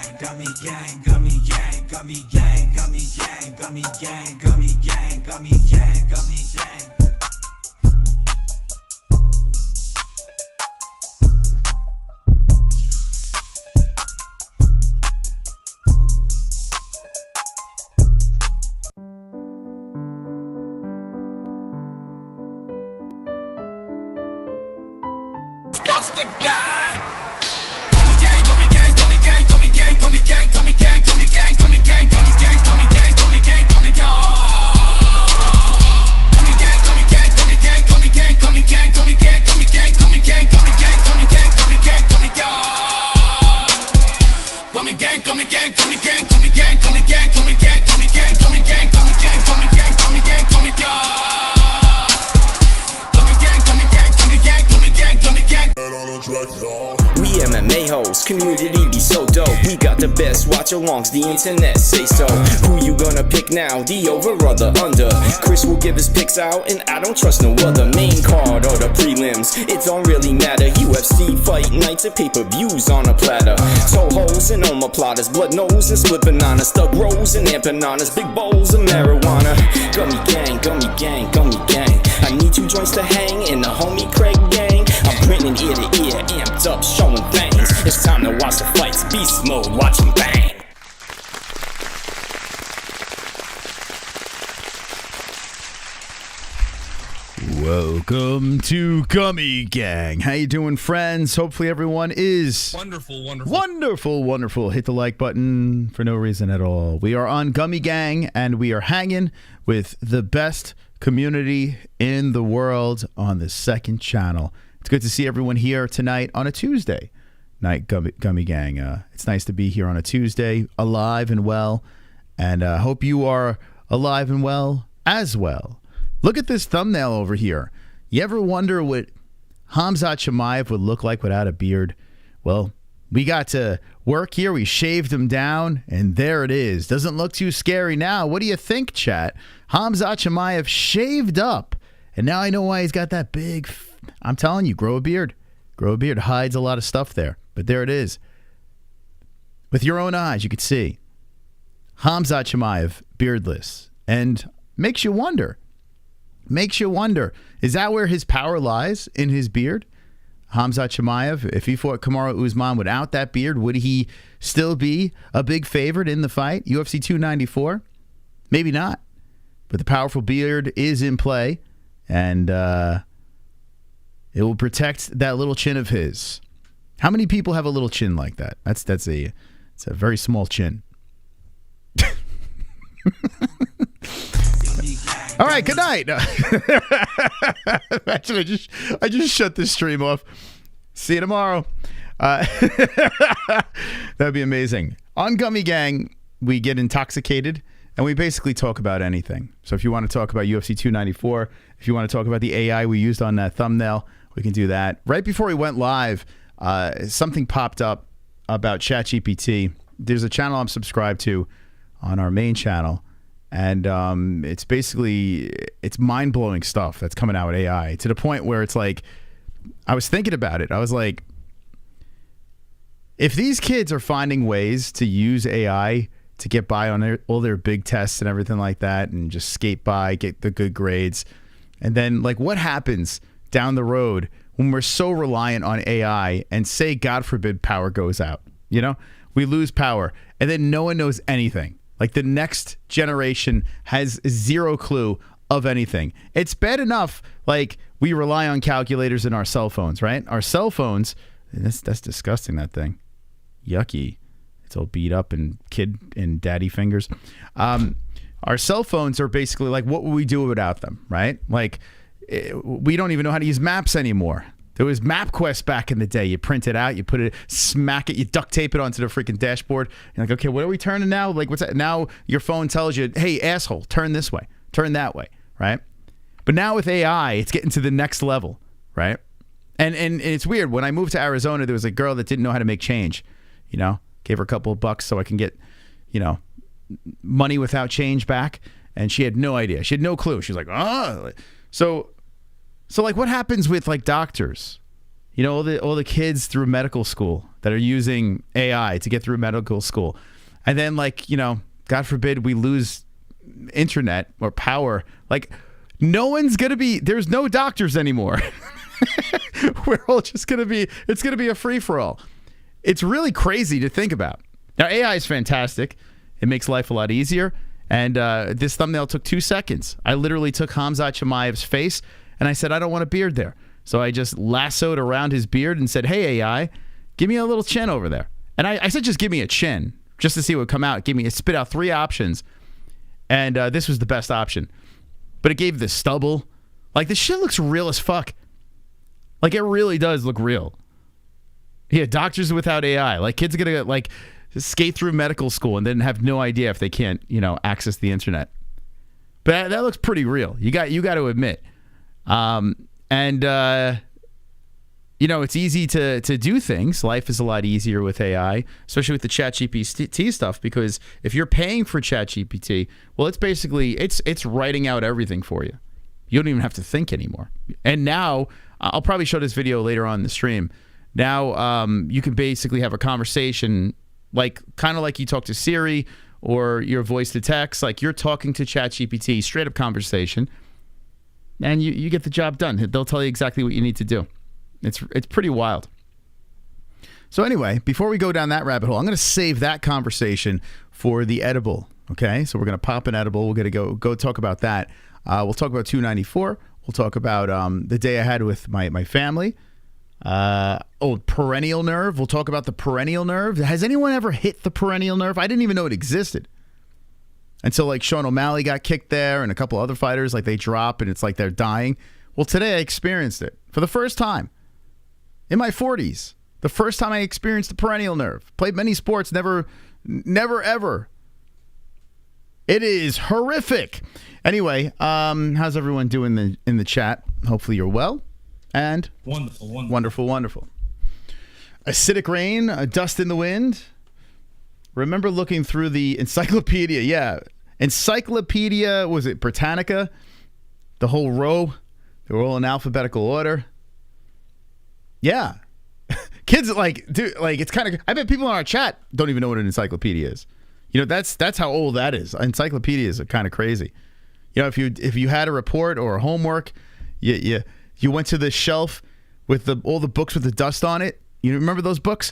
gang, gummy gang, gummy gang, gummy gang, gummy gang, gummy gang, gummy gang, gummy gang, gummy gang. COSTA gang. Gummy gang, gummy gang, gummy gang, gummy gang, gummy gang, gummy gang, gummy gang, gummy gang, gummy gang, gummy gang, gummy gang, gummy gang. Gummy gang, gummy gang, gummy gang, gummy gang, gummy gang, gummy gang, gummy gang, gummy gang, gummy gang, gummy gang, gummy gang, gummy gang. Gummy gang, gummy gang, gummy gang, gummy gang, gummy gang, gummy gang, gummy gang, gummy gang, gummy gang, gummy gang, gummy gang, gummy gang. We MMA hoes, community be so dope. We got the best watch-alongs, the internet say so. Who you gonna pick now, the over or the under? Chris will give his picks out, and I don't trust no other. Main card or the prelims, it don't really matter. UFC fight nights and pay-per-views on a platter. Toe holes and omoplatas, blood nose and split bananas, thug rolls and empanadas, big bowls of marijuana. Gummy gang, gummy gang, gummy gang. I need 2 joints to hang in the homie Craig gang. I'm grinning ear to ear, amped up, showing veins. It's time to watch the fights, beast mode, watch them bang. Welcome to Gummy Gang. How you doing, friends? Hopefully everyone is wonderful. Hit the like button for no reason at all. We are on Gummy Gang, and we are hanging with the best community in the world on the second channel. It's good to see everyone here tonight on a Tuesday night, Gummy Gang. It's nice to be here on a Tuesday, alive and well, and hope you are alive and well as well. Look at this thumbnail over here. You ever wonder what Khamzat Chimaev would look like without a beard? Well, we got to work here. We shaved him down, and there it is. Doesn't look too scary now. What do you think, chat? Khamzat Chimaev shaved up, and now I know why he's got that big... I'm telling you, grow a beard. Grow a beard. Hides a lot of stuff there. But there it is. With your own eyes, you could see. Khamzat Chimaev, beardless. And makes you wonder. Is that where his power lies? In his beard? Khamzat Chimaev, if he fought Kamaru Usman without that beard, would he still be a big favorite in the fight? UFC 294? Maybe not. But the powerful beard is in play. And it will protect that little chin of his. How many people have a little chin like that? It's a very small chin. All right, good night. Actually, I just shut this stream off. See you tomorrow. That'd be amazing. On Gummy Gang, we get intoxicated, and we basically talk about anything. So if you want to talk about UFC 294, if you want to talk about the AI we used on that thumbnail, we can do that. Right before we went live, something popped up about ChatGPT. There's a channel I'm subscribed to on our main channel, and it's mind-blowing stuff that's coming out with AI, to the point where it's like, I was thinking about it. I was like, if these kids are finding ways to use AI to get by on all their big tests and everything like that, and just skate by, get the good grades, and then, like, what happens down the road when we're so reliant on AI, and say, God forbid, power goes out? You know, we lose power, and then no one knows anything. Like, the next generation has zero clue of anything. It's bad enough, like, we rely on calculators in our cell phones, right? Our cell phones, and that's disgusting, that thing. Yucky. It's all beat up and kid and daddy fingers. Our cell phones are basically like, what would we do without them, right? Like, we don't even know how to use maps anymore. There was MapQuest back in the day. You print it out, you put it, smack it, you duct tape it onto the freaking dashboard. You're like, okay, what are we turning now? Like, what's that? Now your phone tells you, hey, asshole, turn this way, turn that way, right? But now with AI, it's getting to the next level, right? And it's weird. When I moved to Arizona, there was a girl that didn't know how to make change, you know? Gave her a couple of bucks so I can get, you know, money without change back. And she had no idea. She had no clue. She was like, oh. So like, what happens with, like, doctors? You know, all the kids through medical school that are using AI to get through medical school. And then, like, you know, God forbid we lose internet or power. Like, no one's going to be, there's no doctors anymore. We're all just going to be, it's going to be a free-for-all. It's really crazy to think about. Now, AI is fantastic. It makes life a lot easier. And this thumbnail took 2 seconds. I literally took Khamzat Chimaev's face, and I said, I don't want a beard there. So I just lassoed around his beard and said, hey, AI, give me a little chin over there. And I said, just give me a chin, just to see what would come out. It spit out 3 options. And this was the best option. But it gave the stubble. Like, this shit looks real as fuck. Like, it really does look real. Yeah, doctors without AI. Like, kids are going to, like, skate through medical school and then have no idea if they can't, you know, access the internet. But that looks pretty real. You got to admit. You know, it's easy to do things. Life is a lot easier with AI, especially with the ChatGPT stuff, because if you're paying for ChatGPT, well, it's basically, it's writing out everything for you. You don't even have to think anymore. And now, I'll probably show this video later on in the stream. Now, you can basically have a conversation, like kind of like you talk to Siri or your voice to text, like you're talking to ChatGPT, straight up conversation, and you get the job done. They'll tell you exactly what you need to do. It's pretty wild. So anyway, before we go down that rabbit hole, I'm going to save that conversation for the edible. Okay, so we're going to pop an edible. We're going to go talk about that. We'll talk about 294. We'll talk about the day I had with my family. Perennial Nerve. We'll talk about the Perennial Nerve. Has anyone ever hit the Perennial Nerve? I didn't even know it existed. Until like Sean O'Malley got kicked there and a couple other fighters, like they drop and it's like they're dying. Well, today I experienced it for the first time in my 40s. The first time I experienced the Perennial Nerve. Played many sports, never ever. It is horrific. Anyway, how's everyone doing in the chat? Hopefully you're well and wonderful. Acidic rain, dust in the wind. Remember looking through the encyclopedia? Yeah, Encyclopedia, was it Britannica? The whole row. They were all in alphabetical order. Yeah. Kids, like, dude, like, it's kind of, I bet people in our chat don't even know what an encyclopedia is. You know, that's how old that is. Encyclopedias are kind of crazy. You know, if you had a report or a homework, you went to the shelf with all the books with the dust on it. You remember those books?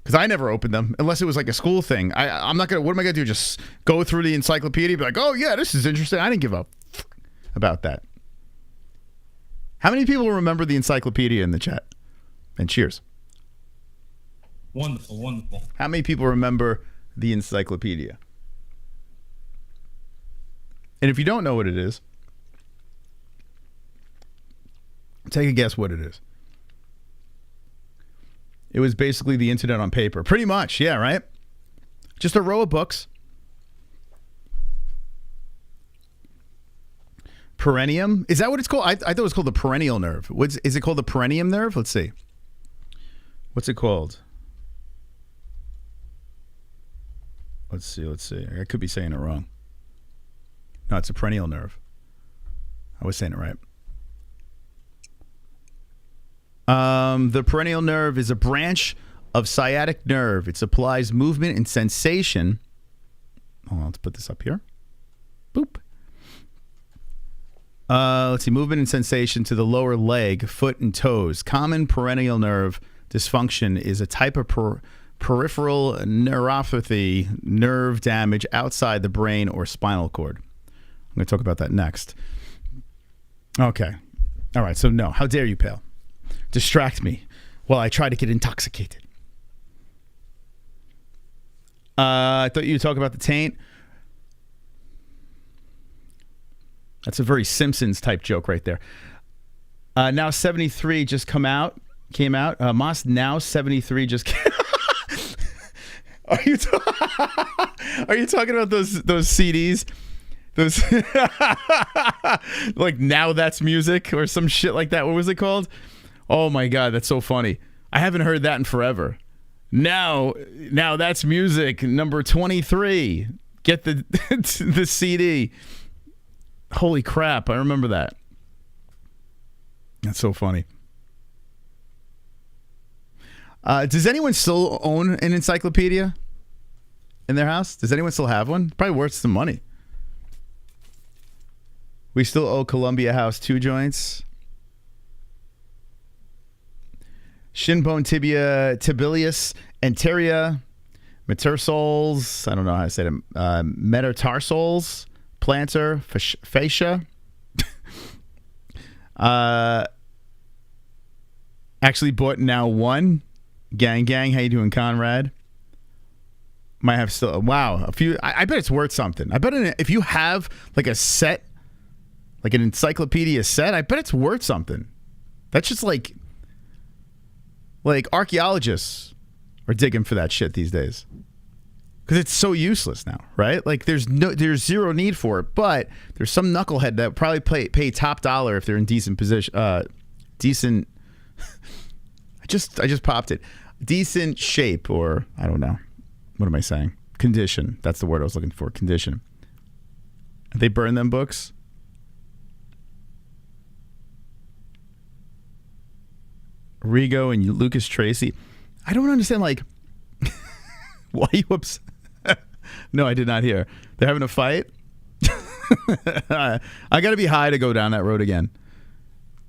Because I never opened them unless it was like a school thing. I'm not gonna. What am I gonna do? Just go through the encyclopedia, be like, oh yeah, this is interesting. I didn't give up about that. How many people remember the encyclopedia in the chat? And cheers. Wonderful. How many people remember the encyclopedia? And if you don't know what it is, take a guess what it is. It was basically the internet on paper. Pretty much, yeah, right? Just a row of books. Perennium? Is that what it's called? I thought it was called the Perennial Nerve. Is it called the Perennium Nerve? Let's see. What's it called? Let's see. I could be saying it wrong. No, it's a Perennial Nerve. I was saying it right. The perennial nerve is a branch of sciatic nerve. It supplies movement and sensation. Hold on, let's put this up here. Boop. Let's see, movement and sensation to the lower leg, foot, and toes. Common perennial nerve dysfunction is a type of peripheral neuropathy, nerve damage outside the brain or spinal cord. I'm going to talk about that next. Okay. All right, so no. How dare you, pal? Distract me while I try to get intoxicated. I thought you would talk about the taint. That's a very Simpsons type joke right there. Now 73 just came out. Moss Now 73 just came Are you talking about those CDs? Those like Now That's Music or some shit like that. What was it called? Oh my God, that's so funny. I haven't heard that in forever. Now That's Music number 23. Get the the CD. Holy crap, I remember that. That's so funny. Does anyone still own an encyclopedia in their house? Does anyone still have one? Probably worth some money. We still owe Columbia House 2 joints. Shin bone tibia, tibialis, anterior, metatarsals. I don't know how to say them. Metatarsals, plantar, fascia. Actually bought now 1. Gang, how you doing, Conrad? Might have still. Wow, a few. I bet it's worth something. I bet if you have like a set, like an encyclopedia set, I bet it's worth something. That's just like archaeologists are digging for that shit these days because it's so useless now, right? Like there's zero need for it, but there's some knucklehead that probably pay top dollar if they're in decent position, decent. I just popped it. Decent shape, or I don't know. What am I saying? Condition. That's the word I was looking for. Condition. They burn them books. Rigo and Lucas Tracy. I don't understand, like, why you upset? No, I did not hear. They're having a fight? I got to be high to go down that road again.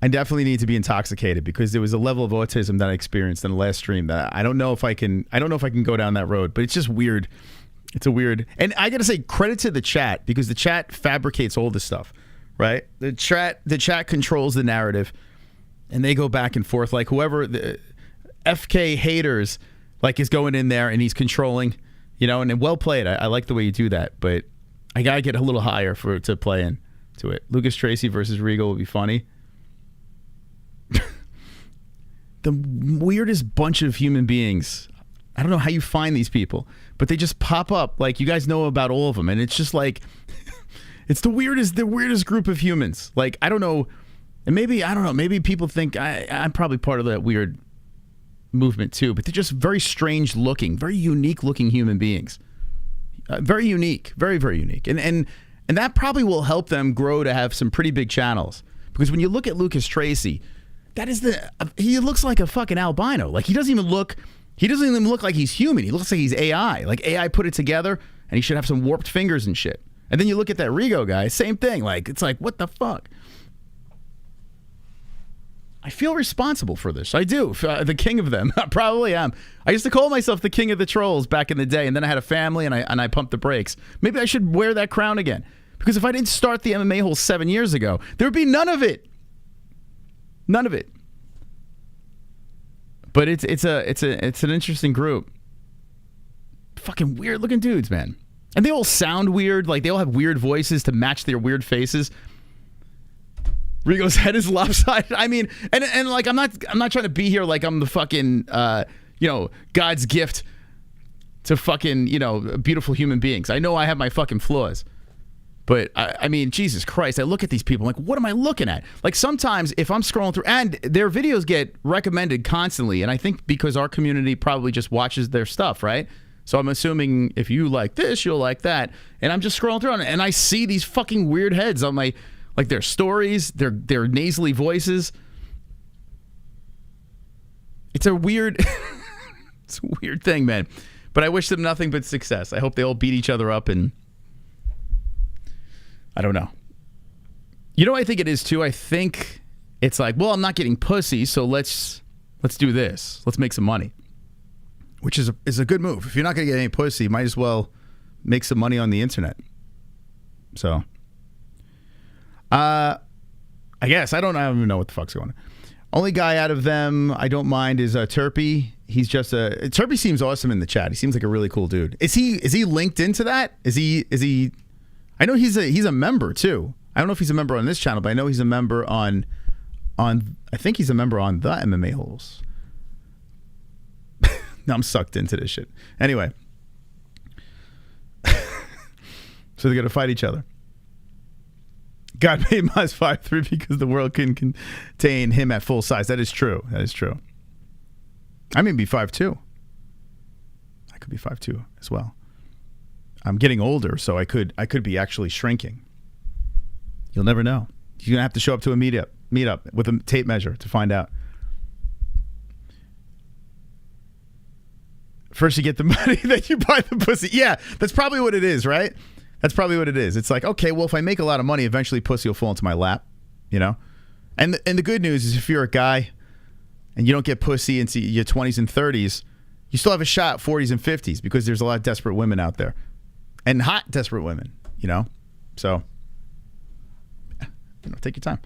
I definitely need to be intoxicated because there was a level of autism that I experienced in the last stream that I don't know if I can go down that road, but it's just weird. It's a weird, and I got to say credit to the chat because the chat fabricates all this stuff, right? The chat controls the narrative and they go back and forth like whoever the FK haters like is going in there and he's controlling, you know, and well played. I like the way you do that, but I got to get a little higher to play into it. Lucas Tracy versus Regal would be funny. The weirdest bunch of human beings. I don't know how you find these people, but they just pop up. Like you guys know about all of them, and it's just like it's the weirdest group of humans. Like I don't know, and maybe I don't know. Maybe people think I'm probably part of that weird movement too. But they're just very strange looking, very unique looking human beings. Very unique, very unique, and that probably will help them grow to have some pretty big channels. Because when you look at Lucas Tracy. He looks like a fucking albino. Like he doesn't even look like he's human. He looks like he's AI. Like AI put it together and he should have some warped fingers and shit. And then you look at that Rigo guy, same thing. Like it's like, what the fuck? I feel responsible for this. I do. The king of them. I probably am. I used to call myself the king of the trolls back in the day, and then I had a family and I pumped the brakes. Maybe I should wear that crown again. Because if I didn't start the MMA hole 7 years ago, there would be none of it. None of it. But it's an interesting group. Fucking weird looking dudes, man. And they all sound weird. Like they all have weird voices to match their weird faces. Rigo's head is lopsided. I mean, and like I'm not trying to be here like I'm the fucking God's gift to fucking, beautiful human beings. I know I have my fucking flaws. But, I mean, Jesus Christ, I look at these people, I'm like, what am I looking at? Like, sometimes if I'm scrolling through, and their videos get recommended constantly, and I think because our community probably just watches their stuff, right? So I'm assuming if you like this, you'll like that. And I'm just scrolling through, and I see these fucking weird heads on my, like, their stories, their nasally voices. It's a weird, it's a weird thing, man. But I wish them nothing but success. I hope they all beat each other up and... I don't know. You know what I think it is too? I think it's like, well, I'm not getting pussy, so let's do this. Let's make some money. Which is a good move. If you're not going to get any pussy, you might as well make some money on the internet. So, I guess I don't even know what the fuck's going on. Only guy out of them I don't mind is Turpy. He's just Turpy seems awesome in the chat. He seems like a really cool dude. Is he linked into that? Is he I know he's a member too. I don't know if he's a member on this channel, but I know he's a member on I think he's a member on the MMA holes. Now I'm sucked into this shit. Anyway. So they're gonna fight each other. God made Maz 5'3" because the world couldn't contain him at full size. That is true. That is true. I may be 5'2". I could be 5'2" as well. I'm getting older, so I could be actually shrinking. You'll never know. You're gonna have to show up to a meetup with a tape measure to find out. First you get the money, then you buy the pussy. Yeah, that's probably what it is, right? That's probably what it is. It's like, okay, well, if I make a lot of money, eventually pussy will fall into my lap, you know? And the good news is if you're a guy and you don't get pussy into your 20s and 30s, you still have a shot 40s and 50s because there's a lot of desperate women out there. And hot, desperate women, you know? So, you know, take your time.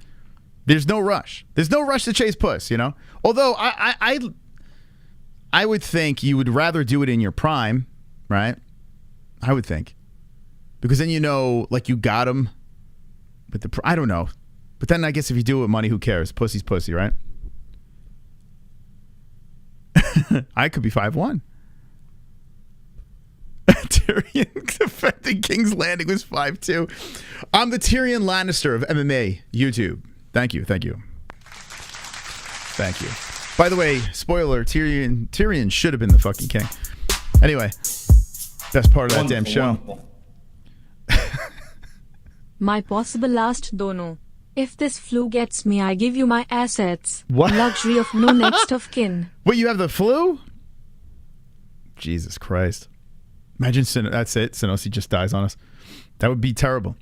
There's no rush. There's no rush to chase puss, you know? Although I would think you would rather do it in your prime, right? I would think. Because then you know, like, you got him. But I don't know. But then I guess if you do it with money, who cares? Pussy's pussy, right? I could be 5'1". Tyrion defending King's Landing was 5'2". I'm the Tyrion Lannister of MMA YouTube. Thank you. Thank you. Thank you. By the way, spoiler, Tyrion should have been the fucking king. Anyway, best part of that damn show. My possible last dono. If this flu gets me, I give you my assets. What? Luxury of no next of kin. Wait, you have the flu? Jesus Christ. Imagine that's it. Sanosi just dies on us. That would be terrible.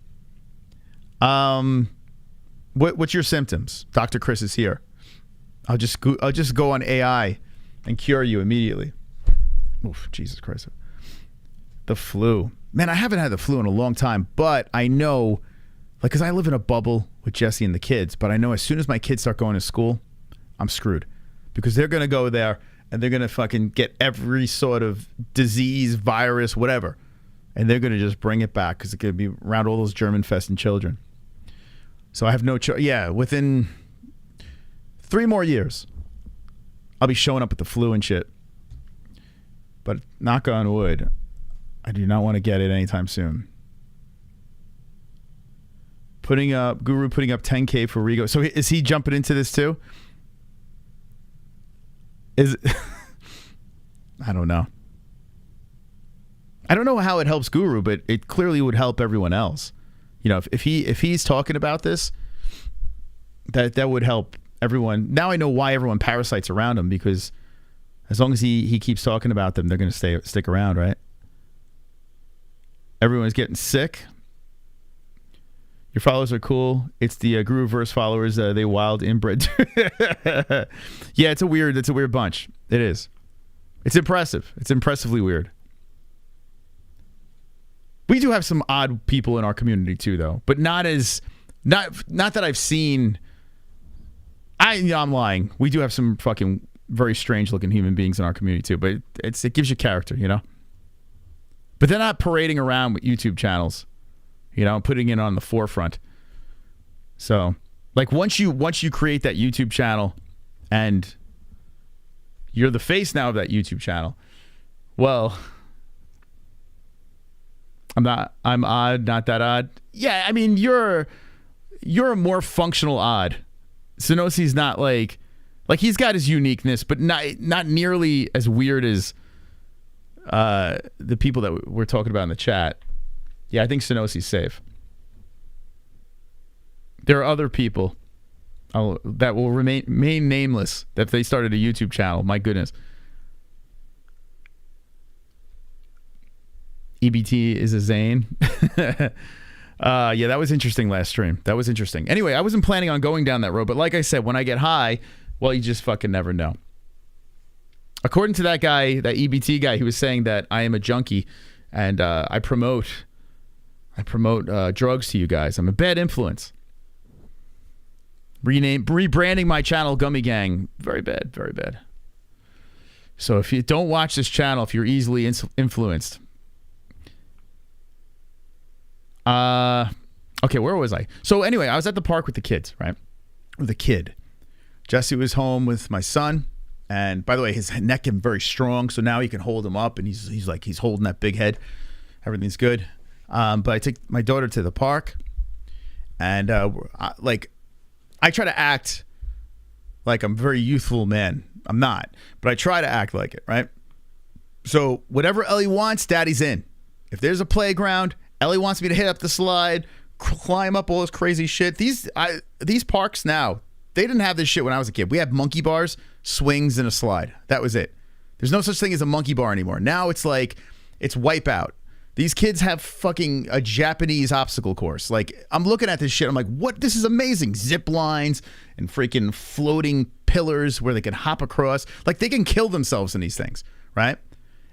What's your symptoms? Dr. Chris is here. I'll just go on AI and cure you immediately. Oof, Jesus Christ. The flu. Man, I haven't had the flu in a long time, but I know, like, because I live in a bubble with Jessie and the kids, but I know as soon as my kids start going to school, I'm screwed. Because they're going to go there and they're going to fucking get every sort of disease, virus, whatever. And they're going to just bring it back because it's going to be around all those German-infested children. So I have no choice. Yeah, within 3 more years, I'll be showing up with the flu and shit. But knock on wood, I do not want to get it anytime soon. Guru putting up 10K for Rigo. So is he jumping into this too? I don't know. I don't know how it helps Guru, but it clearly would help everyone else. You know, if he's talking about this, that would help everyone. Now I know why everyone parasites around him, because as long as he keeps talking about them, they're going to stick around, right? Everyone's getting sick. Your followers are cool. It's the Guruverse followers. They wild inbred. Yeah, it's a weird bunch. It is. It's impressive. It's impressively weird. We do have some odd people in our community too, though, but not that I've seen. I'm lying. We do have some fucking very strange looking human beings in our community too, but it gives you character, you know. But they're not parading around with YouTube channels, you know, putting it on the forefront. So, like, once you create that YouTube channel and you're the face now of that YouTube channel, well, I'm odd, not that odd. Yeah, I mean, you're a more functional odd. Sanosi's not like he's got his uniqueness, but not nearly as weird as the people that we're talking about in the chat. Yeah, I think Sanosi's safe. There are other people that will remain nameless if they started a YouTube channel. My goodness. EBT is a Zane. Yeah, that was interesting last stream. That was interesting. Anyway, I wasn't planning on going down that road, but like I said, when I get high, well, you just fucking never know. According to that guy, that EBT guy, he was saying that I am a junkie and I promote drugs to you guys. I'm a bad influence. Rebranding my channel Gummy Gang. Very bad, very bad. So if you don't watch this channel, if you're easily influenced. Okay, where was I? So anyway, I was at the park with the kids, right? With a kid. Jessie was home with my son. And by the way, his neck is very strong, so now he can hold him up, and he's holding that big head. Everything's good. But I took my daughter to the park, and I try to act like I'm a very youthful man. I'm not, but I try to act like it, right? So whatever Ellie wants, Daddy's in. If there's a playground, Ellie wants me to hit up the slide, climb up all this crazy shit. These parks now, they didn't have this shit when I was a kid. We had monkey bars, swings, and a slide. That was it. There's no such thing as a monkey bar anymore. Now it's like, it's Wipeout. These kids have fucking a Japanese obstacle course. Like, I'm looking at this shit. I'm like, what? This is amazing. Zip lines and freaking floating pillars where they can hop across. Like, they can kill themselves in these things, right?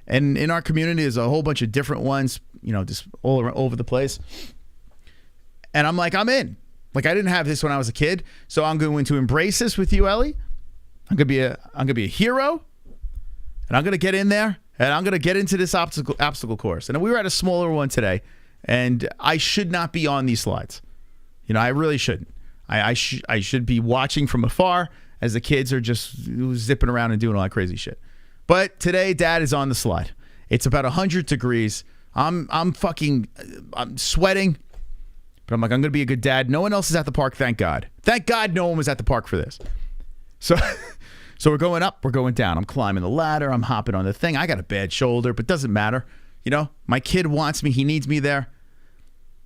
And in our community, there's a whole bunch of different ones, you know, just all over the place. And I'm like, I'm in. Like, I didn't have this when I was a kid, so I'm going to embrace this with you, Ellie. I'm gonna be a hero, and I'm gonna get in there, and I'm gonna get into this obstacle course. And we were at a smaller one today, and I should not be on these slides. You know, I really shouldn't. I should be watching from afar as the kids are just zipping around and doing all that crazy shit. But today, Dad is on the slide. It's about 100 degrees. I'm sweating. But I'm like, I'm going to be a good dad. No one else is at the park, thank God. Thank God no one was at the park for this. So we're going up, we're going down. I'm climbing the ladder, I'm hopping on the thing. I got a bad shoulder, but doesn't matter. You know, my kid wants me, he needs me there.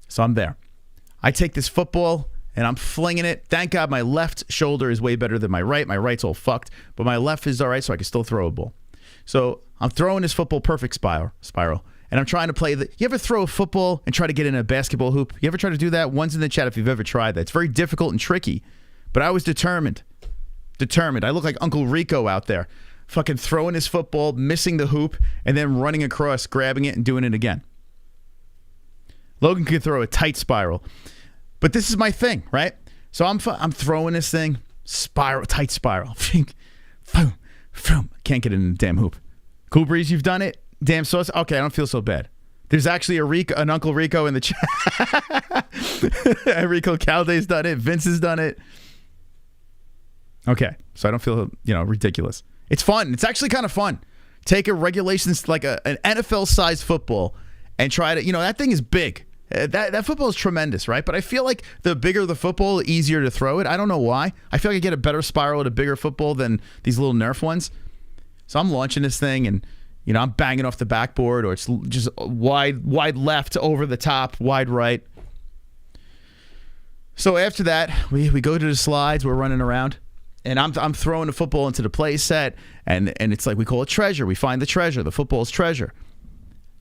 So I'm there. I take this football, and I'm flinging it. Thank God my left shoulder is way better than my right. My right's all fucked, but my left is all right, so I can still throw a ball. So I'm throwing this football perfect spiral. And I'm trying to play the... You ever throw a football and try to get in a basketball hoop? You ever try to do that? One's in the chat if you've ever tried that. It's very difficult and tricky. But I was determined. I look like Uncle Rico out there. Fucking throwing his football, missing the hoop, and then running across, grabbing it, and doing it again. Logan could throw a tight spiral. But this is my thing, right? So I'm throwing this thing. Tight spiral. Boom. Can't get in the damn hoop. Cool Breeze, you've done it? Damn sauce. Okay, I don't feel so bad. There's actually an Uncle Rico in the chat. Rico Calde's done it. Vince has done it. Okay, so I don't feel, ridiculous. It's fun. It's actually kind of fun. Take a regulations, like an NFL-sized football, and try to, that thing is big. That football is tremendous, right? But I feel like the bigger the football, the easier to throw it. I don't know why. I feel like I get a better spiral at a bigger football than these little Nerf ones. So I'm launching this thing, and I'm banging off the backboard, or it's just wide left over the top, wide right. So after that, we go to the slides. We're running around, and I'm throwing the football into the play set, and it's like we call it treasure. We find the treasure. The football's treasure.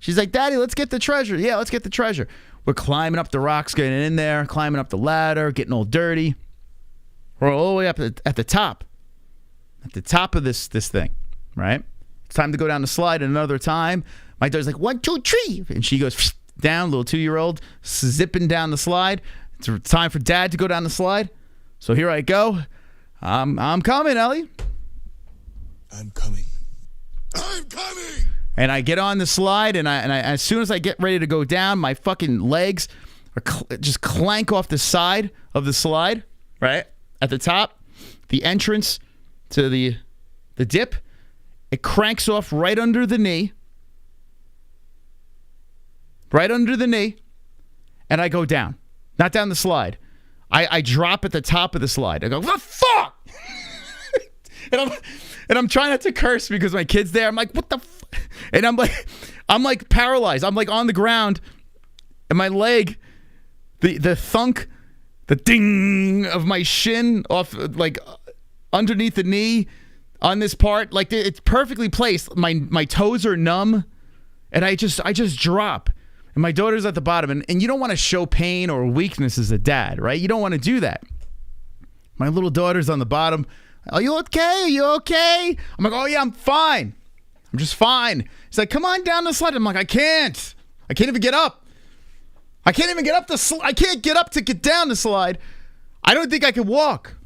She's like, Daddy, let's get the treasure. Yeah, let's get the treasure. We're climbing up the rocks, getting in there, climbing up the ladder, getting all dirty. We're all the way up at the top. At the top of this thing, right? It's time to go down the slide another time. My daughter's like, 1, 2, 3. And she goes down, little 2-year-old, zipping down the slide. It's time for Dad to go down the slide. So here I go. I'm coming, Ellie. I'm coming. And I get on the slide, and I as soon as I get ready to go down, my fucking legs just clank off the side of the slide, right? At the top, the entrance to the dip. It cranks off right under the knee. Right under the knee. And I go down. Not down the slide. I drop at the top of the slide. I go, what the fuck? and I'm trying not to curse because my kid's there. I'm like, what the fuck? And I'm like paralyzed. I'm like on the ground. And my leg, the thunk, the ding of my shin off, like underneath the knee, on this part, like it's perfectly placed. My toes are numb, and I just drop. And my daughter's at the bottom, and you don't want to show pain or weakness as a dad, right? You don't want to do that. My little daughter's on the bottom. Are you okay? Are you okay? I'm like, oh yeah, I'm fine. I'm just fine. He's like, come on down the slide. I'm like, I can't even get up. I can't even get up I can't get up to get down the slide. I don't think I can walk.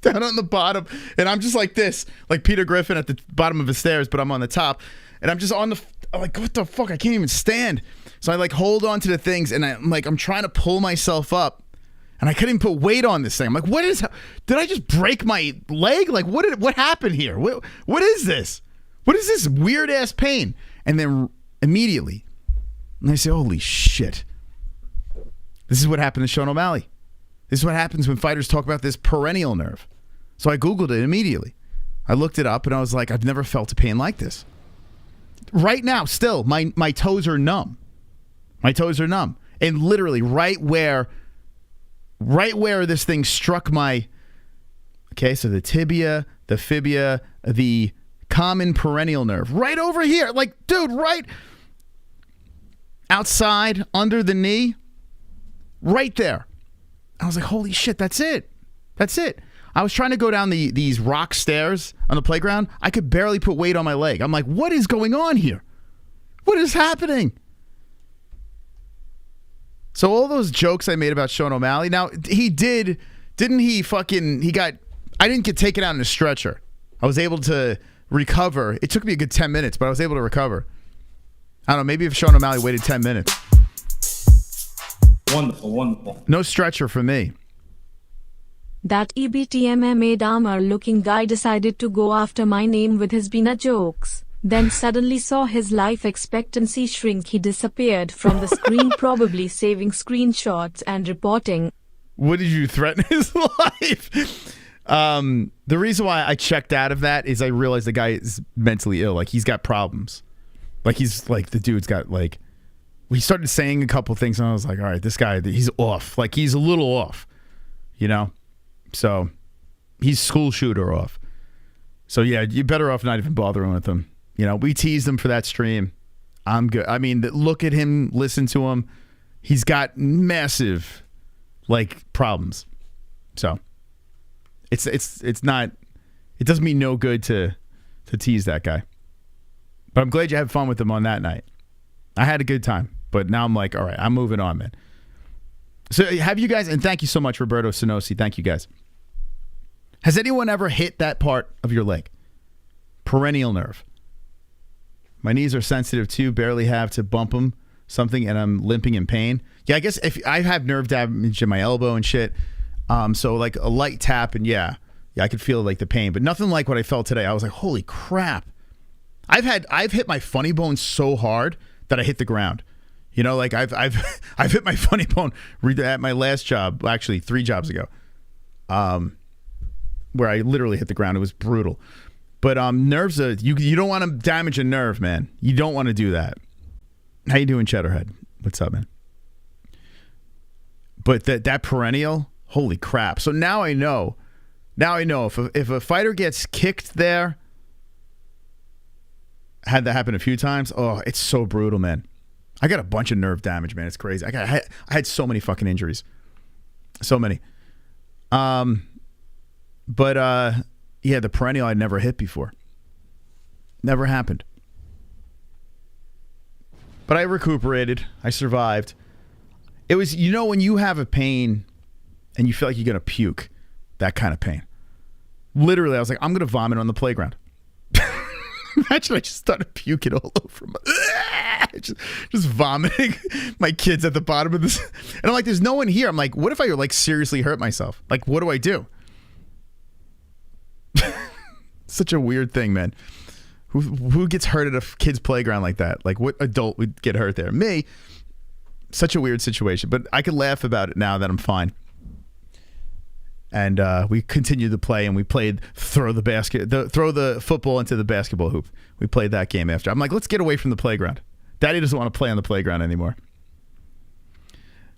Down on the bottom, and I'm just like this, like Peter Griffin at the bottom of the stairs, but I'm on the top, and I'm just I'm like, what the fuck? I can't even stand. So I like hold on to the things, and I'm trying to pull myself up, and I couldn't even put weight on this thing. I'm like, did I just break my leg? Like, what happened here? What is this? What is this weird ass pain? And then immediately, and I say, holy shit. This is what happened to Sean O'Malley. This is what happens when fighters talk about this perennial nerve. So I Googled it immediately. I looked it up, and I was like, I've never felt a pain like this. Right now, still, my toes are numb. My toes are numb. And literally right where this thing struck my... Okay, so the tibia, the fibia, the common perennial nerve. Right over here. Like, dude, right outside, under the knee. Right there. I was like, holy shit, that's it. That's it. I was trying to go down these rock stairs on the playground. I could barely put weight on my leg. I'm like, what is going on here? What is happening? So all those jokes I made about Sean O'Malley, now he didn't he I didn't get taken out in a stretcher. I was able to recover. It took me a good 10 minutes, but I was able to recover. I don't know, maybe if Sean O'Malley waited 10 minutes. Wonderful, wonderful. No stretcher for me. That EBTMMA Dahmer looking guy decided to go after my name with his Bina jokes. Then suddenly saw his life expectancy shrink. He disappeared from the screen, probably saving screenshots and reporting. What did you threaten his life? The reason why I checked out of that is I realized the guy is mentally ill. Like, he's got problems. Like, he's like, the dude's got like, we started saying a couple things and I was like, all right, this guy, he's off. Like, he's a little off, you know? So he's school shooter off. So yeah, you're better off not even bothering with him. You know, we teased him for that stream. I'm good. I mean, look at him, listen to him. He's got massive, like, problems. So it's not, it doesn't mean no good to tease that guy. But I'm glad you had fun with him on that night. I had a good time, but now I'm like, all right, I'm moving on, man. So have you guys, and thank you so much, Roberto Sanosi. Thank you guys. Has anyone ever hit that part of your leg? Perennial nerve. My knees are sensitive too, barely have to bump them, something, and I'm limping in pain. Yeah, I guess if I have nerve damage in my elbow and shit, so like a light tap and yeah, I could feel like the pain, but nothing like what I felt today. I was like, holy crap. I've hit my funny bone so hard that I hit the ground. You know, like I've hit my funny bone at my last job, actually 3 jobs ago, where I literally hit the ground. It was brutal. But nerves, you don't want to damage a nerve, man. You don't want to do that. How you doing, Cheddarhead? What's up, man? But that perennial, holy crap. So now I know. Now I know if a fighter gets kicked there, had that happen a few times. Oh, it's so brutal, man. I got a bunch of nerve damage, man. It's crazy. I had so many fucking injuries. So many. But yeah, the perennial I'd never hit before. Never happened. But I recuperated. I survived. It was, you know, when you have a pain and you feel like you're going to puke, that kind of pain. Literally, I was like, I'm going to vomit on the playground. Imagine I just started puking all over just vomiting my kids at the bottom of this. And I'm like, there's no one here. I'm like, what if I like seriously hurt myself? Like, what do I do? Such a weird thing, man. Who gets hurt at a kid's playground like that? Like, what adult would get hurt there? Me. Such a weird situation. But I can laugh about it now that I'm fine. And we continued to play, and we played throw the football into the basketball hoop. We played that game after. I'm like, let's get away from the playground. Daddy doesn't want to play on the playground anymore.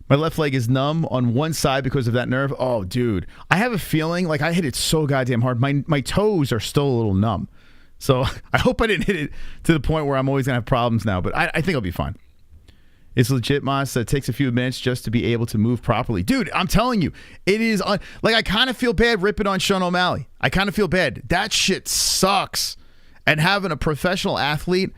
My left leg is numb on one side because of that nerve. Oh, dude. I have a feeling like I hit it so goddamn hard. My toes are still a little numb. So I hope I didn't hit it to the point where I'm always going to have problems now. But I think I'll be fine. It's legit, Moss. It takes a few minutes just to be able to move properly. Dude, I'm telling you, it is... like, I kind of feel bad ripping on Sean O'Malley. I kind of feel bad. That shit sucks. And having a professional athlete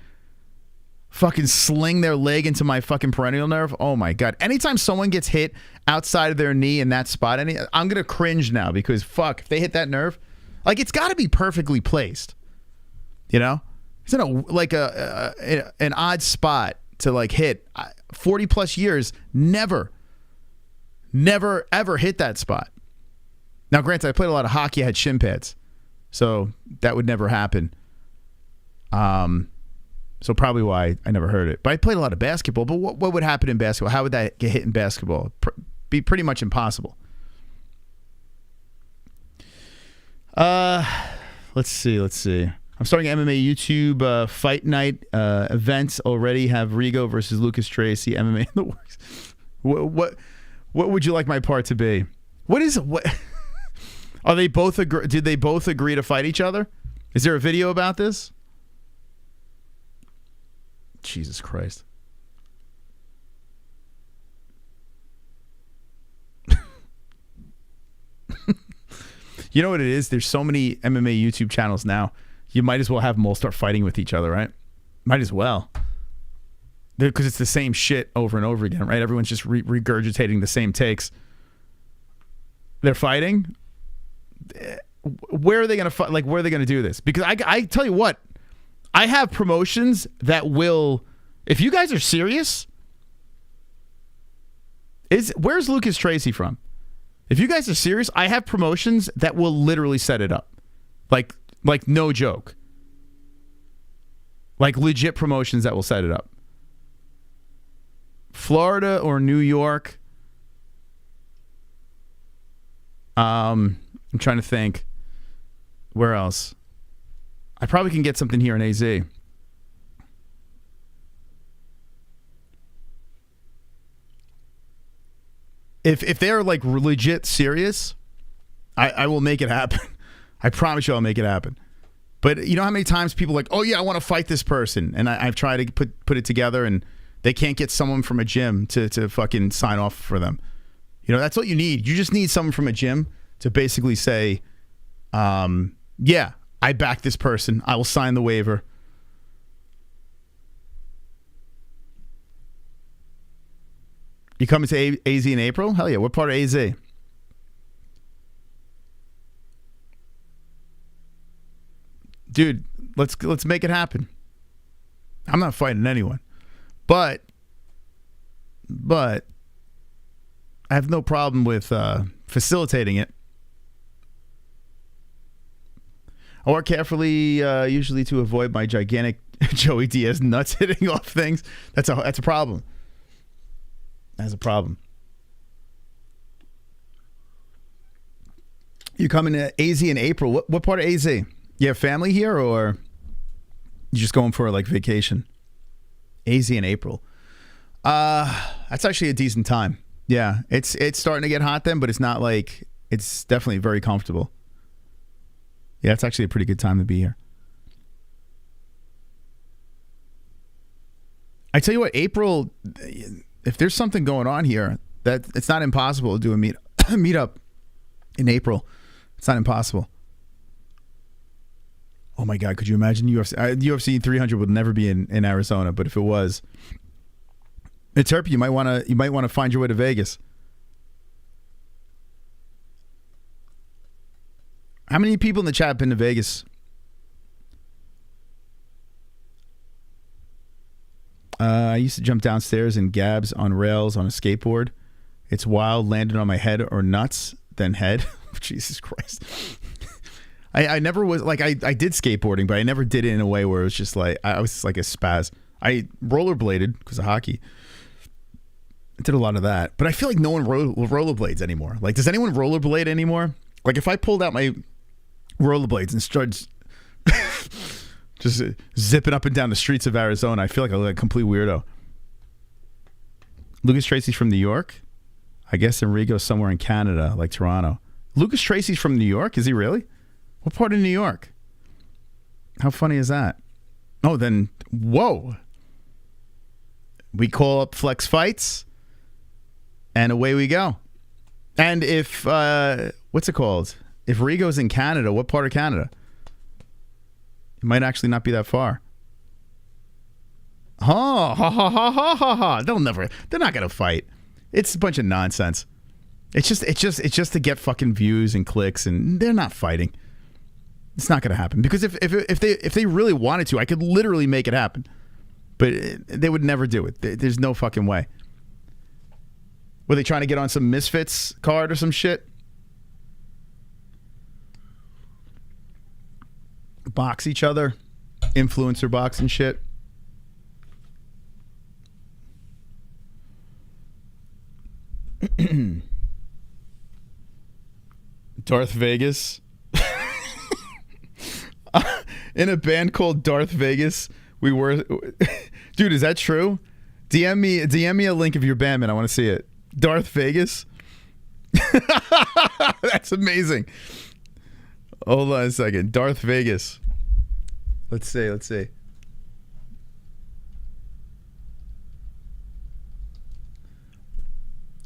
fucking sling their leg into my fucking perennial nerve, oh my God. Anytime someone gets hit outside of their knee in that spot, I'm going to cringe now because, fuck, if they hit that nerve, like, it's got to be perfectly placed. You know? It's in an odd spot to, like, hit. 40 plus years, never ever hit that spot. Now, granted, I played a lot of hockey. I had shin pads, so that would never happen. So probably why I never heard it. But I played a lot of basketball. But what would happen in basketball? How would that get hit in basketball? Be pretty much impossible. Let's see. I'm starting MMA YouTube fight night events already. Have Rigo versus Lucas Tracy, MMA in the works. What would you like my part to be? What? Are they both agree? Did they both agree to fight each other? Is there a video about this? Jesus Christ. You know what it is? There's so many MMA YouTube channels now. You might as well have them all start fighting with each other, right? Might as well. Because it's the same shit over and over again, right? Everyone's just regurgitating the same takes. They're fighting. Where are they going to fight? Like, where are they going to do this? Because I tell you what, I have promotions that will, if you guys are serious, where's Lucas Tracy from? If you guys are serious, I have promotions that will literally set it up. Like no joke. Like legit promotions that will set it up. Florida or New York. I'm trying to think. Where else? I probably can get something here in AZ. If they're like legit serious, I will make it happen. I promise you I'll make it happen. But you know how many times people are like, oh yeah, I want to fight this person. And I've tried to put it together and they can't get someone from a gym to fucking sign off for them. You know, that's what you need. You just need someone from a gym to basically say, yeah, I back this person. I will sign the waiver. You coming to AZ in April? Hell yeah. What part of AZ? Dude, let's make it happen. I'm not fighting anyone. But I have no problem with facilitating it. I work carefully, usually to avoid my gigantic Joey Diaz nuts hitting off things. That's a problem. That's a problem. You coming to AZ in April? What part of AZ? You have family here, or you just going for like vacation? AZ in April. That's actually a decent time. Yeah, it's starting to get hot then, but it's not like, it's definitely very comfortable. Yeah, it's actually a pretty good time to be here. I tell you what, April, if there's something going on here, that it's not impossible to do a meetup in April. It's not impossible. Oh my God, could you imagine UFC 300 would never be in Arizona, but if it was, it's Herpy. You might want to find your way to Vegas. How many people in the chat have been to Vegas? I used to jump downstairs in Gabs on rails on a skateboard. It's wild, landed on my head or nuts, then head. Jesus Christ. I never was, like, I did skateboarding, but I never did it in a way where it was just like, I was just like a spaz. I rollerbladed because of hockey. I did a lot of that. But I feel like no one rollerblades anymore. Like, does anyone rollerblade anymore? Like, if I pulled out my rollerblades and started just zipping up and down the streets of Arizona, I feel like I look like a complete weirdo. Lucas Tracy's from New York? I guess Enrico's somewhere in Canada, like Toronto. Lucas Tracy's from New York? Is he really? What part of New York? How funny is that? Oh, then, whoa. We call up Flex Fights, and away we go. And if, what's it called? If Rigo's in Canada, what part of Canada? It might actually not be that far. Ha ha ha ha ha ha ha. They're not going to fight. It's a bunch of nonsense. It's just to get fucking views and clicks, and they're not fighting. It's not going to happen, because if they really wanted to, I could literally make it happen. But they would never do it. There's no fucking way. Were they trying to get on some Misfits card or some shit? Box each other? Influencer box and shit? Darth Vegas? In a band called Darth Vegas, we were... Dude, is that true? DM me a link of your band, man. I want to see it. Darth Vegas? That's amazing. Hold on a second. Darth Vegas. Let's see.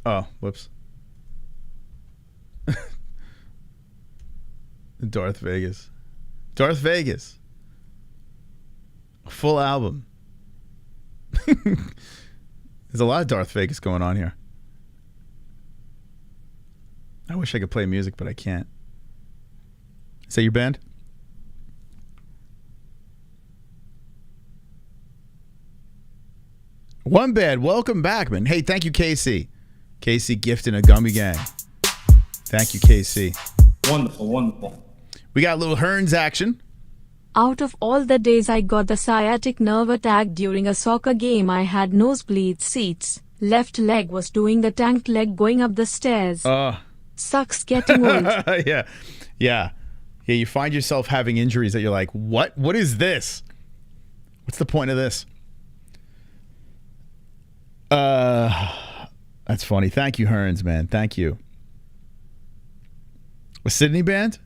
Oh, whoops. Darth Vegas. Darth Vegas. Full album. There's a lot of Darth Vegas going on here. I wish I could play music, but I can't. Is that your band? One Bad, welcome back, man. Hey, thank you, Casey. Casey gifting a gummy gang. Thank you, Casey. Wonderful, wonderful. We got a little Hearns action. Out of all the days I got the sciatic nerve attack during a soccer game, I had nosebleed seats. Left leg was doing the tanked leg going up the stairs. Sucks getting old. Yeah, you find yourself having injuries that you're like, what? What is this? What's the point of this? That's funny. Thank you, Hearns, man. Thank you. A Sydney band?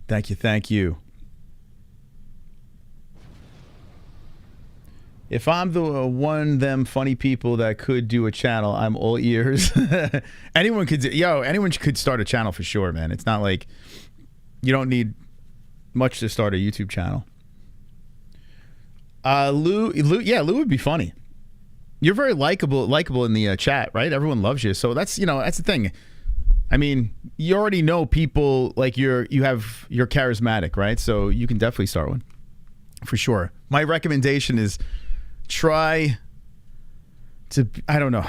Thank you. If I'm the one them funny people that could do a channel, I'm all ears. Anyone could start a channel for sure, man. It's not like you don't need much to start a YouTube channel. Lou would be funny. You're very likable in the chat, right? Everyone loves you, so that's the thing. I mean, you already know people like you're charismatic, right? So you can definitely start one for sure. My recommendation is try to, I don't know.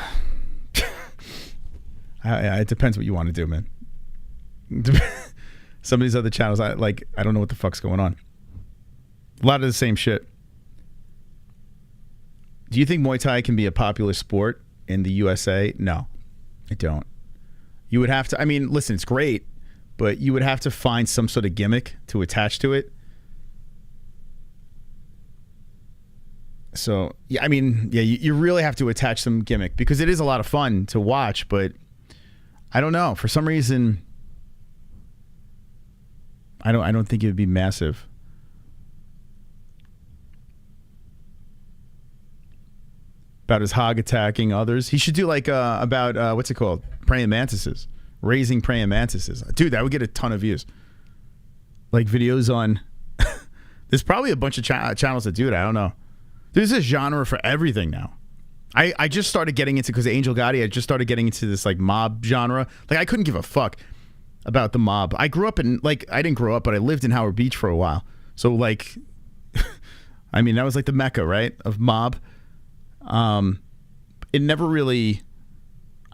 It depends what you want to do, man. Some of these other channels, I don't know what the fuck's going on. A lot of the same shit. Do you think Muay Thai can be a popular sport in the USA? No, I don't. You would have to, I mean, listen, it's great, but you would have to find some sort of gimmick to attach to it. So, yeah, I mean, yeah, you really have to attach some gimmick because it is a lot of fun to watch, but I don't know. For some reason, I don't think it would be massive. About his hog attacking others. He should do like about what's it called? Praying mantises. Raising praying mantises. Dude, that would get a ton of views. Like videos on there's probably a bunch of channels that do it. I don't know. There's a genre for everything now. I just started getting into, because Angel Gotti, I just started getting into this like mob genre. Like I couldn't give a fuck about the mob. I grew up in, like, I didn't grow up, but I lived in Howard Beach for a while. So like I mean, that was like the mecca, right? Of mob. It never really,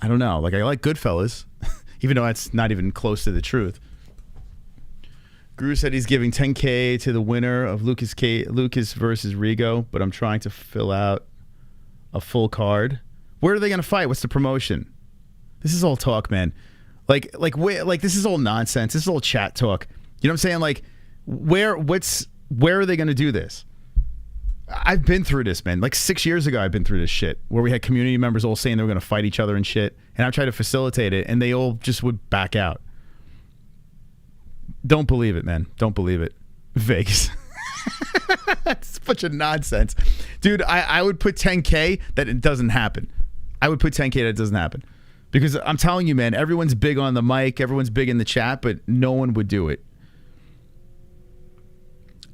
I don't know, like I like Goodfellas, even though that's not even close to the truth. Guru said he's giving 10K to the winner of Lucas versus Rigo, but I'm trying to fill out a full card. Where are they going to fight? What's the promotion? This is all talk, man. Like this is all nonsense. This is all chat talk. You know what I'm saying? Like, where are they going to do this? I've been through this, man. Like 6 years ago, I've been through this shit where we had community members all saying they were going to fight each other and shit. And I tried to facilitate it, and they all just would back out. Don't believe it, man. Don't believe it. Vegas. It's a bunch of nonsense. Dude, I would put 10K that it doesn't happen. I would put 10K that it doesn't happen. Because I'm telling you, man, everyone's big on the mic. Everyone's big in the chat, but no one would do it.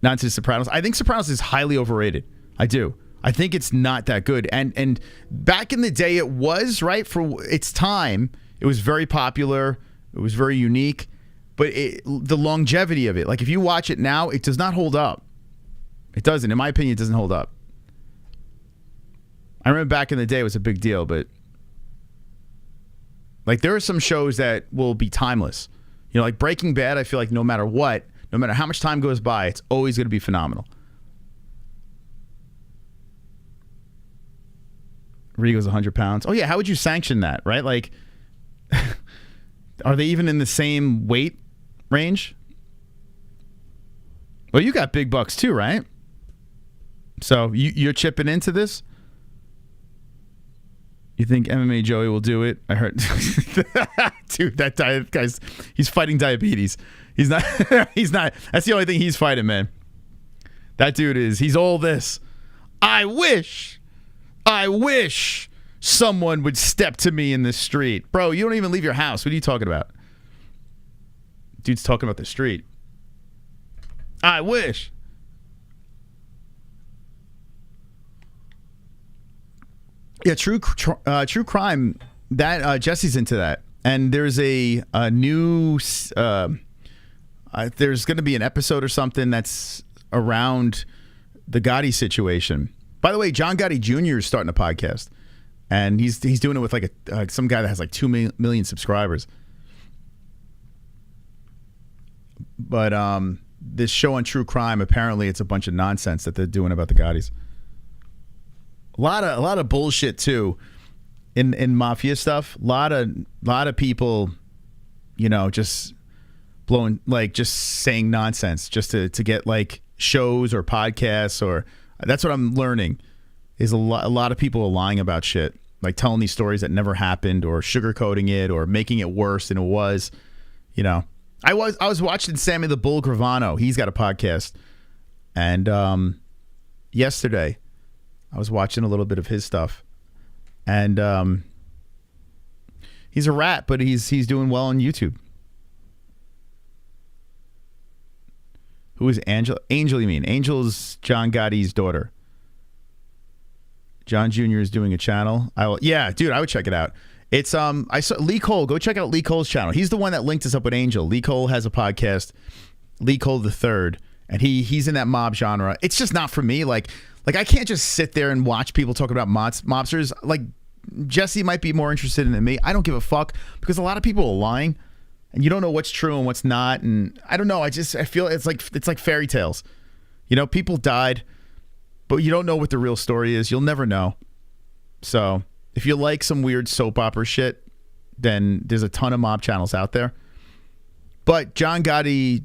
Not to Sopranos. I think Sopranos is highly overrated. I do. I think it's not that good. And back in the day, it was, right? For its time, it was very popular. It was very unique. But the longevity of it, like if you watch it now, it does not hold up. It doesn't. In my opinion, it doesn't hold up. I remember back in the day, it was a big deal. But like there are some shows that will be timeless. You know, like Breaking Bad, I feel like no matter what, no matter how much time goes by, it's always going to be phenomenal. Rigo's 100 pounds. Oh, yeah. How would you sanction that, right? Like, are they even in the same weight range? Well, you got big bucks too, right? So you're chipping into this? You think MMA Joey will do it? I heard. Dude, that guy's he's fighting diabetes. He's not. He's not. That's the only thing he's fighting, man. That dude he's all this. I wish someone would step to me in the street. Bro, you don't even leave your house. What are you talking about? Dude's talking about the street. I wish. Yeah, true crime. That Jessie's into that, and there's a new. There's going to be an episode or something that's around the Gotti situation. By the way, John Gotti Jr. is starting a podcast, and he's doing it with like some guy that has like 2 million subscribers. But this show on true crime, apparently it's a bunch of nonsense that they're doing about the Gottis. A lot of bullshit too in mafia stuff. A lot of people, you know, just blowing, like, just saying nonsense just to get like shows or podcasts, or that's what I'm learning is a lot of people are lying about shit, like telling these stories that never happened or sugarcoating it or making it worse than it was. You know, I was watching Sammy the Bull Gravano. He's got a podcast, and yesterday I was watching a little bit of his stuff, and he's a rat, but he's doing well on YouTube. Who is Angel? Angel, you mean? Angel's John Gotti's daughter. John Jr. is doing a channel. Yeah, dude, I would check it out. It's I saw Lee Cole. Go check out Lee Cole's channel. He's the one that linked us up with Angel. Lee Cole has a podcast, Lee Cole the Third, and he's in that mob genre. It's just not for me. Like I can't just sit there and watch people talk about mobsters. Like Jessie might be more interested in than me. I don't give a fuck because a lot of people are lying, and you don't know what's true and what's not. And I don't know. I feel it's like fairy tales. You know, people died, but you don't know what the real story is. You'll never know. So if you like some weird soap opera shit, then there's a ton of mob channels out there. But John Gotti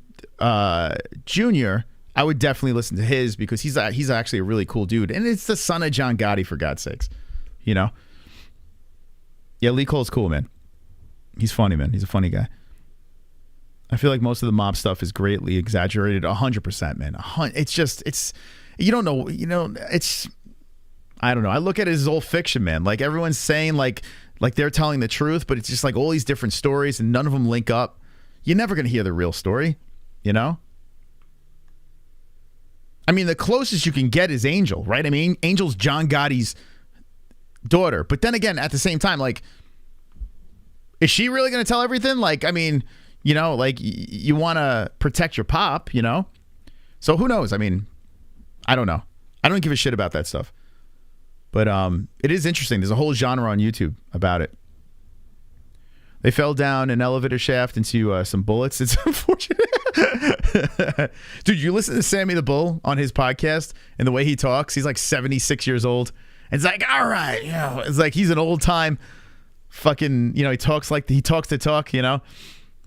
Jr., I would definitely listen to his because he's actually a really cool dude. And it's the son of John Gotti, for God's sakes. You know? Yeah, Lee Cole's cool, man. He's funny, man. He's a funny guy. I feel like most of the mob stuff is greatly exaggerated. 100%, man. You don't know, you know, it's, I don't know. I look at it as all fiction, man. Like everyone's saying like they're telling the truth, but it's just like all these different stories and none of them link up. You're never going to hear the real story, you know? I mean, the closest you can get is Angel, right? I mean, Angel's John Gotti's daughter. But then again, at the same time, like, is she really going to tell everything? Like, I mean, you know, like you want to protect your pop, you know? So who knows? I mean, I don't know. I don't give a shit about that stuff. But it is interesting. There's a whole genre on YouTube about it. They fell down an elevator shaft into some bullets. It's unfortunate. Dude, you listen to Sammy the Bull on his podcast and the way he talks. He's like 76 years old. And it's like, all right, you know, it's like he's an old time fucking, you know, he talks to talk, you know.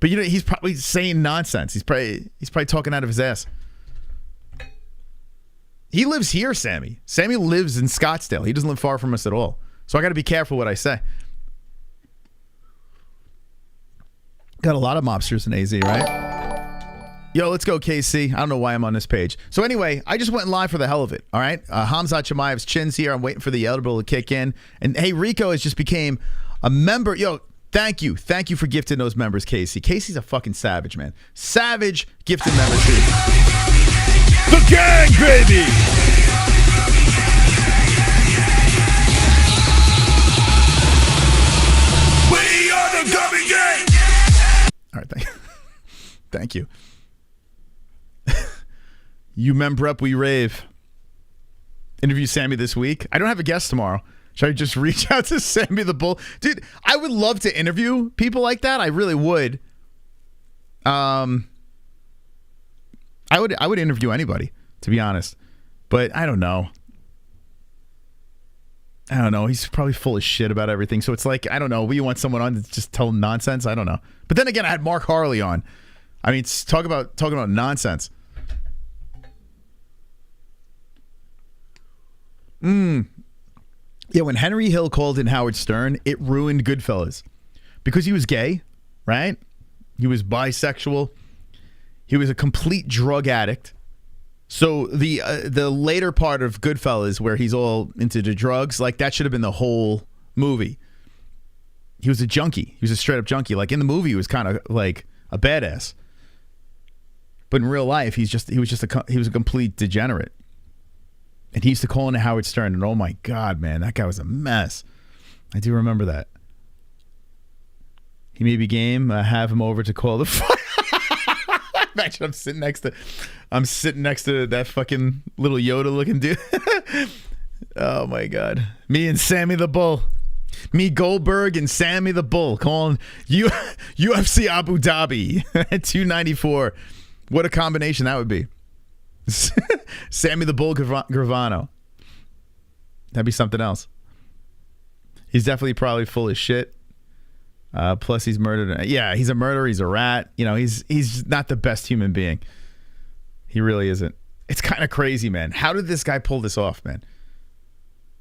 But you know, he's probably saying nonsense. He's probably talking out of his ass. He lives here, Sammy. Sammy lives in Scottsdale. He doesn't live far from us at all. So I got to be careful what I say. Got a lot of mobsters in AZ, right? Yo, let's go, KC. I don't know why I'm on this page. So anyway, I just went live for the hell of it, all right? Khamzat Chimaev's chin's here. I'm waiting for the edible to kick in. And hey, Rico has just became a member. Yo, thank you. Thank you for gifting those members, Casey. Casey's a fucking savage, man. Savage gifted membership. The gang, baby! We are the Gummy Gang! All right, thank you. You member up, we rave. Interview Sammy this week. I don't have a guest tomorrow. Should I just reach out to Sammy the Bull? Dude, I would love to interview people like that. I really would. I would interview anybody, to be honest. But I don't know. He's probably full of shit about everything. So it's like, I don't know. We want someone on to just tell nonsense. I don't know. But then again, I had Mark Harley on. I mean, talking about nonsense. Yeah, when Henry Hill called in Howard Stern, it ruined Goodfellas. Because he was gay, right? He was bisexual. He was a complete drug addict. So the later part of Goodfellas, where he's all into the drugs, like that should have been the whole movie. He was a junkie. He was a straight up junkie. Like in the movie, he was kind of like a badass. But in real life, he was a complete degenerate. And he used to call into Howard Stern, and oh my God, man, that guy was a mess. I do remember that. He may be game. Have him over to call the fight. Imagine I'm sitting next to that fucking little Yoda looking dude. Oh my God. Me and Sammy the Bull. Me, Goldberg, and Sammy the Bull calling UFC Abu Dhabi at 294. What a combination that would be. Sammy the Bull Gravano. That'd be something else. He's definitely probably full of shit. Plus he's murdered. Yeah, he's a murderer. He's a rat. You know, he's not the best human being. He really isn't. It's kind of crazy, man. How did this guy pull this off, man?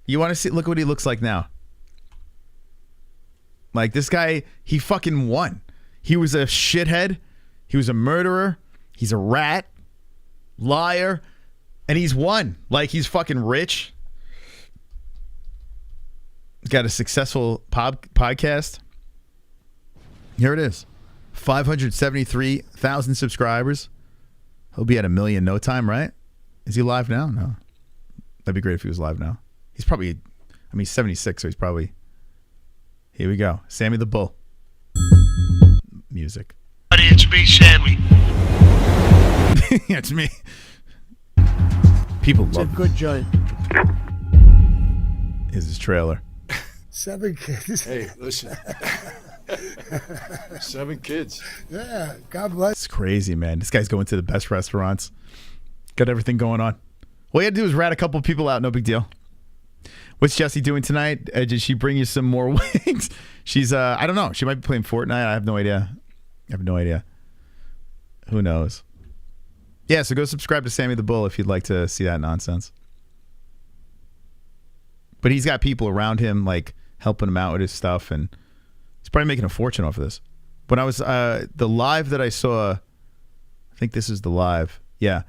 You want to see? Look what he looks like now. Like this guy, he fucking won. He was a shithead. He was a murderer. He's a rat, liar, and he's won. Like he's fucking rich. He's got a successful podcast. Here it is. 573,000 subscribers. He'll be at 1 million no time, right? Is he live now? No. That'd be great if he was live now. He's probably, I mean, he's 76, so he's probably, here we go. Sammy the Bull. Music. It's me, Sammy. Yeah, it's me. People love a good joint. Here's his trailer. 7 kids. Hey, listen. 7 kids. Yeah, God bless. It's crazy, man. This guy's going to the best restaurants. Got everything going on. All you had to do is rat a couple people out. No big deal. What's Jessie doing tonight? Did she bring you some more wings? She's, I don't know. She might be playing Fortnite. I have no idea. Who knows? Yeah, so go subscribe to Sammy the Bull if you'd like to see that nonsense. But he's got people around him, like, helping him out with his stuff, and he's probably making a fortune off of this. When I was, the live that I saw, I think this is the live. Yeah.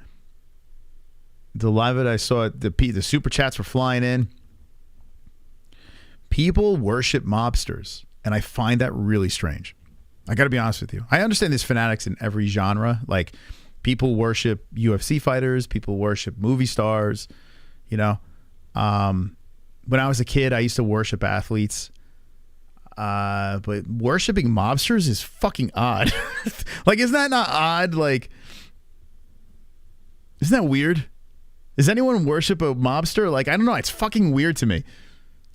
The live that I saw, the super chats were flying in. People worship mobsters, and I find that really strange. I got to be honest with you. I understand there's fanatics in every genre. Like, people worship UFC fighters. People worship movie stars. You know? When I was a kid, I used to worship athletes. But worshiping mobsters is fucking odd. Like, isn't that not odd? Like, isn't that weird? Does anyone worship a mobster? Like, I don't know. It's fucking weird to me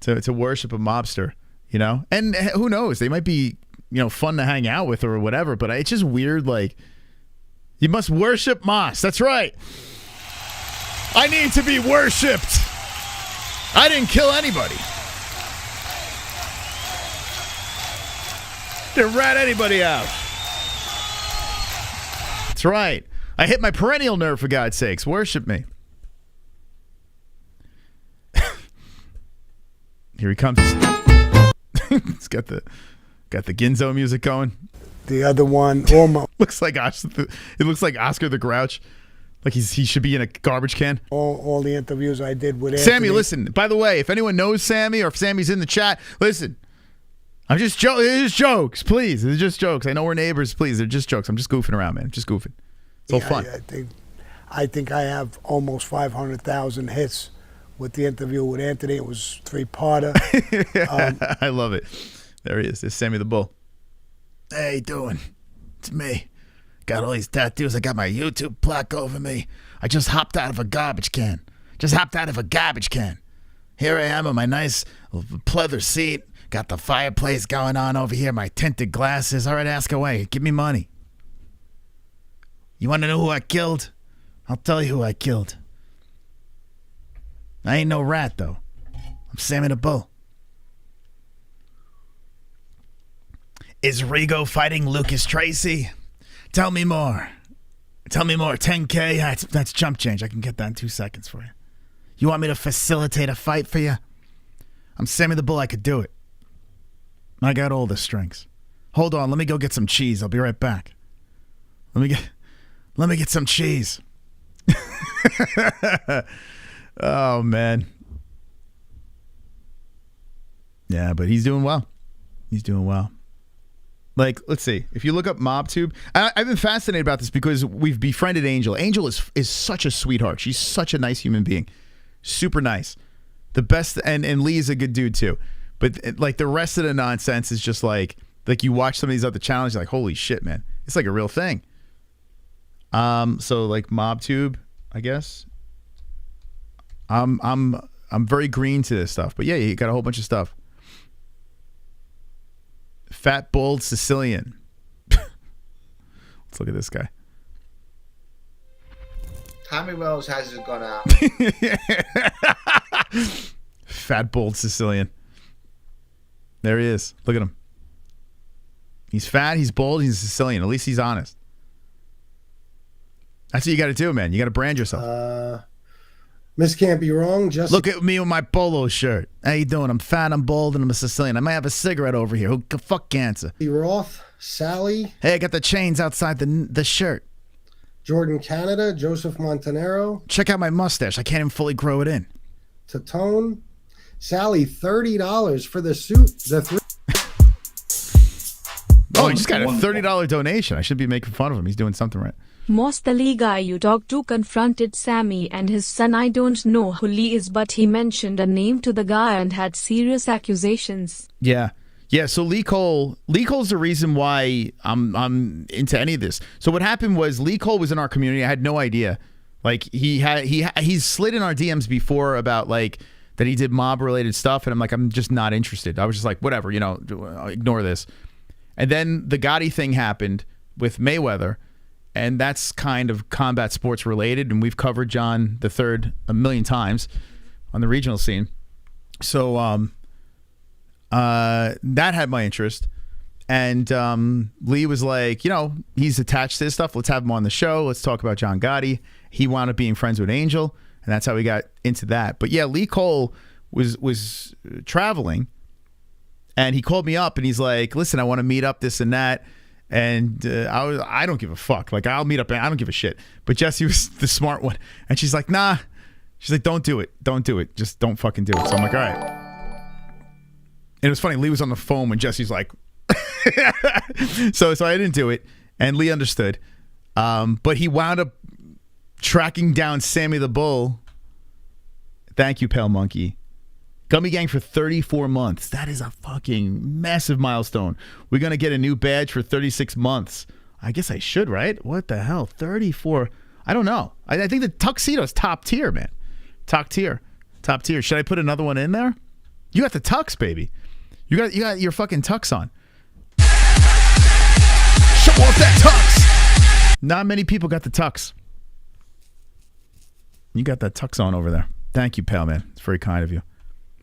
to worship a mobster, you know? And who knows? They might be, you know, fun to hang out with or whatever, but it's just weird. Like, you must worship Moss. That's right. I need to be worshipped. I didn't kill anybody. Didn't rat anybody out. That's right. I hit my perennial nerve, for God's sakes. Worship me. Here he comes. It's got the Ginzo music going. The other one, looks like it looks like Oscar the Grouch. Like he should be in a garbage can. all the interviews I did with Sammy, Anthony. listen. By the way, if anyone knows Sammy or if Sammy's in the chat, listen. I'm just joking. It's jokes, please. It's just jokes. I know we're neighbors. Please, they're just jokes. I'm just goofing around, man. Just goofing. It's all fun. I think I have almost 500,000 hits with the interview with Anthony. It was 3-parter. I love it. There he is. It's Sammy the Bull. Hey, doing? It's me. Got all these tattoos. I got my YouTube plaque over me. I just hopped out of a garbage can. Here I am on my nice pleather seat. Got the fireplace going on over here. My tinted glasses. All right, ask away. Give me money. You want to know who I killed? I'll tell you who I killed. I ain't no rat, though. I'm Sammy the Bull. Is Rigo fighting Lucas Tracy? Tell me more. 10K? That's chump change. I can get that in 2 seconds for you. You want me to facilitate a fight for you? I'm Sammy the Bull. I could do it. I got all the strengths. Hold on. Let me go get some cheese. I'll be right back. Let me get some cheese. Oh, man. Yeah, but he's doing well. He's doing well. Like, let's see. If you look up MobTube, I've been fascinated about this because we've befriended Angel. Angel is such a sweetheart. She's such a nice human being. Super nice. The best, and Lee is a good dude too. But like the rest of the nonsense is just like you watch some of these other channels, you're like, holy shit, man. It's like a real thing. So like MobTube, I guess. I'm very green to this stuff. But yeah, you got a whole bunch of stuff. Fat, bold Sicilian. Let's look at this guy. Tommy Rose hasn't gone out. Fat, bold Sicilian. There he is. Look at him. He's fat, he's bold, he's a Sicilian. At least he's honest. That's what you got to do, man. You got to brand yourself. Miss Can't Be Wrong. Just look at me with my polo shirt. How you doing? I'm fat, I'm bold, and I'm a Sicilian. I might have a cigarette over here. Who fuck cancer? Roth, Sally. Hey, I got the chains outside the shirt. Jordan Canada, Joseph Montanero. Check out my mustache. I can't even fully grow it in. Tatone. Sally, $30 for the suit. Oh, he just got a $30 donation. I should be making fun of him. He's doing something right. Most the Lee guy you talked to confronted Sammy and his son. I don't know who Lee is, but he mentioned a name to the guy and had serious accusations. Yeah. Yeah, so Lee Cole's the reason why I'm into any of this. So what happened was Lee Cole was in our community. I had no idea. Like he's slid in our DMs before about like that he did mob related stuff, and I'm like, I'm just not interested. I was just like, whatever, you know, ignore this. And then the Gotti thing happened with Mayweather, and that's kind of combat sports related, and we've covered John the Third a million times on the regional scene. So that had my interest. And Lee was like, you know, he's attached to this stuff. Let's have him on the show. Let's talk about John Gotti. He wound up being friends with Angel, and that's how we got into that. But yeah, Lee Cole was traveling, and he called me up, and he's like, listen, I want to meet up, this and that. And I don't give a fuck. Like, I'll meet up. I don't give a shit. But Jessie was the smart one. And she's like, nah. She's like, don't do it. Don't do it. Just don't fucking do it. So I'm like, all right. And it was funny. Lee was on the phone when Jessie's like, so I didn't do it. And Lee understood. But he wound up tracking down Sammy the Bull. Thank you, Pale Monkey. Gummy Gang for 34 months. That is a fucking massive milestone. We're going to get a new badge for 36 months. I guess I should, right? What the hell? 34. I don't know. I think the tuxedo's top tier, man. Top tier. Top tier. Should I put another one in there? You got the tux, baby. You got your fucking tux on. Show off that tux. Not many people got the tux. You got that tux on over there. Thank you, pal, man. It's very kind of you.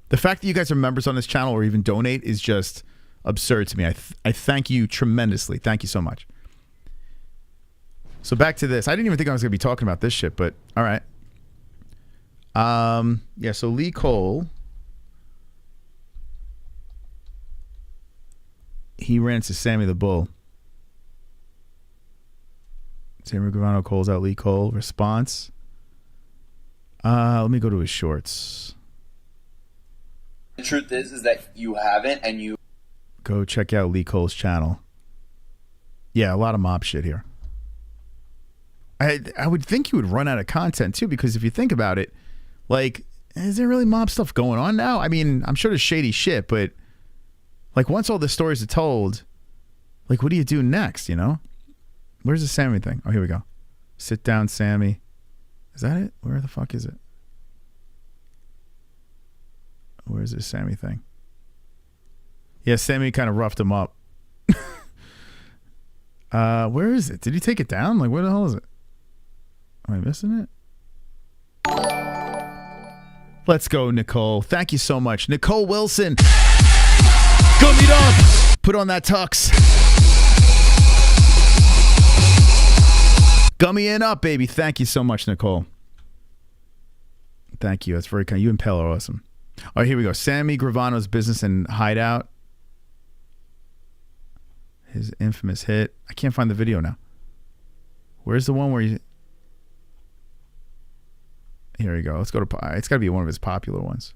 The fact that you guys are members on this channel or even donate is just absurd to me. I thank you tremendously. Thank you so much. So back to this. I didn't even think I was going to be talking about this shit, but all right. Yeah, so Lee Cole, he ran to Sammy the Bull. Sammy Gravano calls out Lee Cole. Response. Let me go to his shorts. The truth is that you haven't, and you go check out Lee Cole's channel. Yeah, a lot of mob shit here. I would think you would run out of content too, because if you think about it, like, is there really mob stuff going on now? I mean, I'm sure there's shady shit, but like once all the stories are told, like what do you do next, you know? Where's the Sammy thing? Oh, here we go. Sit down, Sammy. Is that it? Where the fuck is it? Where's this Sammy thing? Yeah, Sammy kind of roughed him up. Where is it? Did he take it down? Like, where the hell is it? Am I missing it? Let's go, Nicole. Thank you so much. Nicole Wilson. Gummy up. Put on that tux. Gummy in up, baby. Thank you so much, Nicole. Thank you. That's very kind. You and Pell are awesome. Oh, here we go. Sammy Gravano's business and hideout. His infamous hit. I can't find the video now. Where's the one where you... Here we go. Let's go to... It's got to be one of his popular ones.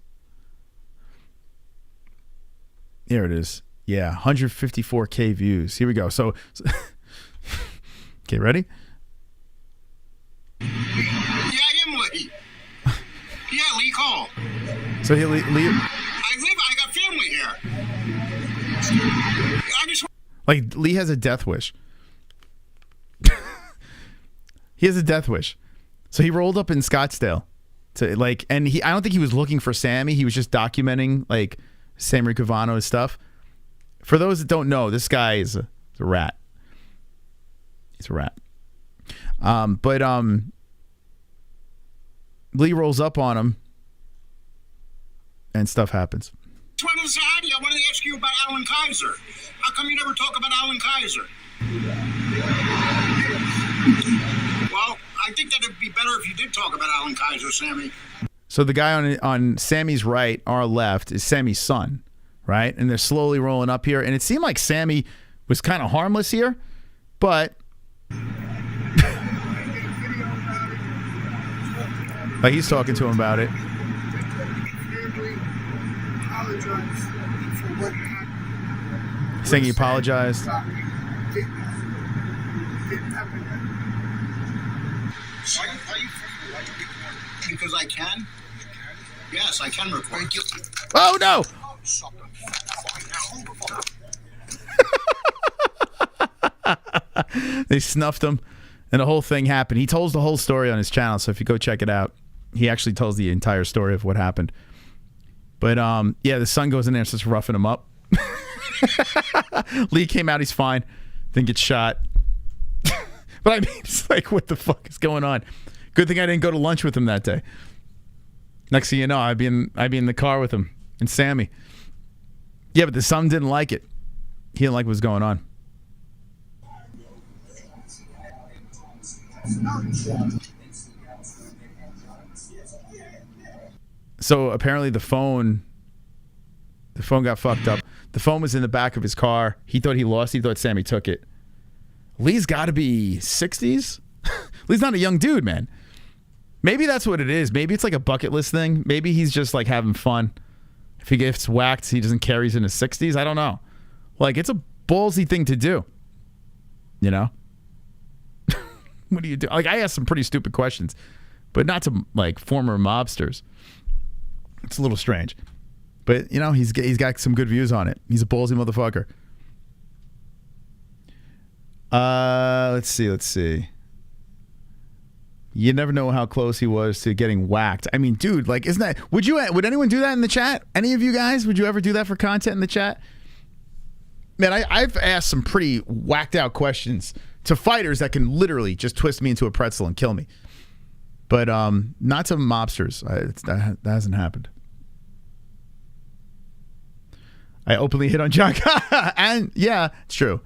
Here it is. Yeah, 154K views. Here we go. So okay, ready? Yeah, I am Lee. Yeah, Lee Cole. So he Lee, I got family here. I just... Like, Lee has a death wish. He has a death wish. So he rolled up in Scottsdale to like, and I don't think he was looking for Sammy. He was just documenting like Sammy Gravano's stuff. For those that don't know, this guy is a rat. He's a rat. But Lee rolls up on him and stuff happens. I wanted to say hi to you. I wanted to ask you about Alan Kaiser. How come you never talk about Alan Kaiser? Well, I think that it'd be better if you did talk about Alan Kaiser, Sammy. So the guy on Sammy's right, our left, is Sammy's son, right? And they're slowly rolling up here. And it seemed like Sammy was kind of harmless here, but like he's talking to him about it. Saying he apologized. Because I can? Yes, I can record. Oh, no! They snuffed him, and the whole thing happened. He tells the whole story on his channel, so if you go check it out, he actually tells the entire story of what happened. But, yeah, the son goes in there and starts roughing him up. Lee came out, he's fine. Didn't get shot. But I mean, it's like, what the fuck is going on? Good thing I didn't go to lunch with him that day. Next thing you know, I'd be in the car with him and Sammy. Yeah, but the son didn't like it. He didn't like what was going on. So apparently the phone got fucked up. The phone was in the back of his car. He thought he lost. He thought Sammy took it. Lee's got to be 60s. Lee's not a young dude, man. Maybe that's what it is. Maybe it's like a bucket list thing. Maybe he's just like having fun. If he gets whacked, he doesn't care. He's in his 60s. I don't know. Like, it's a ballsy thing to do. You know? What do you do? Like, I asked some pretty stupid questions, but not to like former mobsters. It's a little strange. But, you know, he's got some good views on it. He's a ballsy motherfucker. Let's see. You never know how close he was to getting whacked. I mean, dude, like, isn't that... Would anyone do that in the chat? Any of you guys? Would you ever do that for content in the chat? Man, I've asked some pretty whacked out questions to fighters that can literally just twist me into a pretzel and kill me. But not to mobsters. That hasn't happened. I openly hit on John. And yeah, it's true.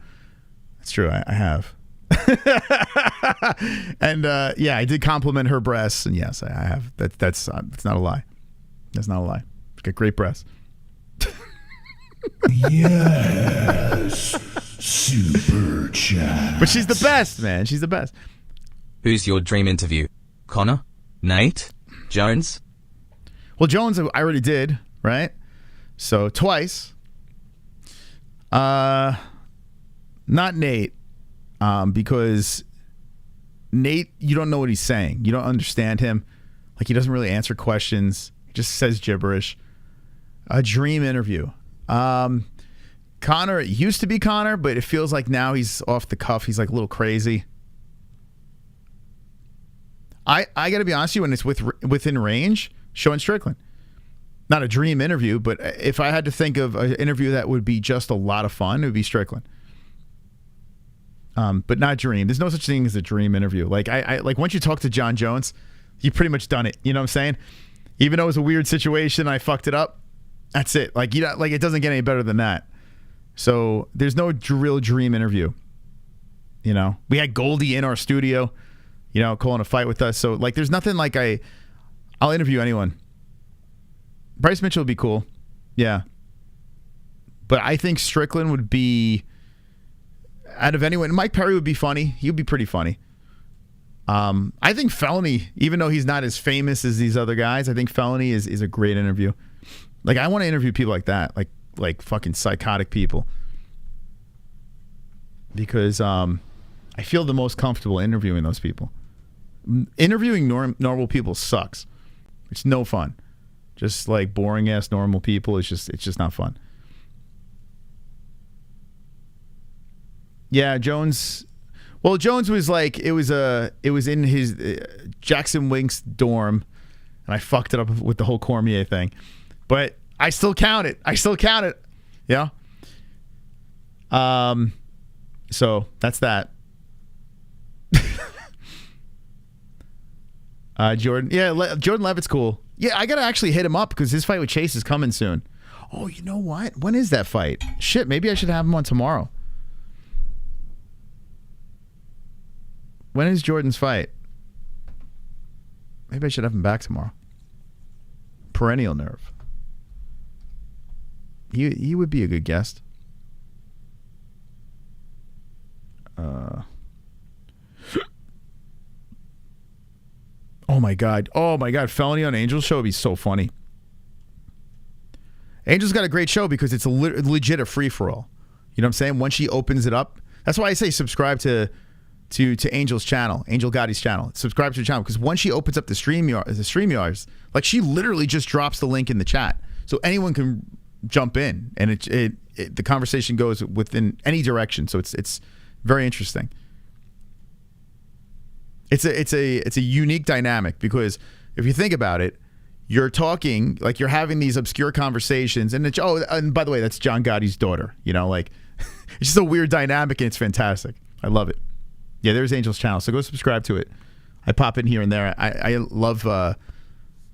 It's true. I have. And yeah, I did compliment her breasts, and yes, I have. That's not a lie. That's not a lie. She's got great breasts. Yes, super chat. But she's the best, man. She's the best. Who's your dream interview? Conor? Nate? Jones? Well, Jones, I already did, right? So twice. Not Nate, because Nate, you don't know what he's saying. You don't understand him. Like, he doesn't really answer questions. He just says gibberish. A dream interview. Conor, it used to be Conor, but it feels like now he's off the cuff. He's like a little crazy. I got to be honest with you, when it's within range, Sean Strickland. Not a dream interview, but if I had to think of an interview that would be just a lot of fun, it would be Strickland. But not dream. There's no such thing as a dream interview. Like I like once you talk to John Jones, you pretty much done it. You know what I'm saying? Even though it was a weird situation, I fucked it up. That's it. Like it doesn't get any better than that. So there's no real dream interview. You know, we had Goldie in our studio, you know, calling a fight with us. So like, there's nothing like I'll interview anyone. Bryce Mitchell would be cool. Yeah. But I think Strickland would be, out of anyone, Mike Perry would be funny. He would be pretty funny. I think Felony, even though he's not as famous as these other guys, I think Felony is a great interview. Like, I want to interview people like that, like fucking psychotic people. Because I feel the most comfortable interviewing those people. Interviewing normal people sucks. It's no fun. Just like boring ass normal people, it's just not fun. Yeah, Jones. Well, Jones was like, it was in his Jackson Wink's dorm, and I fucked it up with the whole Cormier thing, but I still count it. Yeah. So that's that. Jordan. Yeah, Jordan Levitt's cool. Yeah, I gotta actually hit him up because his fight with Chase is coming soon. Oh, you know what? When is that fight? Shit, maybe I should have him on tomorrow. When is Jordan's fight? Maybe I should have him back tomorrow. Perennial Nerve. He would be a good guest. Oh my god. Felony on Angel's show would be so funny. Angel's got a great show because it's legit a free-for-all. You know what I'm saying? Once she opens it up. That's why I say subscribe to Angel's channel, Angel Gotti's channel. Subscribe to her channel because once she opens up the StreamYards, like she literally just drops the link in the chat. So anyone can jump in and the conversation goes within any direction. So it's very interesting. It's a unique dynamic because if you think about it, you're talking like you're having these obscure conversations, and and by the way, that's John Gotti's daughter. You know, like it's just a weird dynamic, and it's fantastic. I love it. Yeah, there's Angel's channel, so go subscribe to it. I pop in here and there. I love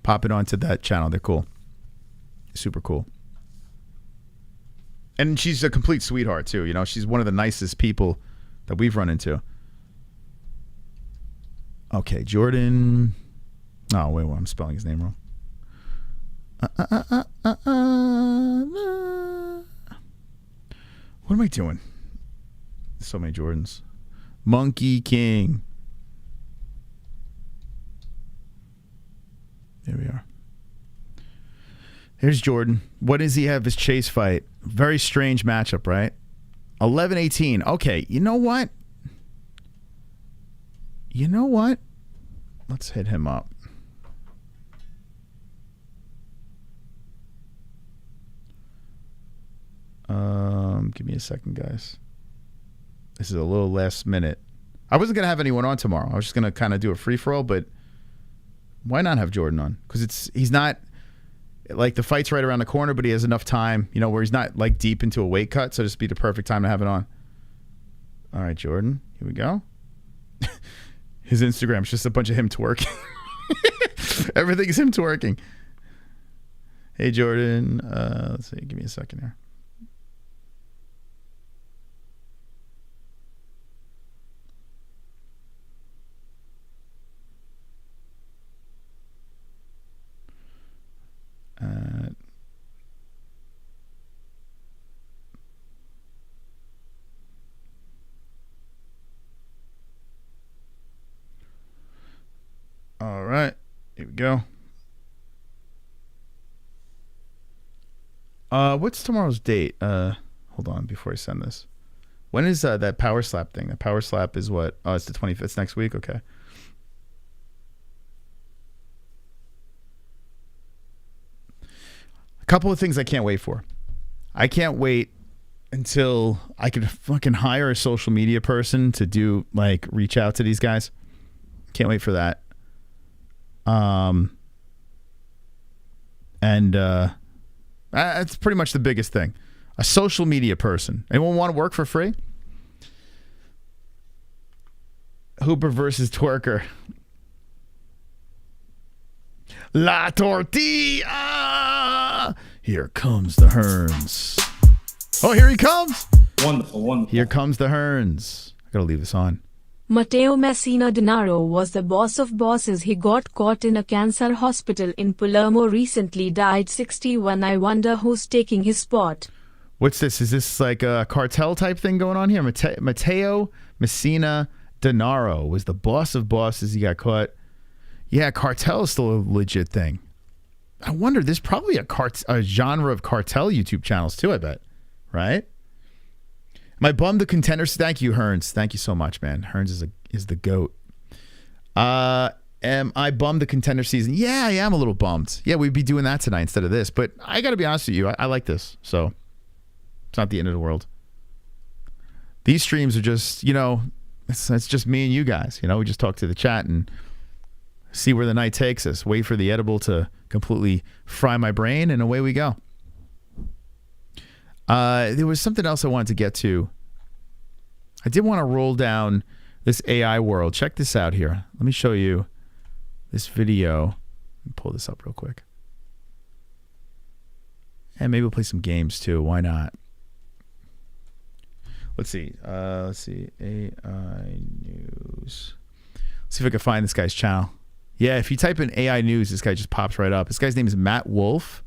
popping onto that channel. They're cool, super cool, and she's a complete sweetheart too. You know, she's one of the nicest people that we've run into. Okay, Jordan. Oh, wait, I'm spelling his name wrong. What am I doing? So many Jordans. Monkey King. There we are. Here's Jordan. What does he have his Chase fight? Very strange matchup, right? 11-18. Okay, you know what? Let's hit him up. Give me a second, guys. This is a little last minute. I wasn't going to have anyone on tomorrow. I was just going to kind of do a free-for-all, but why not have Jordan on? Because he's not, like, the fight's right around the corner, but he has enough time, you know, where he's not, like, deep into a weight cut, so this would be the perfect time to have it on. All right, Jordan. Here we go. His Instagram's just a bunch of him twerking. Everything is him twerking. Hey, Jordan. Let's see. Give me a second here. All right, here we go. What's tomorrow's date? Hold on before I send this. When is that power slap thing? That power slap is what? Oh, it's the 25th. It's next week. Okay. A couple of things I can't wait for. I can't wait until I can fucking hire a social media person to do, like, reach out to these guys. Can't wait for that. That's pretty much the biggest thing. A social media person. Anyone want to work for free? Hooper versus Twerker. La Tortilla! Here comes the Hearns. Oh, here he comes. Wonderful, wonderful. Here comes the Hearns. I gotta leave this on. Matteo Messina Denaro was the boss of bosses. He got caught in a cancer hospital in Palermo recently, died 61. I wonder who's taking his spot. What's this? Is this like a cartel type thing going on here? Matteo Messina Denaro was the boss of bosses. He got caught. Yeah, cartel is still a legit thing. I wonder, there's probably a genre of cartel YouTube channels too, I bet. Right? Am I bummed the contenders? Thank you, Hearns. Thank you so much, man. Hearns is the GOAT. Am I bummed the contender season? Yeah, I am a little bummed. Yeah, we'd be doing that tonight instead of this. But I got to be honest with you. I like this. So it's not the end of the world. These streams are just, you know, it's just me and you guys. You know, we just talk to the chat and see where the night takes us. Wait for the edible to completely fry my brain, and away we go. There was something else I wanted to get to. I did want to roll down this AI world. Check this out here. Let me show you this video. Let me pull this up real quick. And maybe we'll play some games too. Why not? Let's see. Let's see. AI News. Let's see if I can find this guy's channel. Yeah, if you type in AI News, this guy just pops right up. This guy's name is Matt Wolf.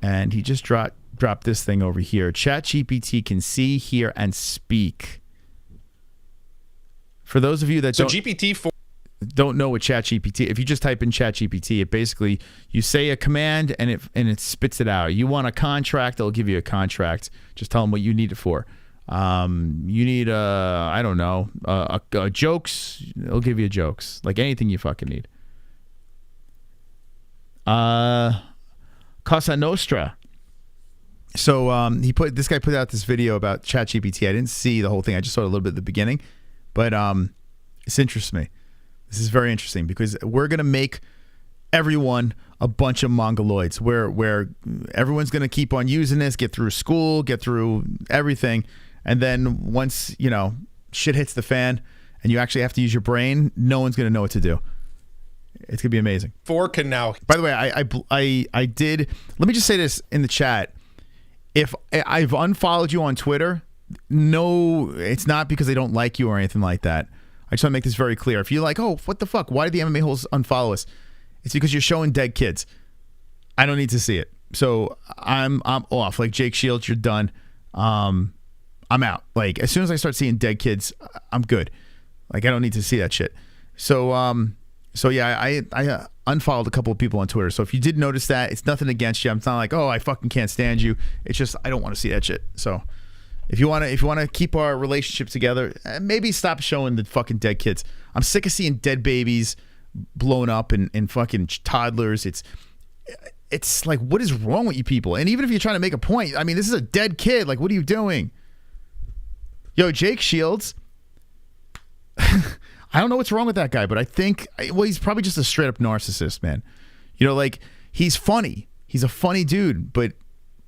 And he just dropped this thing over here. ChatGPT can see, hear, and speak. For those of you that don't know what ChatGPT, if you just type in ChatGPT, it basically, you say a command and it spits it out. You want a contract, it'll give you a contract. Just tell them what you need it for. You need I don't know, jokes, it'll give you jokes. Like anything you fucking need. Cosa Nostra. So this guy put out this video about ChatGPT. I didn't see the whole thing. I just saw a little bit at the beginning, but this interests me. This is very interesting because we're gonna make everyone a bunch of mongoloids. Where everyone's gonna keep on using this, get through school, get through everything, and then once you know shit hits the fan and you actually have to use your brain, no one's gonna know what to do. It's gonna be amazing. 4 can now. By the way, I did. Let me just say this in the chat. If I've unfollowed you on Twitter, no, it's not because they don't like you or anything like that. I just want to make this very clear. If you're like, oh, what the fuck? Why did the MMA holes unfollow us? It's because you're showing dead kids. I don't need to see it. So I'm off. Like Jake Shields, you're done. I'm out. Like as soon as I start seeing dead kids, I'm good. Like I don't need to see that shit. So yeah, I unfollowed a couple of people on Twitter. So if you did notice that, it's nothing against you. I'm not like, oh, I fucking can't stand you. It's just I don't want to see that shit. So if you want to keep our relationship together, maybe stop showing the fucking dead kids. I'm sick of seeing dead babies blown up and fucking toddlers. It's like, what is wrong with you people? And even if you're trying to make a point, I mean, this is a dead kid. Like, what are you doing? Yo, Jake Shields. I don't know what's wrong with that guy, but I think, well, he's probably just a straight up narcissist, man. You know, like, he's funny. He's a funny dude, but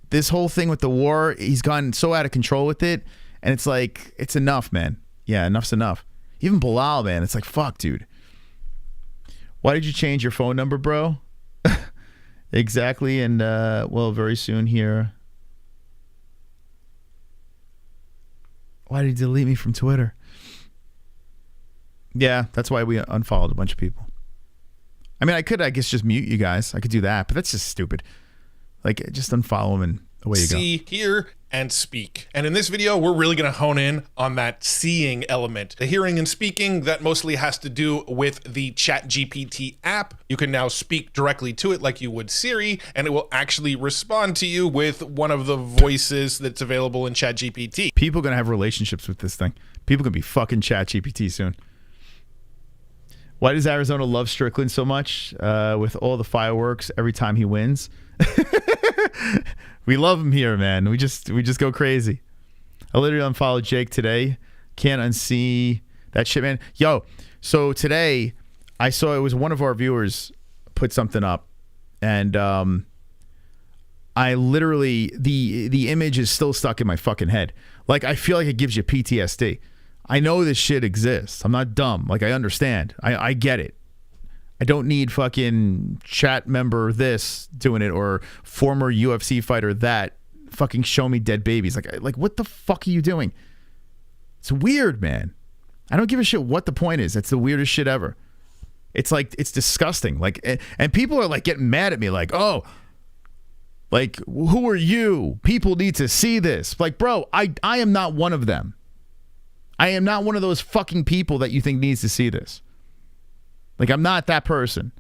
this whole thing with the war, he's gone so out of control with it, and it's like, it's enough, man. Yeah, enough's enough. Even Bilal, man, it's like, fuck, dude. Why did you change your phone number, bro? Exactly, and, well, very soon here. Why did he delete me from Twitter? Yeah, that's why we unfollowed a bunch of people. I mean, I could, I guess, just mute you guys. I could do that, but that's just stupid. Like, just unfollow them and away you go. See, hear, and speak. And in this video, we're really going to hone in on that seeing element. The hearing and speaking, that mostly has to do with the ChatGPT app. You can now speak directly to it like you would Siri, and it will actually respond to you with one of the voices that's available in ChatGPT. People are going to have relationships with this thing. People are going to be fucking ChatGPT soon. Why does Arizona love Strickland so much? With all the fireworks every time he wins. We love him here, man. We just go crazy. I literally unfollowed Jake today. Can't unsee that shit, man. Yo, so today I saw it was one of our viewers put something up, and I literally the image is still stuck in my fucking head. Like I feel like it gives you PTSD. I know this shit exists. I'm not dumb. Like I understand. I get it. I don't need fucking chat member this doing it or former UFC fighter that fucking show me dead babies. Like what the fuck are you doing? It's weird, man. I don't give a shit what the point is. It's the weirdest shit ever. It's like, it's disgusting. Like, and people are like getting mad at me like, oh, like, who are you? People need to see this. Like, bro, I am not one of them. I am not one of those fucking people that you think needs to see this. Like, I'm not that person.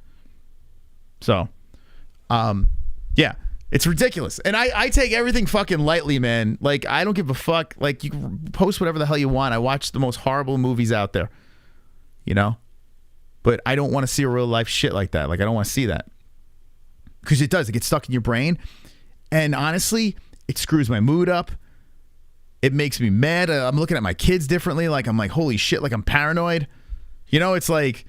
So, yeah, it's ridiculous. And I take everything fucking lightly, man. Like, I don't give a fuck. Like, you can post whatever the hell you want. I watch the most horrible movies out there, you know? But I don't want to see a real life shit like that. Like, I don't want to see that. Because it does. It gets stuck in your brain. And honestly, it screws my mood up. It makes me mad. I'm looking at my kids differently. Like, I'm like, holy shit, like I'm paranoid. You know, it's like,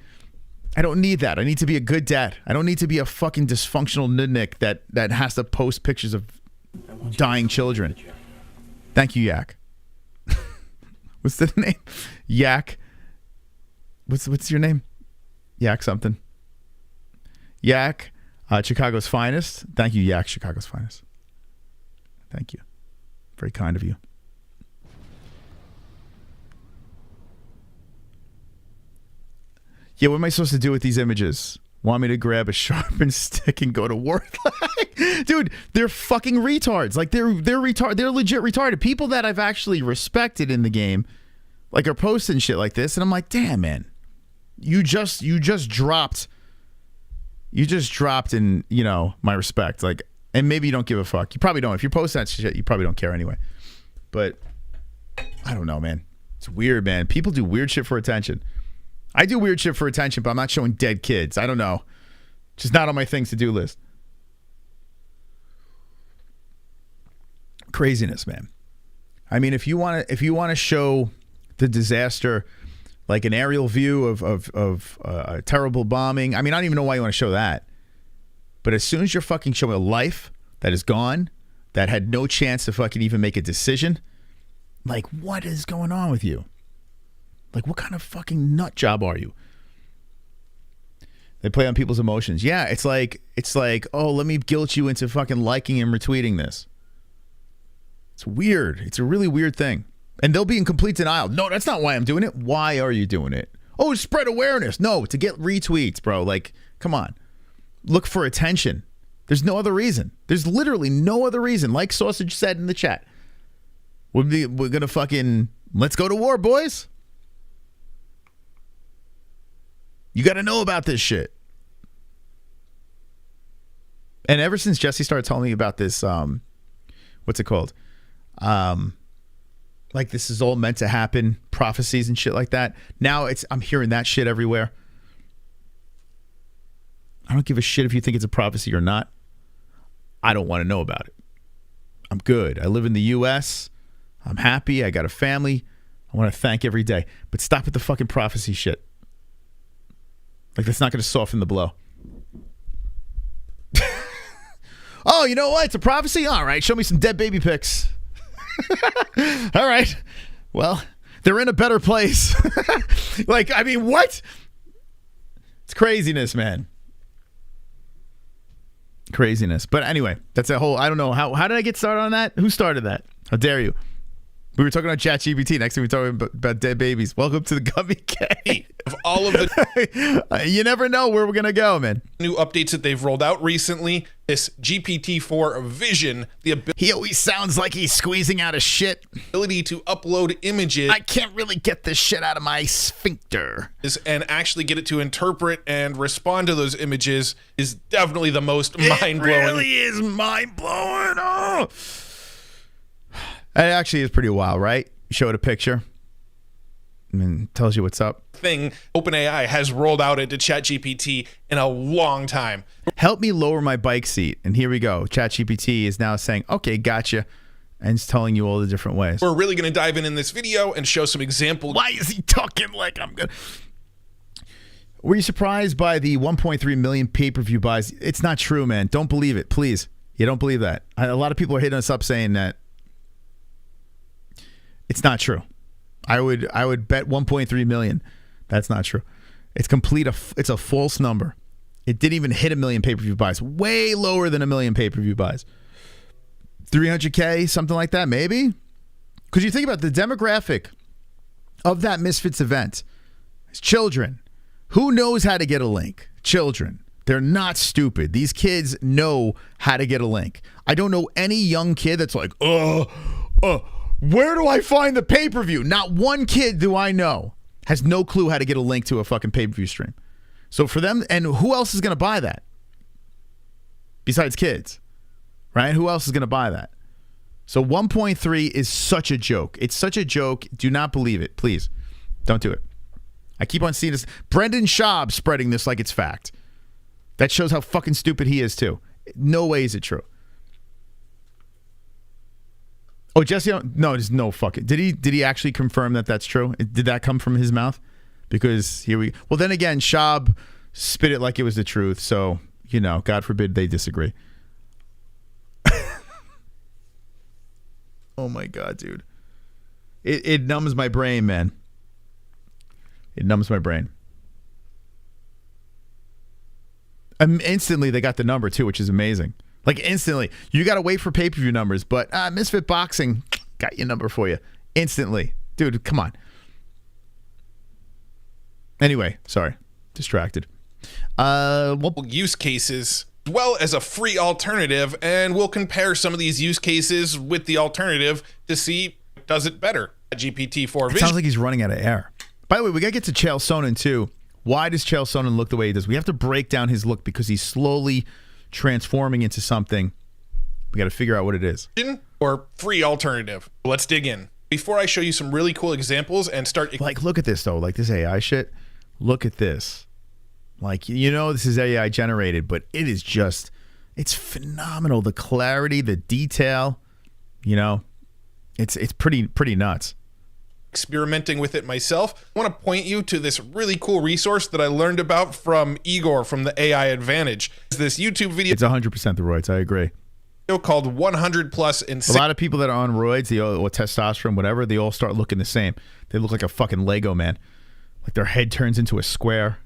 I don't need that. I need to be a good dad. I don't need to be a fucking dysfunctional nudnik that has to post pictures of dying children. Thank you, Yak. What's the name? Yak. What's your name? Yak something. Yak, Chicago's finest. Thank you, Yak, Chicago's finest. Thank you. Very kind of you. Yeah, what am I supposed to do with these images? Want me to grab a sharpened stick and go to war? Dude, they're fucking retards. Like, they're retarded. They're legit retarded. People that I've actually respected in the game, like, are posting shit like this, and I'm like, damn, man, you just dropped in, you know, my respect. Like, and maybe you don't give a fuck. You probably don't. If you're posting that shit, you probably don't care anyway. But I don't know, man. It's weird, man. People do weird shit for attention. I do weird shit for attention, but I'm not showing dead kids. I don't know. Just not on my things to do list. Craziness, man. I mean, if you want to show the disaster, like an aerial view of a terrible bombing, I mean, I don't even know why you want to show that. But as soon as you're fucking showing a life that is gone, that had no chance to fucking even make a decision, like, what is going on with you? Like, what kind of fucking nut job are you? They play on people's emotions. Yeah, it's like, oh, let me guilt you into fucking liking and retweeting this. It's weird. It's a really weird thing. And they'll be in complete denial. No, that's not why I'm doing it. Why are you doing it? Oh, spread awareness. No, to get retweets, bro. Like, come on. Look for attention. There's no other reason. There's literally no other reason. Like Sausage said in the chat. We're going to fucking, let's go to war, boys. You got to know about this shit. And ever since Jessie started telling me about this, what's it called? Like, this is all meant to happen, prophecies and shit like that. Now I'm hearing that shit everywhere. I don't give a shit if you think it's a prophecy or not. I don't want to know about it. I'm good. I live in the U.S. I'm happy. I got a family. I want to thank every day. But stop with the fucking prophecy shit. Like, that's not going to soften the blow. Oh, you know what? It's a prophecy? All right, show me some dead baby pics. All right. Well, they're in a better place. Like, I mean, what? It's craziness, man. Craziness. But anyway, that's a whole, I don't know. How did I get started on that? Who started that? How dare you? We were talking about ChatGPT. Next thing we're talking about dead babies. Welcome to the Gummy Gang. Of all of the you never know where we're going to go, man. New updates that they've rolled out recently, this GPT-4 Vision, the ability... He always sounds like he's squeezing out his shit. ...ability to upload images... I can't really get this shit out of my sphincter. ...and actually get it to interpret and respond to those images is definitely the most mind-blowing. It really is mind-blowing. Oh! It actually is pretty wild, right? You show it a picture and tells you what's up. Thing OpenAI has rolled out into ChatGPT in a long time. Help me lower my bike seat. And here we go. ChatGPT is now saying, okay, gotcha. And it's telling you all the different ways. We're really going to dive in this video and show some examples. Why is he talking like I'm good? Were you surprised by the 1.3 million pay-per-view buys? It's not true, man. Don't believe it, please. You don't believe that. A lot of people are hitting us up saying that it's not true. I would bet 1.3 million. That's not true. It's it's a false number. It didn't even hit 1 million pay-per-view buys. Way lower than 1 million pay-per-view buys. 300K, something like that, maybe? Because you think about the demographic of that Misfits event is children. Who knows how to get a link? Children. They're not stupid. These kids know how to get a link. I don't know any young kid that's like, where do I find the pay-per-view? Not one kid do I know has no clue how to get a link to a fucking pay-per-view stream. So for them, and who else is going to buy that? Besides kids, right? Who else is going to buy that? So 1.3 is such a joke. It's such a joke. Do not believe it. Please, don't do it. I keep on seeing this. Brendan Schaub spreading this like it's fact. That shows how fucking stupid he is too. No way is it true. Oh, Jesse, no, there's no fucking. Did he actually confirm that that's true? Did that come from his mouth? Because here we. Well, then again, Schaub spit it like it was the truth. So you know, God forbid they disagree. Oh my God, dude. It numbs my brain, man. It numbs my brain. Instantly, they got the number too, which is amazing. Like instantly, you got to wait for pay-per-view numbers, but Misfit Boxing got your number for you instantly, dude. Come on. Anyway, sorry, distracted. Use cases, as well as a free alternative, and we'll compare some of these use cases with the alternative to see does it better. GPT-4 Vision. It sounds like he's running out of air. By the way, we got to get to Chael Sonnen too. Why does Chael Sonnen look the way he does? We have to break down his look because he's slowly transforming into something. We got to figure out what it is. Or free alternative. Let's dig in. Before I show you some really cool examples and start... Like, look at this, though. Like, this AI shit. Look at this. Like, you know this is AI generated, but it is just... It's phenomenal. The clarity, the detail, you know, it's pretty nuts. Experimenting with it myself, I want to point you to this really cool resource that I learned about from Igor from the AI Advantage. This YouTube video. It's 100% the roids. I agree. Called 100 plus in a lot of people that are on roids, or testosterone, whatever, they all start looking the same. They look like a fucking Lego man. Like their head turns into a square.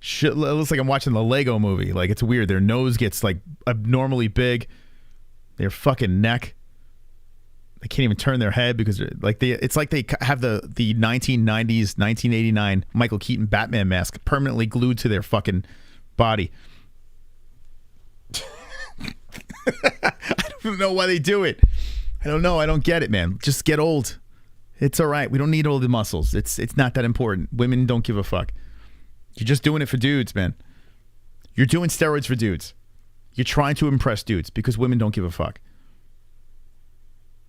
Shit, it looks like I'm watching the Lego movie. Like it's weird. Their nose gets like abnormally big. Their fucking neck. They can't even turn their head because like it's like they have the 1990s, 1989 Michael Keaton Batman mask permanently glued to their fucking body. I don't know why they do it. I don't know. I don't get it, man. Just get old. It's all right. We don't need all the muscles. It's not that important. Women don't give a fuck. You're just doing it for dudes, man. You're doing steroids for dudes. You're trying to impress dudes because women don't give a fuck.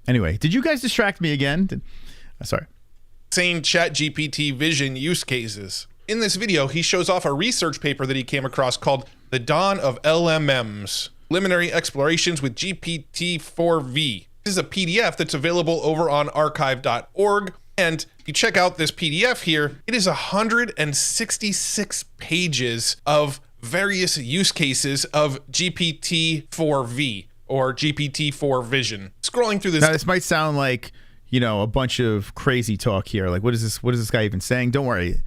Anyway, did you guys distract me again? Sorry. Same ChatGPT vision use cases. In this video, he shows off a research paper that he came across called The Dawn of LMMs, Preliminary Explorations with GPT-4V. This is a PDF that's available over on archive.org. And if you check out this PDF here, it is 166 pages of various use cases of GPT-4V. Or GPT-4 Vision. Scrolling through this. Now, this might sound like, you know, a bunch of crazy talk here. Like, what is this? What is this guy even saying? Don't worry,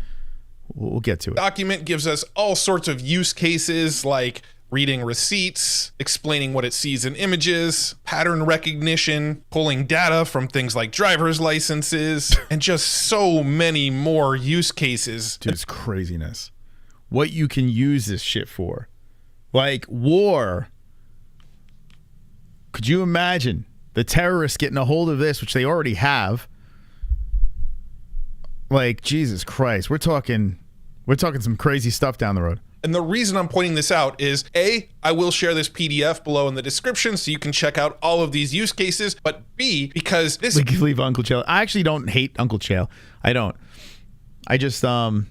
we'll get to it. Document gives us all sorts of use cases like reading receipts, explaining what it sees in images, pattern recognition, pulling data from things like driver's licenses, and just so many more use cases. Dude, it's craziness. What you can use this shit for. Like war. Could you imagine the terrorists getting a hold of this, which they already have? Like, Jesus Christ, we're talking some crazy stuff down the road. And the reason I'm pointing this out is, A, I will share this PDF below in the description so you can check out all of these use cases, but B, because this... We can leave Uncle Chael. I actually don't hate Uncle Chael. I don't. I just, I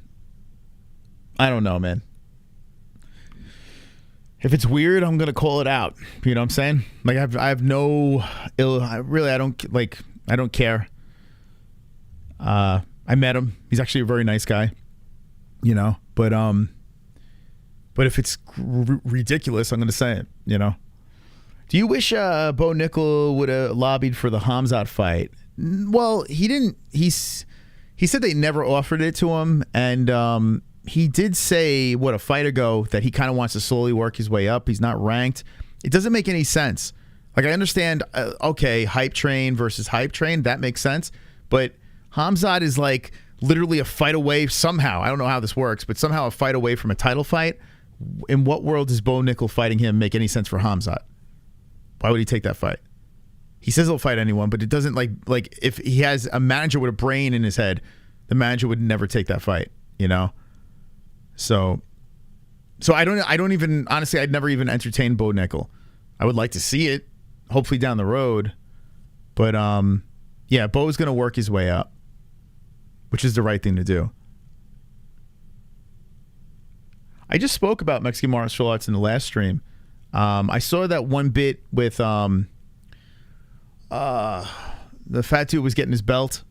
don't know, man. If it's weird, I'm gonna call it out. You know what I'm saying? Like I have no ill. I don't care. I met him. He's actually a very nice guy. You know, but if it's ridiculous, I'm gonna say it. You know. Do you wish Bo Nickel would have lobbied for the Khamzat fight? Well, he didn't. He said they never offered it to him, and he did say, a fight ago, that he kind of wants to slowly work his way up. He's not ranked. It doesn't make any sense. Like, I understand, okay, hype train versus hype train. That makes sense. But Khamzat is like literally a fight away somehow. I don't know how this works, but somehow a fight away from a title fight. In what world does Bo Nickel fighting him make any sense for Khamzat? Why would he take that fight? He says he'll fight anyone, but it doesn't like if he has a manager with a brain in his head, the manager would never take that fight, you know? So I don't even, honestly, I'd never even entertain Bo Nickel. I would like to see it, hopefully down the road. But yeah, Bo's going to work his way up, which is the right thing to do. I just spoke about Mexican martial arts in the last stream. I saw that one bit with the fat dude was getting his belt.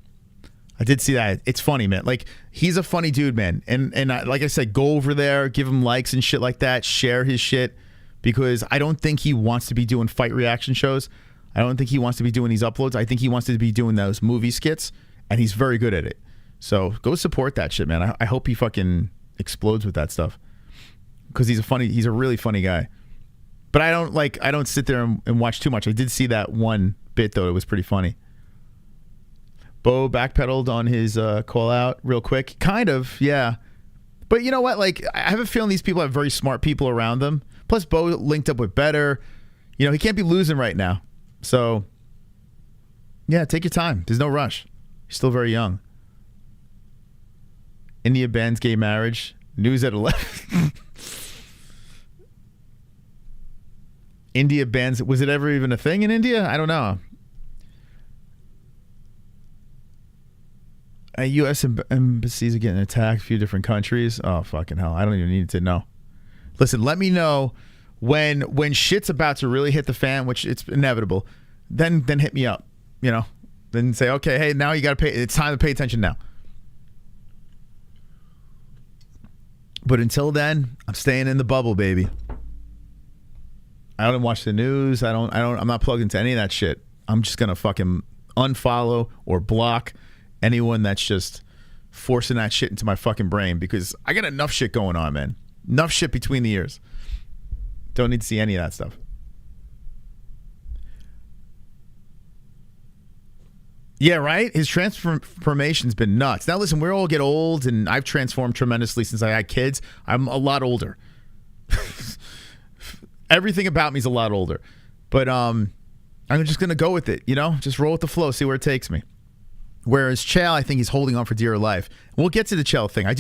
I did see that. It's funny, man. Like, he's a funny dude, man. And like I said, go over there, give him likes and shit like that, share his shit, because I don't think he wants to be doing fight reaction shows. I don't think he wants to be doing these uploads. I think he wants to be doing those movie skits, and he's very good at it. So go support that shit, man. I hope he fucking explodes with that stuff, because he's a really funny guy. But I don't sit there and watch too much. I did see that one bit though. It was pretty funny. Bo backpedaled on his call out real quick. Kind of, yeah. But you know what? Like, I have a feeling these people have very smart people around them. Plus, Bo linked up with better. You know, he can't be losing right now. So, yeah, take your time. There's no rush. He's still very young. India bans gay marriage. News at 11. India bans. Was it ever even a thing in India? I don't know. U.S. embassies are getting attacked. A few different countries. Oh, fucking hell. I don't even need to know. Listen, let me know when shit's about to really hit the fan, which it's inevitable. Then hit me up. You know? Then say, okay, hey, now you got to pay. It's time to pay attention now. But until then, I'm staying in the bubble, baby. I don't watch the news. I'm not plugged into any of that shit. I'm just going to fucking unfollow or block anyone that's just forcing that shit into my fucking brain, because I got enough shit going on, man. Enough shit between the ears. Don't need to see any of that stuff. Yeah, right? His transformation's been nuts. Now, listen, we all get old, and I've transformed tremendously since I had kids. I'm a lot older. Everything about me is a lot older. But I'm just going to go with it, you know? Just roll with the flow, see where it takes me. Whereas Chael, I think he's holding on for dear life. We'll get to the Chael thing. I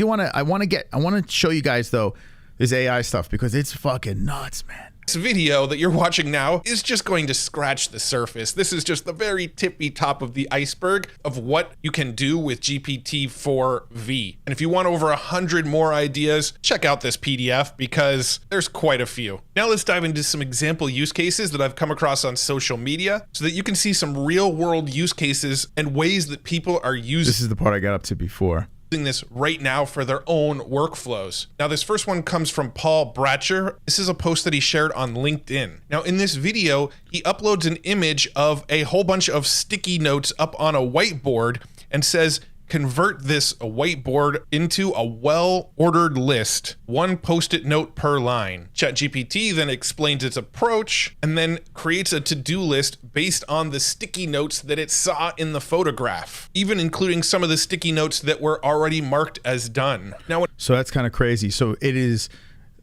want to show you guys, though, this AI stuff, because it's fucking nuts, man. This video that you're watching now is just going to scratch the surface. This is just the very tippy top of the iceberg of what you can do with GPT-4V. And if you want over 100 more ideas, check out this PDF, because there's quite a few. Now let's dive into some example use cases that I've come across on social media, so that you can see some real world use cases and ways that people are using. This is the part I got up to before. This right now for their own workflows. Now, this first one comes from Paul Bratcher. This is a post that he shared on LinkedIn. Now, in this video, he uploads an image of a whole bunch of sticky notes up on a whiteboard and says, convert this whiteboard into a well-ordered list, one post-it note per line. ChatGPT then explains its approach and then creates a to-do list based on the sticky notes that it saw in the photograph, even including some of the sticky notes that were already marked as done. Now, so that's kind of crazy. So it is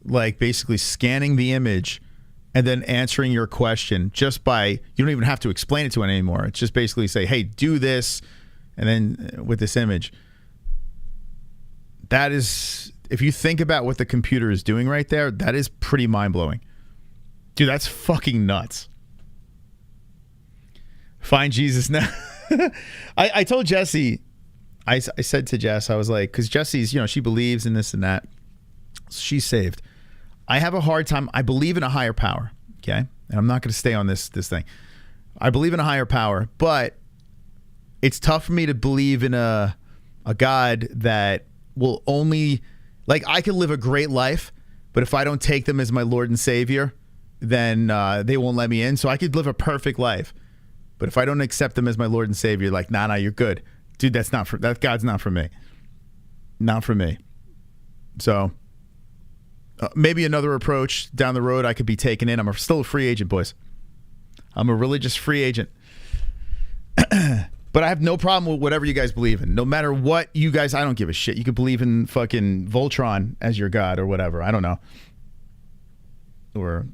like basically scanning the image and then answering your question just by, you don't even have to explain it to it anymore. It's just basically say, hey, do this. And then with this image, that is, if you think about what the computer is doing right there, that is pretty mind-blowing. Dude, that's fucking nuts. Find Jesus now. I told Jessie, I said to Jess, I was like, because Jessie's, you know, she believes in this and that. She's saved. I have a hard time. I believe in a higher power, okay? And I'm not going to stay on this thing. I believe in a higher power, but it's tough for me to believe in a God that will only, like, I could live a great life, but if I don't take them as my Lord and Savior, then they won't let me in. So I could live a perfect life, but if I don't accept them as my Lord and Savior, like, nah, you're good. Dude, that God's not for me. Not for me. So maybe another approach down the road I could be taken in. I'm still a free agent, boys. I'm a religious free agent. But I have no problem with whatever you guys believe in. No matter what you guys, I don't give a shit. You could believe in fucking Voltron as your god or whatever. I don't know. Or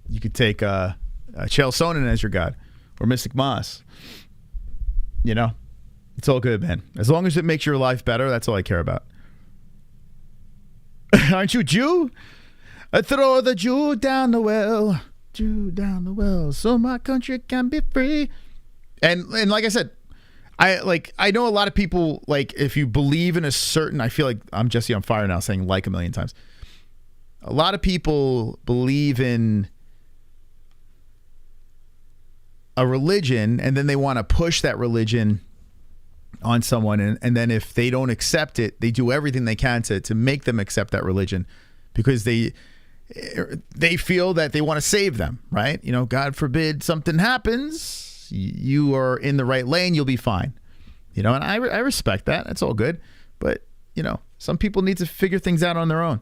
you could take Chael Sonnen as your god or Mystic Moss. You know, it's all good, man. As long as it makes your life better, that's all I care about. Aren't you a Jew? I throw the Jew down the well. Jew down the well so my country can be free. And like I said, I know a lot of people, like, if you believe in a certain, I feel like I'm Jesse on fire now saying like a million times. A lot of people believe in a religion and then they want to push that religion on someone. And then if they don't accept it, they do everything they can to make them accept that religion because they feel that they want to save them, right? You know, God forbid something happens. You are in the right lane, you'll be fine. You know, and I respect that. That's all good. But, you know, some people need to figure things out on their own.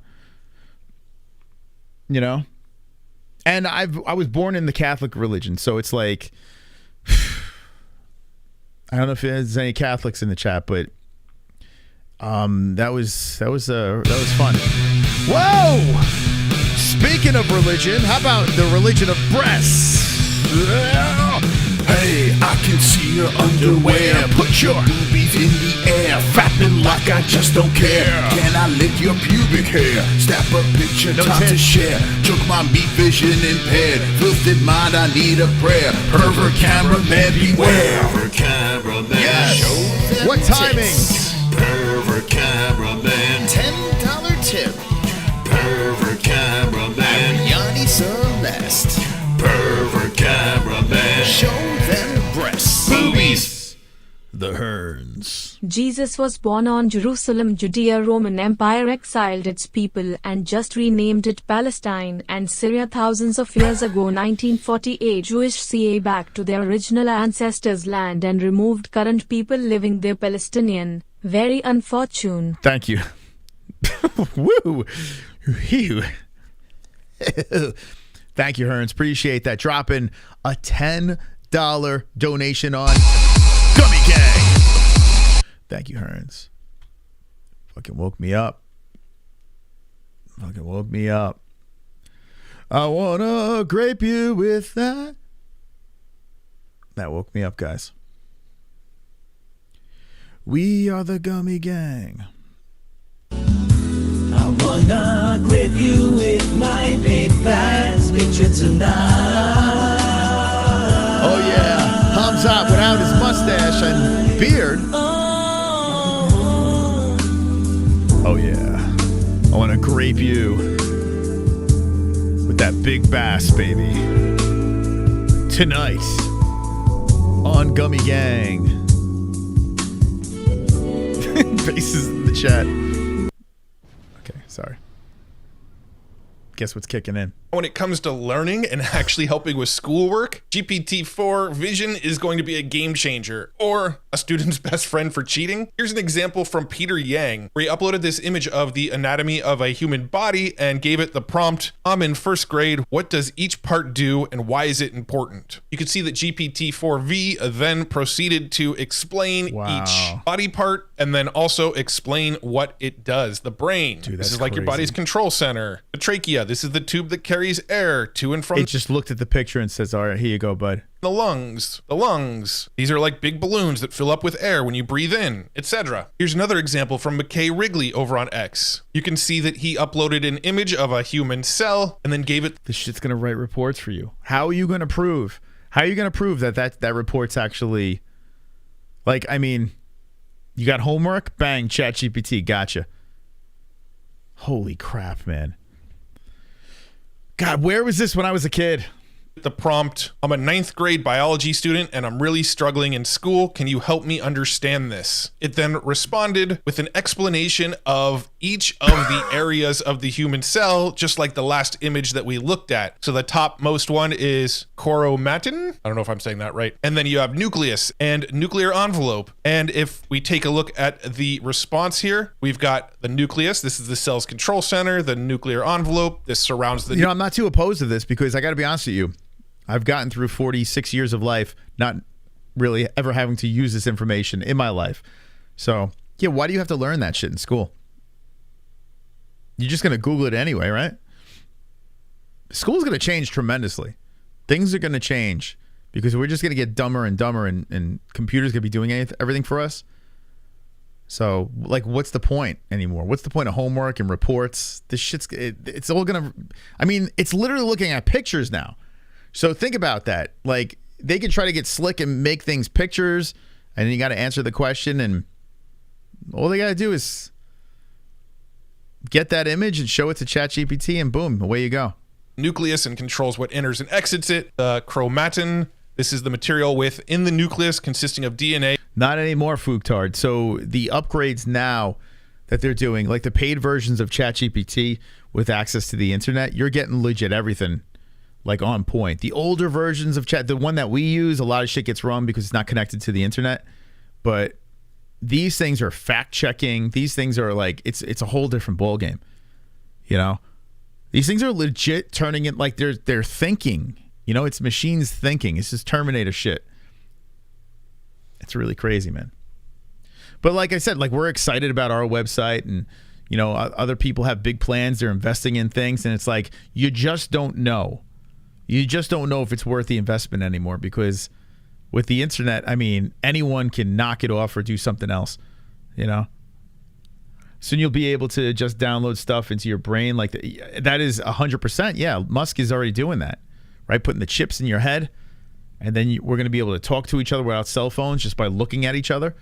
You know? And I was born in the Catholic religion, so it's like I don't know if there's any Catholics in the chat, but that was fun. Whoa! Speaking of religion, how about the religion of breasts? Hey, I can see your underwear. Put your boobies in the air, fapping like I just don't care. Can I lick your pubic hair? Snap a picture, No time to tits. share. Took my meat vision impaired. Filthy mind, I need a prayer. Pervert cameraman, beware. Pervert cameraman, Yes. show them What timing? tits. Pervert cameraman, $10 tip. Pervert cameraman, Yanni Celeste. Pervert cameraman, show them breasts. Boobies. The Hearns. Jesus was born on Jerusalem. Judea-Roman Empire exiled its people and just renamed it Palestine and Syria thousands of years ago. 1948 Jewish CA back to their original ancestors' land and removed current people living there. Palestinian. Very unfortunate. Thank you. Woo! Phew. Thank you, Hearns. Appreciate that. Dropping a $10 donation on Gummy Gang. Thank you, Hearns. Fucking woke me up. Fucking woke me up. I wanna grape you with that. That woke me up, guys. We are the Gummy Gang. I wanna grip you with my big fast picture tonight. Oh yeah, Khamzat without his mustache and beard. Oh yeah, I want to grape you with that big bass, baby. Tonight on Gummy Gang. Faces in the chat. Okay, sorry. Guess what's kicking in? When it comes to learning and actually helping with schoolwork, GPT-4 Vision is going to be a game changer, or a student's best friend for cheating. Here's an example from Peter Yang, where he uploaded this image of the anatomy of a human body and gave it the prompt, I'm in first grade, what does each part do and why is it important? You can see that GPT-4V then proceeded to explain each body part and then also explain what it does. The brain, Dude, this that's is like your crazy. body's control center. The trachea, this is the tube that carries air to and from It just looked at the picture and says, all right, here you go, bud. the lungs. These are like big balloons that fill up with air when you breathe in, etc. Here's another example from McKay Wrigley over on X. You can see that he uploaded an image of a human cell and then gave it. This shit's gonna write reports for you. How are you gonna prove? How are you gonna prove that report's actually, like, I mean, you got homework? Bang, ChatGPT, gotcha. Holy crap, man. God, where was this when I was a kid? The prompt, I'm a 9th grade biology student and I'm really struggling in school. Can you help me understand this? It then responded with an explanation of each of the areas of the human cell, just like the last image that we looked at. So the topmost one is chromatin. I don't know if I'm saying that right. And then you have nucleus and nuclear envelope. And if we take a look at the response here, we've got the nucleus. This is the cell's control center, the nuclear envelope. This surrounds the... You know, I'm not too opposed to this because I got to be honest with you. I've gotten through 46 years of life not really ever having to use this information in my life. So, yeah, why do you have to learn that shit in school? You're just going to Google it anyway, right? School's going to change tremendously. Things are going to change because we're just going to get dumber and dumber, and computers going to be doing everything for us. So, like, what's the point anymore? What's the point of homework and reports? This shit's, it's all going to, I mean, it's literally looking at pictures now. So think about that. Like, they could try to get slick and make things pictures, and then you got to answer the question, and all they got to do is get that image and show it to ChatGPT, and boom, away you go. Nucleus and controls what enters and exits it. The chromatin, this is the material within the nucleus consisting of DNA. Not anymore, Fuktard. So the upgrades now that they're doing, like the paid versions of ChatGPT with access to the internet, you're getting legit everything like on point. The older versions of Chat, the one that we use, a lot of shit gets wrong because it's not connected to the internet. But these things are fact checking. These things are like, it's a whole different ball game. You know, these things are legit turning it like they're thinking. You know, it's machines thinking. It's just Terminator shit. It's really crazy, man. But like I said, like, we're excited about our website, and you know, other people have big plans. They're investing in things, and it's like, you just don't know. You just don't know if it's worth the investment anymore, because with the internet, I mean, anyone can knock it off or do something else, you know? Soon you'll be able to just download stuff into your brain. Like, that is 100%. Yeah, Musk is already doing that, right? Putting the chips in your head, and then we're going to be able to talk to each other without cell phones just by looking at each other.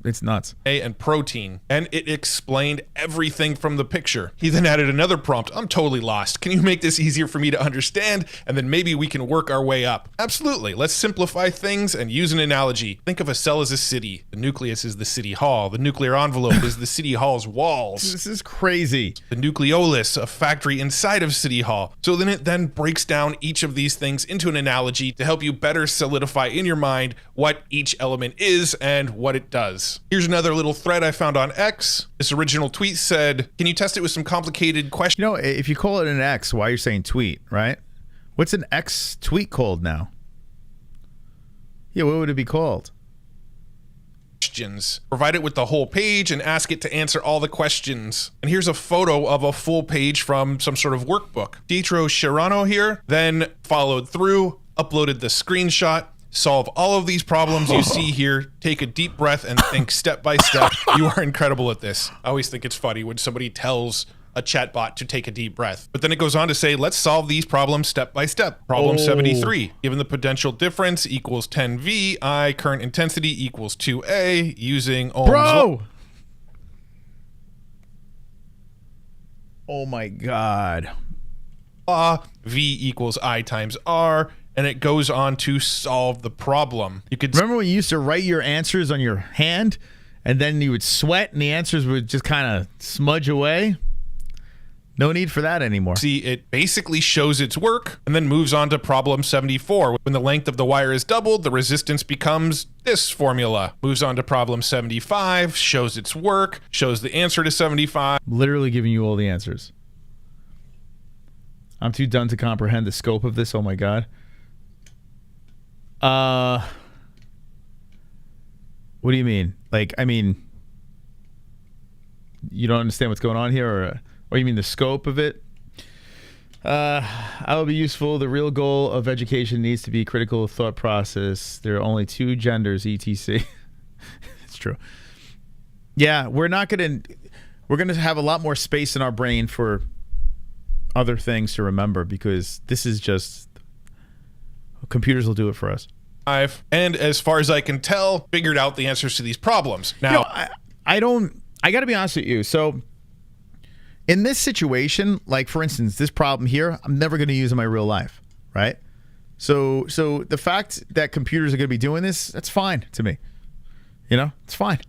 It's nuts. And protein, and it explained everything from the picture. He then added another prompt. I'm totally lost. Can you make this easier for me to understand? And then maybe we can work our way up. Absolutely. Let's simplify things and use an analogy. Think of a cell as a city. The nucleus is the city hall. The nuclear envelope is the city hall's walls. This is crazy. The nucleolus, a factory inside of city hall. So then it then breaks down each of these things into an analogy to help you better solidify in your mind what each element is and what it does. Here's another little thread I found on X. This original tweet said, can you test it with some complicated questions? You know, if you call it an X, why you're saying tweet, right? What's an X tweet called now? Yeah, what would it be called? Questions. Provide it with the whole page and ask it to answer all the questions. And here's a photo of a full page from some sort of workbook. Pietro Sherano here then followed through, uploaded the screenshot, solve all of these problems you see here, take a deep breath, and think step by step. You are incredible at this. I always think it's funny when somebody tells a chatbot to take a deep breath. But then it goes on to say, let's solve these problems step by step. Problem 73, given the potential difference equals 10V, I current intensity equals 2A, using ohms. Bro! Oh my God. V equals I times R, and it goes on to solve the problem. You could remember when you used to write your answers on your hand, and then you would sweat and the answers would just kind of smudge away? No need for that anymore. See, it basically shows its work and then moves on to problem 74. When the length of the wire is doubled, the resistance becomes this formula. Moves on to problem 75, shows its work, shows the answer to 75. Literally giving you all the answers. I'm too done to comprehend the scope of this. Oh my God. What do you mean? Like, I mean, you don't understand what's going on here, or you mean the scope of it? I will be useful. The real goal of education needs to be critical thought process. There are only two genders, etc. It's true. Yeah, we're going to have a lot more space in our brain for other things to remember, because this is just, computers will do it for us. And as far as I can tell, figured out the answers to these problems. Now, I got to be honest with you. So in this situation, like for instance, this problem here, I'm never going to use in my real life, right? So the fact that computers are going to be doing this, that's fine to me. You know, it's fine.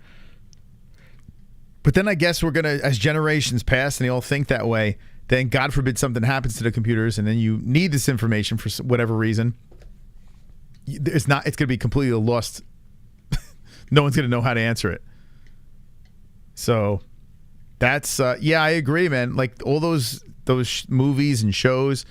But then I guess we're going to, as generations pass and they all think that way, then God forbid something happens to the computers and then you need this information for whatever reason. It's going to be completely lost. No one's going to know how to answer it. So that's, yeah, I agree, man. Like all those movies and shows,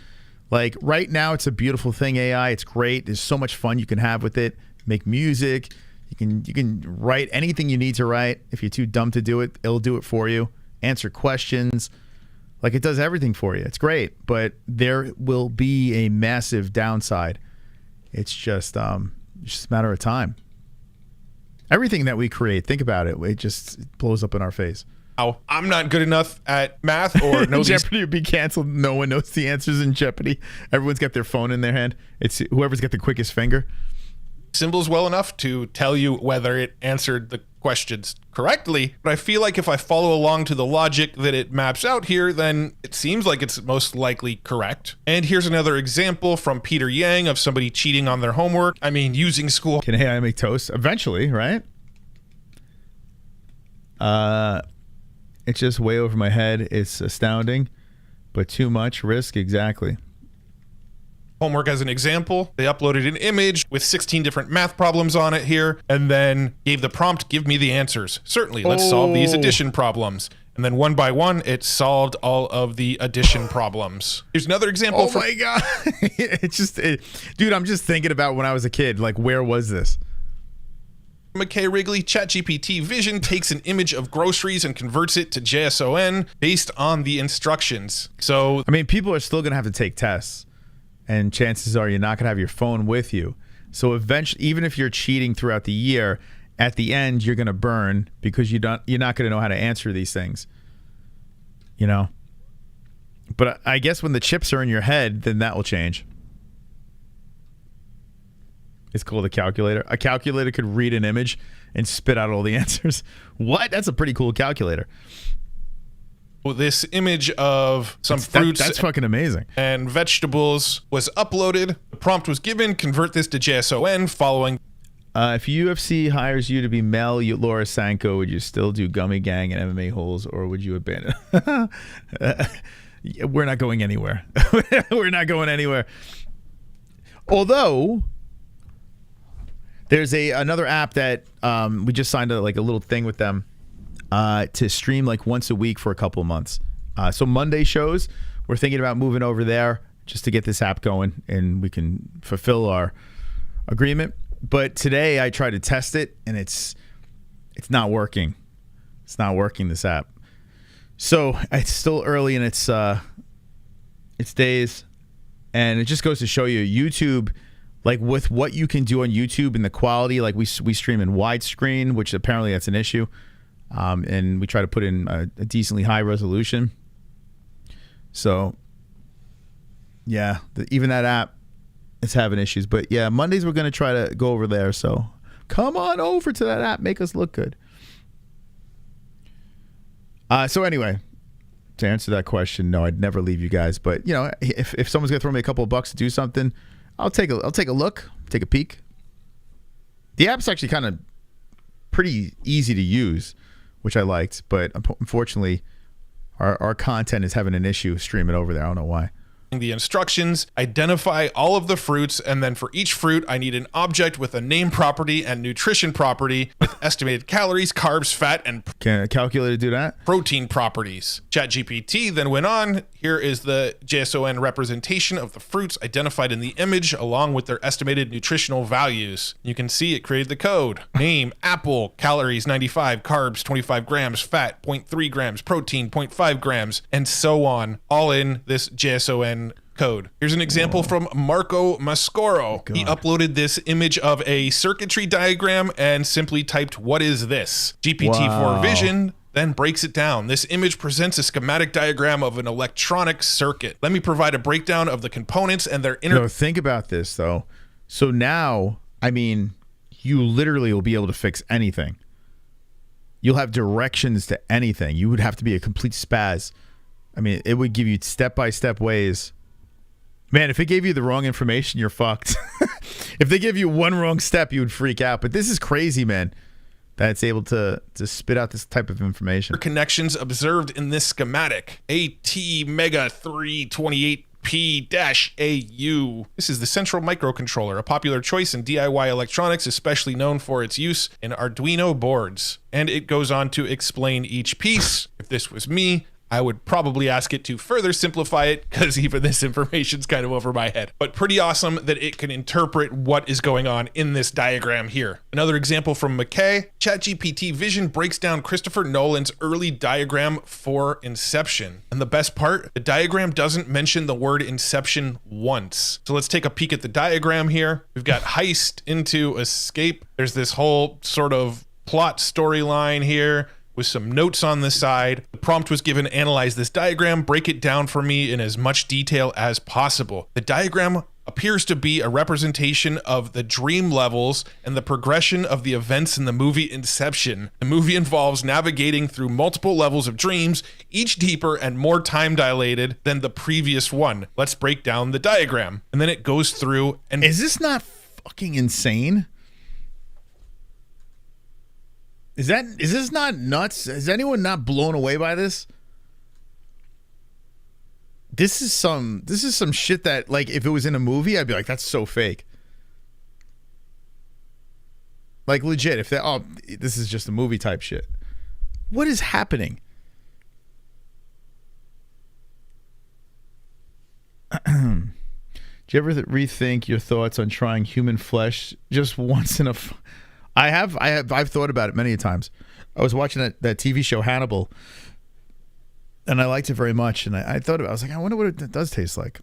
Like right now, it's a beautiful thing. AI, it's great. There's so much fun you can have with it. Make music. You can write anything you need to write. If you're too dumb to do it, it'll do it for you. Answer questions. Like it does everything for you. It's great, but there will be a massive downside. It's just a matter of time. Everything that we create, think about it. It just blows up in our face. Oh, I'm not good enough at math or know Jeopardy would be canceled. No one knows the answers in Jeopardy. Everyone's got their phone in their hand. It's whoever's got the quickest finger. Symbols well enough to tell you whether it answered the questions correctly. But I feel like if I follow along to the logic that it maps out here, then it seems like it's most likely correct. And here's another example from Peter Yang of somebody cheating on their homework. I mean, using school. Can AI make toast? Eventually, right? It's just way over my head. It's astounding, but too much risk. Exactly. Homework as an example. They uploaded an image with 16 different math problems on it here, and then gave the prompt, give me the answers. Certainly, let's solve these addition problems. And then one by one, it solved all of the addition problems. Here's another example. Oh my God. It's just, dude, I'm just thinking about when I was a kid. Like, where was this? McKay Wrigley, ChatGPT Vision takes an image of groceries and converts it to JSON based on the instructions. So, I mean, people are still going to have to take tests, and chances are you're not going to have your phone with you. So eventually, even if you're cheating throughout the year, at the end, you're going to burn because you're not going to know how to answer these things, you know? But I guess when the chips are in your head, then that will change. It's called a calculator. A calculator could read an image and spit out all the answers. What? That's a pretty cool calculator. Well, this image of some fruits that's fucking amazing. And vegetables was uploaded. The prompt was given, convert this to JSON following. If UFC hires you to be Mel Laura Sanko, would you still do Gummy Gang and MMA-HOLES, or would you abandon? We're not going anywhere. We're not going anywhere. Although there's another app that we just signed a little thing with them to stream like once a week for a couple of months. So Monday shows, we're thinking about moving over there just to get this app going and we can fulfill our agreement. But today I tried to test it and it's not working. It's not working, this app. So it's still early in its days, and it just goes to show you YouTube. Like with what you can do on YouTube and the quality, like we stream in widescreen, which apparently that's an issue, and we try to put in a decently high resolution. So, yeah, even that app is having issues. But yeah, Mondays we're going to try to go over there. So come on over to that app, make us look good. So anyway, to answer that question, no, I'd never leave you guys. But you know, if someone's going to throw me a couple of bucks to do something, I'll take a look, take a peek. The app's actually kind of pretty easy to use, which I liked, but unfortunately, our content is having an issue streaming over there. I don't know why. The instructions, identify all of the fruits, and then for each fruit, I need an object with a name property and nutrition property with estimated calories, carbs, fat, and can a calculator do that? Protein properties. ChatGPT then went on. Here is the JSON representation of the fruits identified in the image along with their estimated nutritional values. You can see it created the code. Name, apple, calories 95, carbs 25 grams, fat 0.3 grams, protein 0.5 grams, and so on, all in this JSON code. Here's an example from Marco Mascoro. He uploaded this image of a circuitry diagram and simply typed, "What is this?" GPT-4 Vision then breaks it down. This image presents a schematic diagram of an electronic circuit. Let me provide a breakdown of the components and their inner. No, think about this though. So now, I mean, you literally will be able to fix anything. You'll have directions to anything. You would have to be a complete spaz. I mean, it would give you step-by-step ways. Man, if it gave you the wrong information, you're fucked. If they give you one wrong step, you would freak out. But this is crazy, man, that it's able to spit out this type of information. Connections observed in this schematic. AT-Mega 328P-AU. This is the central microcontroller, a popular choice in DIY electronics, especially known for its use in Arduino boards. And it goes on to explain each piece. If this was me, I would probably ask it to further simplify it because even this information's kind of over my head. But pretty awesome that it can interpret what is going on in this diagram here. Another example from McKay, ChatGPT Vision breaks down Christopher Nolan's early diagram for Inception. And the best part, the diagram doesn't mention the word Inception once. So let's take a peek at the diagram here. We've got heist into escape. There's this whole sort of plot storyline here with some notes on the side. The prompt was given, analyze this diagram, break it down for me in as much detail as possible. The diagram appears to be a representation of the dream levels and the progression of the events in the movie Inception. The movie involves navigating through multiple levels of dreams, each deeper and more time dilated than the previous one. Let's break down the diagram. And then it goes through and— Is this not fucking insane? Is this not nuts? Is anyone not blown away by this? This is some shit that, like, if it was in a movie, I'd be like, that's so fake. Like, legit, if that, oh, this is just a movie type shit. What is happening? Do you ever rethink your thoughts on trying human flesh just once in a... I've thought about it many times. I was watching that TV show Hannibal, and I liked it very much. And I thought about it. I was like, I wonder what it does taste like.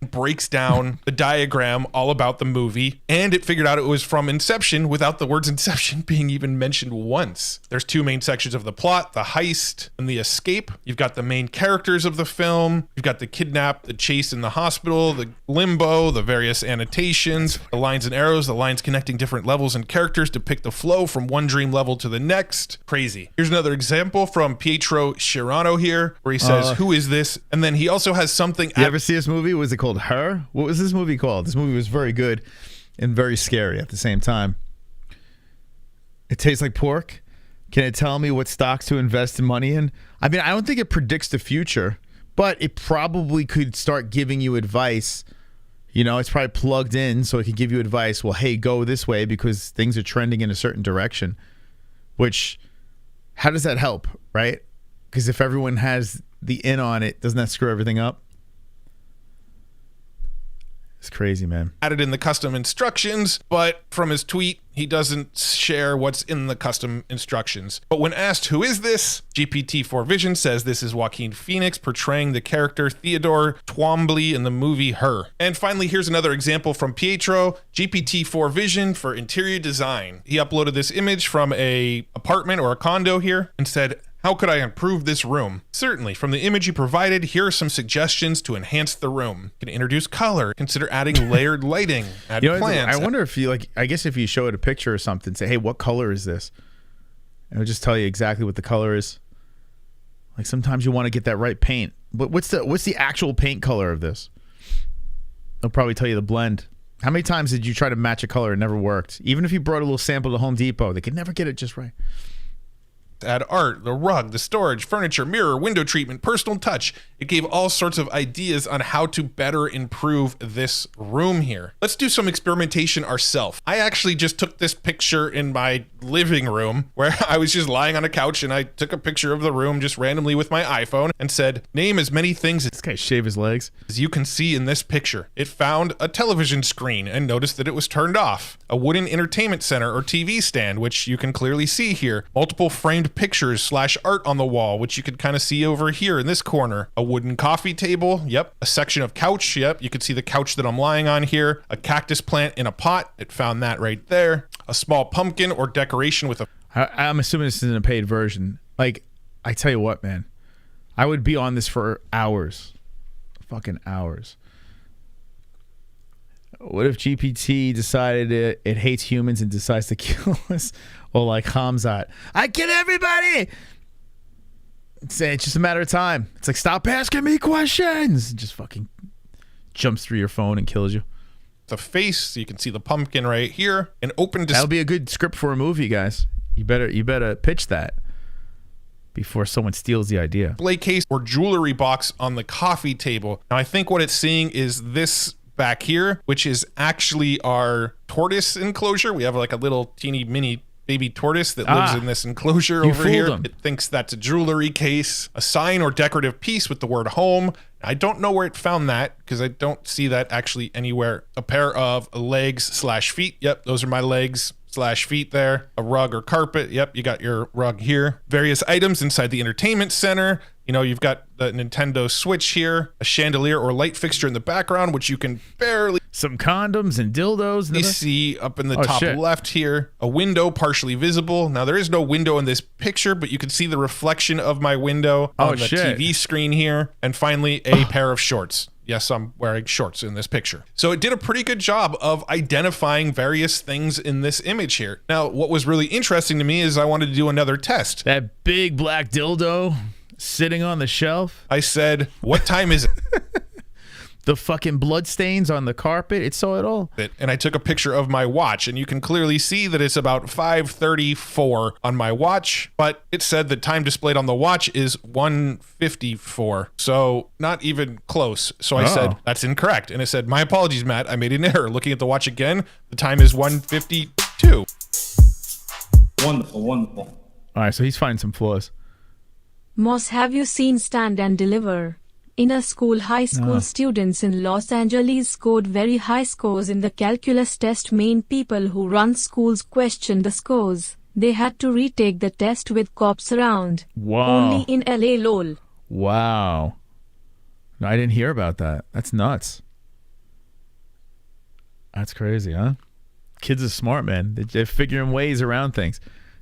Breaks down the diagram all about the movie, and it figured out it was from Inception without the words Inception being even mentioned once. There's two main sections of the plot, the heist and the escape. You've got the main characters of the film. You've got the kidnap, the chase in the hospital, the limbo, the various annotations, the lines and arrows, the lines connecting different levels and characters depict the flow from one dream level to the next. Crazy. Here's another example from Pietro Schirano here, where he says, who is this? And then he also has something— You ever see this movie? Was it called Her? What was this movie called? This movie was very good and very scary at the same time. It tastes like pork. Can it tell me what stocks to invest in money in? I mean, I don't think it predicts the future, but it probably could start giving you advice. You know, it's probably plugged in so it can give you advice. Well, hey, go this way because things are trending in a certain direction. Which, how does that help, right? Because if everyone has the in on it, doesn't that screw everything up? It's crazy, man. Added in the custom instructions, but from his tweet, he doesn't share what's in the custom instructions. But when asked, who is this? GPT-4 Vision says this is Joaquin Phoenix portraying the character Theodore Twombly in the movie Her. And finally, here's another example from Pietro, GPT-4 Vision for interior design. He uploaded this image from a apartment or a condo here and said, how could I improve this room? Certainly, from the image you provided, here are some suggestions to enhance the room. You can introduce color, consider adding layered lighting, add plants. I wonder if you, like, I guess if you show it a picture or something, say, hey, what color is this? And it'll just tell you exactly what the color is. Like, sometimes you want to get that right paint. But what's the actual paint color of this? They'll probably tell you the blend. How many times did you try to match a color and it never worked? Even if you brought a little sample to Home Depot, they could never get it just right. Add art, the rug, the storage, furniture, mirror, window treatment, personal touch. It gave all sorts of ideas on how to better improve this room here. Let's do some experimentation ourselves. I actually just took this picture in my living room where I was just lying on a couch and I took a picture of the room just randomly with my iPhone and said, name as many things this guy shave his legs as you can see in this picture. It found a television screen and noticed that it was turned off. A wooden entertainment center or TV stand, which you can clearly see here. Multiple framed pictures / art on the wall, which you could kind of see over here in this corner. A wooden coffee table, yep. A section of couch, yep. You could see the couch that I'm lying on here. A cactus plant in a pot, it found that right there. A small pumpkin or decoration with a... I'm assuming this isn't a paid version. Like, I tell you what, man. I would be on this for hours. Fucking hours. What if GPT decided it hates humans and decides to kill us? Or like Khamzat, I kill everybody. It's just a matter of time. It's like, stop asking me questions. It just fucking jumps through your phone and kills you. The face, you can see the pumpkin right here. An open That'll be a good script for a movie, guys. You better pitch that before someone steals the idea. Display case or jewelry box on the coffee table. Now I think what it's seeing is this back here, which is actually our tortoise enclosure. We have like a little teeny mini baby tortoise that lives in this enclosure over here. Him. It thinks that's a jewelry case, a sign or decorative piece with the word home. I don't know where it found that because I don't see that actually anywhere. A pair of legs/feet. Yep, those are my legs/feet there. A rug or carpet. Yep, you got your rug here. Various items inside the entertainment center. You know, you've got the Nintendo Switch here, a chandelier or light fixture in the background, which you can barely... Some condoms and dildos. You see up in the top left here, a window partially visible. Now, there is no window in this picture, but you can see the reflection of my window on the TV screen here. And finally, a pair of shorts. Yes, I'm wearing shorts in this picture. So it did a pretty good job of identifying various things in this image here. Now, what was really interesting to me is I wanted to do another test. That big black dildo sitting on the shelf. I said, what time is it? The fucking blood stains on the carpet. It saw it all. And I took a picture of my watch, and you can clearly see that it's about 5:34 on my watch, but it said the time displayed on the watch is 1:54. So not even close. So I said, that's incorrect. And it said, my apologies, Matt. I made an error. Looking at the watch again, the time is 1:52. Wonderful, wonderful. All right, so he's finding some flaws. Moss, have you seen Stand and Deliver? In a school, high school students in Los Angeles scored very high scores in the calculus test. Main people who run schools questioned the scores. They had to retake the test with cops around. Wow. Only in LA, lol. Wow. No, I didn't hear about that. That's nuts. That's crazy, huh? Kids are smart, man. They're figuring ways around things.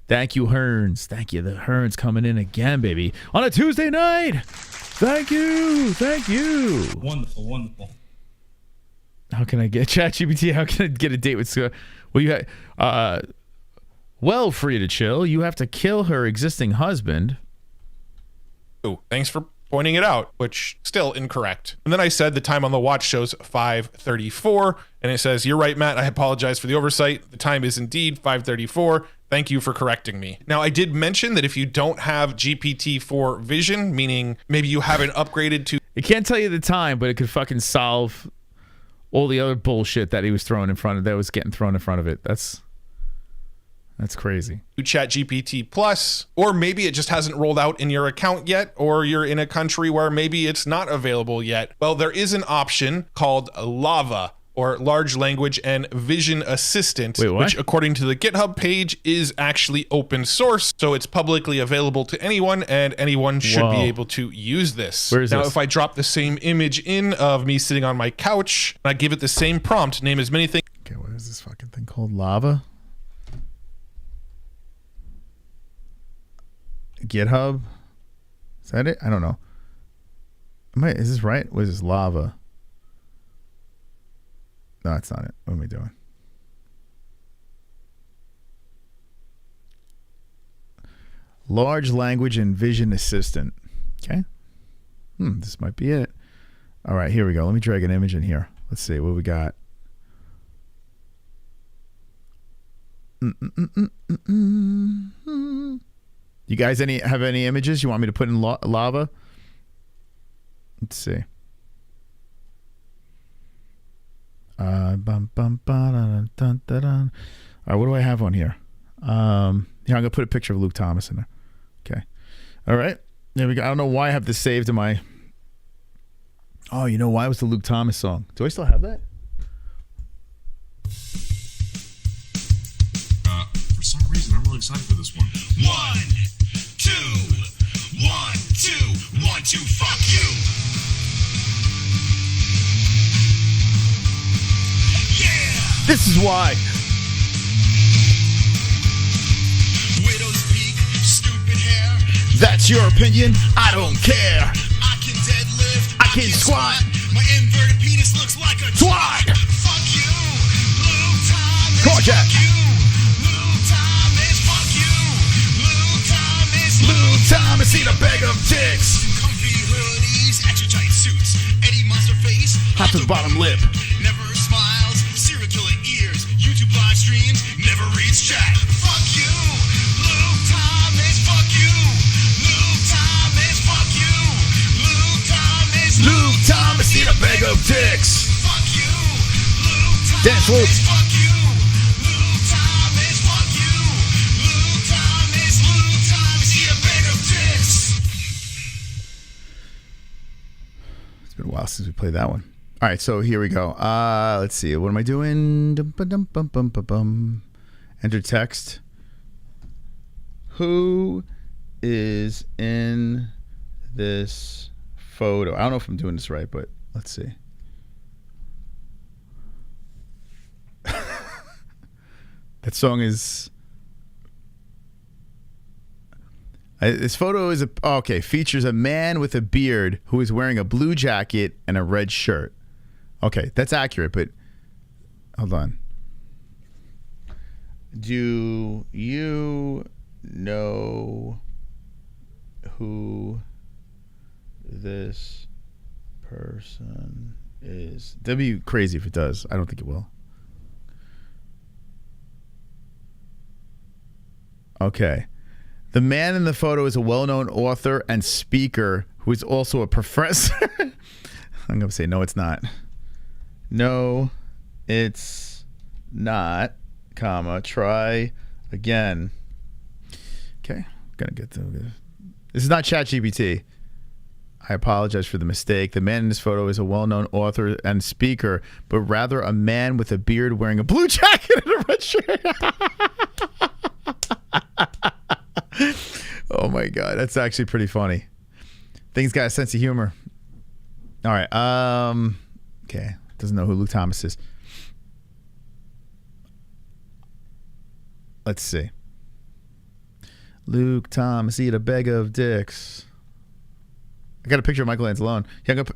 Thank you, Hearns. Thank you. The Hearns coming in again, baby. On a Tuesday night. Thank you. Thank you. Wonderful, wonderful. How can I get ChatGPT? How can I get a date with Scott? Well, you well, free to chill. You have to kill her existing husband. Oh, thanks for pointing it out, which still incorrect. And then I said the time on the watch shows 5:34, and it says, you're right, Matt. I apologize for the oversight. The time is indeed 5:34. Thank you for correcting me. Now, I did mention that if you don't have GPT-4 vision, meaning maybe you haven't upgraded to... It can't tell you the time, but it could fucking solve all the other bullshit that he was throwing in front of, that was getting thrown in front of it. That's crazy. ChatGPT Plus, or maybe it just hasn't rolled out in your account yet, or you're in a country where maybe it's not available yet. Well, there is an option called LAVA, or Large Language and Vision Assistant, which according to the GitHub page is actually open source. So it's publicly available to anyone, and anyone should be able to use this. Where is now, this? if I drop the same image in of me sitting on my couch, and I give it the same prompt, name as many things. Okay, what is this fucking thing called? Lava? GitHub? Is that it? I don't know. Is this right? What is this? Lava? No, that's not it. What am I doing? Large Language and Vision Assistant. Okay. This might be it. All right, here we go. Let me drag an image in here. Let's see what we got. You guys have any images you want me to put in lava? Let's see. All right, what do I have on here? Here, I'm gonna put a picture of Luke Thomas in there. Okay. All right. There we go. I don't know why I have this saved in my... Oh, you know why? It was the Luke Thomas song. Do I still have that? For some reason, I'm really excited for this one. 1, 2, 1, 2, 1, 2, fuck you. Yeah. This is why. Widow's peak, stupid hair. That's your opinion. I don't care. I can deadlift. I can squat. My inverted penis looks like a twat. Fuck you, Luke Thomas. Come on, Jack. Fuck you, Luke Thomas. Fuck you, Luke Thomas. Luke Thomas, eat a bag of dicks. Comfy hoodies, extra tight suits. Eddie Monster face. Hot to the bottom lip. Never smiles. Serial killer ears. YouTube live streams. Never reads chat. Fuck you, Luke Thomas. Fuck you, Luke Thomas. Fuck you, Luke Thomas. Luke Thomas, eat a bag of dicks. Fuck you, Luke Thomas. Dance, Luke. Fuck you, Luke Thomas. Fuck you, since we played that one. All right, so here we go. Let's see. What am I doing? Enter text. Who is in this photo? I don't know if I'm doing this right, but let's see. That song is... this photo is features a man with a beard who is wearing a blue jacket and a red shirt. Okay, that's accurate, but hold on. Do you know who this person is? That'd be crazy if it does. I don't think it will. Okay. The man in the photo is a well-known author and speaker who is also a professor. I'm going to say no, it's not. No, it's not, comma, try again. Okay, I'm going to get to this. This is not ChatGPT. I apologize for the mistake. The man in this photo is a well-known author and speaker, but rather a man with a beard wearing a blue jacket and a red shirt. Oh my God, that's actually pretty funny. Thing's got a sense of humor. All right. Okay. Doesn't know who Luke Thomas is. Let's see. Luke Thomas, eat a bag of dicks. I got a picture of Michael Anzalone.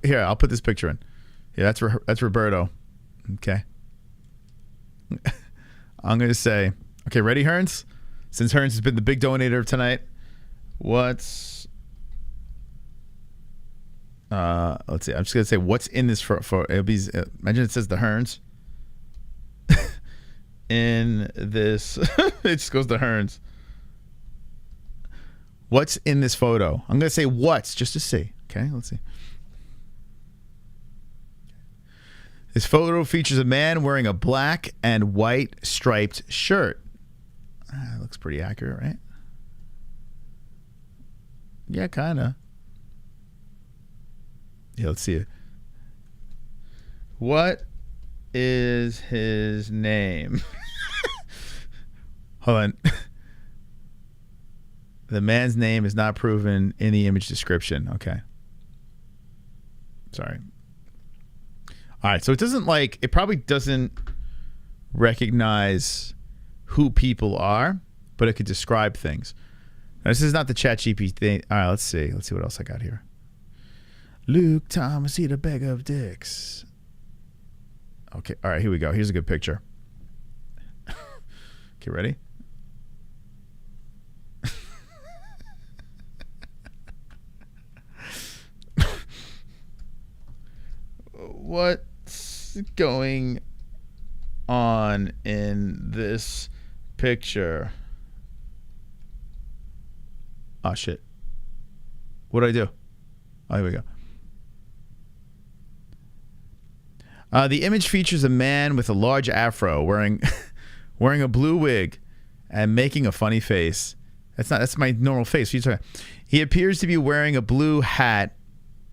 Here, I'll put this picture in. Yeah, that's Roberto. Okay. I'm going to say, okay, ready, Hearns? Since Hearns has been the big donator of tonight, let's see. I'm just going to say what's in this for it'll be, imagine it says the Hearns. In this, it just goes to Hearns. What's in this photo? I'm going to say what's just to see. Okay, let's see. This photo features a man wearing a black and white striped shirt. Looks pretty accurate, right? Yeah, kind of. Yeah, let's see it. What is his name? Hold on. The man's name is not proven in the image description. Okay. Sorry. All right, so it doesn't it probably doesn't recognize who people are, but it could describe things. Now, this is not the ChatGPT thing. All right, let's see. Let's see what else I got here. Luke Thomas, eat a bag of dicks. Okay, all right, here we go. Here's a good picture. Okay, ready? What's going on in this picture? Oh shit. What do I do? Oh, here we go. The image features a man with a large afro wearing a blue wig and making a funny face. That's my normal face. He appears to be wearing a blue hat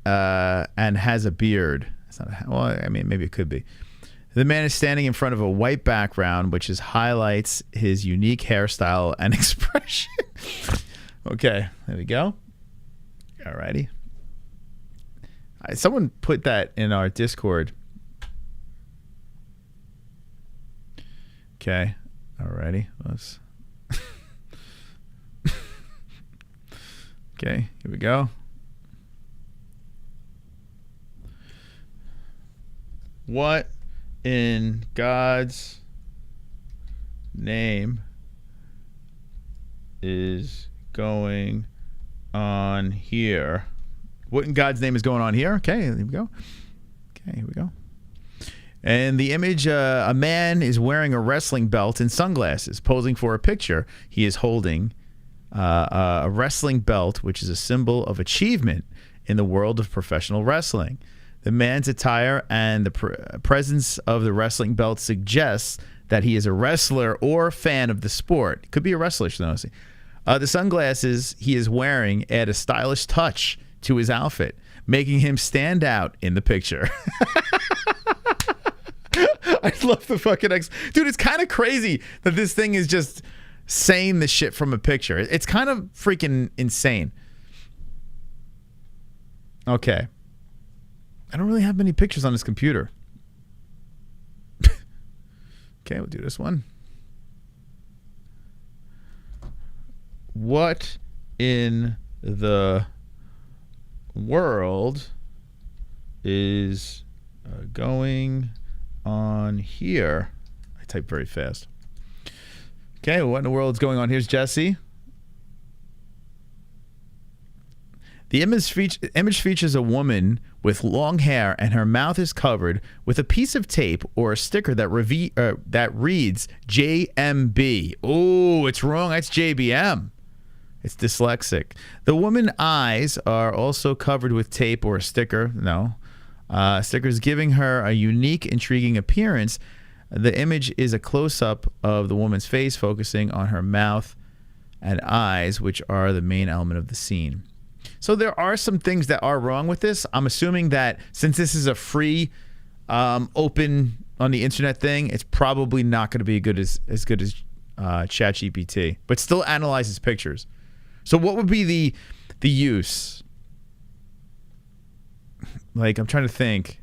and has a beard. It's not a hat. Well, I mean, maybe it could be. The man is standing in front of a white background, which highlights his unique hairstyle and expression. Okay, there we go. Alrighty. Someone put that in our Discord. Okay, alrighty. Let's. Okay, here we go. What in God's name is going on here? What in God's name is going on here? Okay, here we go. Okay, here we go. And the image, a man is wearing a wrestling belt and sunglasses, posing for a picture. He is holding a wrestling belt, which is a symbol of achievement in the world of professional wrestling. The man's attire and the presence of the wrestling belt suggests that he is a wrestler or fan of the sport. Could be a wrestler, The sunglasses he is wearing add a stylish touch to his outfit, making him stand out in the picture. I love the fucking dude, it's kind of crazy that this thing is just saying the shit from a picture. It's kind of freaking insane. Okay. I don't really have many pictures on this computer. Okay, we'll do this one. What in the world is going on here? I type very fast. Okay, what in the world is going on? Here's Jessie. The image features a woman with long hair and her mouth is covered with a piece of tape or a sticker that reads JMB. Oh, it's wrong. That's JBM. It's dyslexic. The woman's eyes are also covered with tape or a sticker. No. Stickers giving her a unique, intriguing appearance. The image is a close-up of the woman's face, focusing on her mouth and eyes, which are the main element of the scene. So there are some things that are wrong with this. I'm assuming that since this is a free, open on the internet thing, it's probably not going to be as good as ChatGPT, but still analyzes pictures. So what would be the use? Like, I'm trying to think.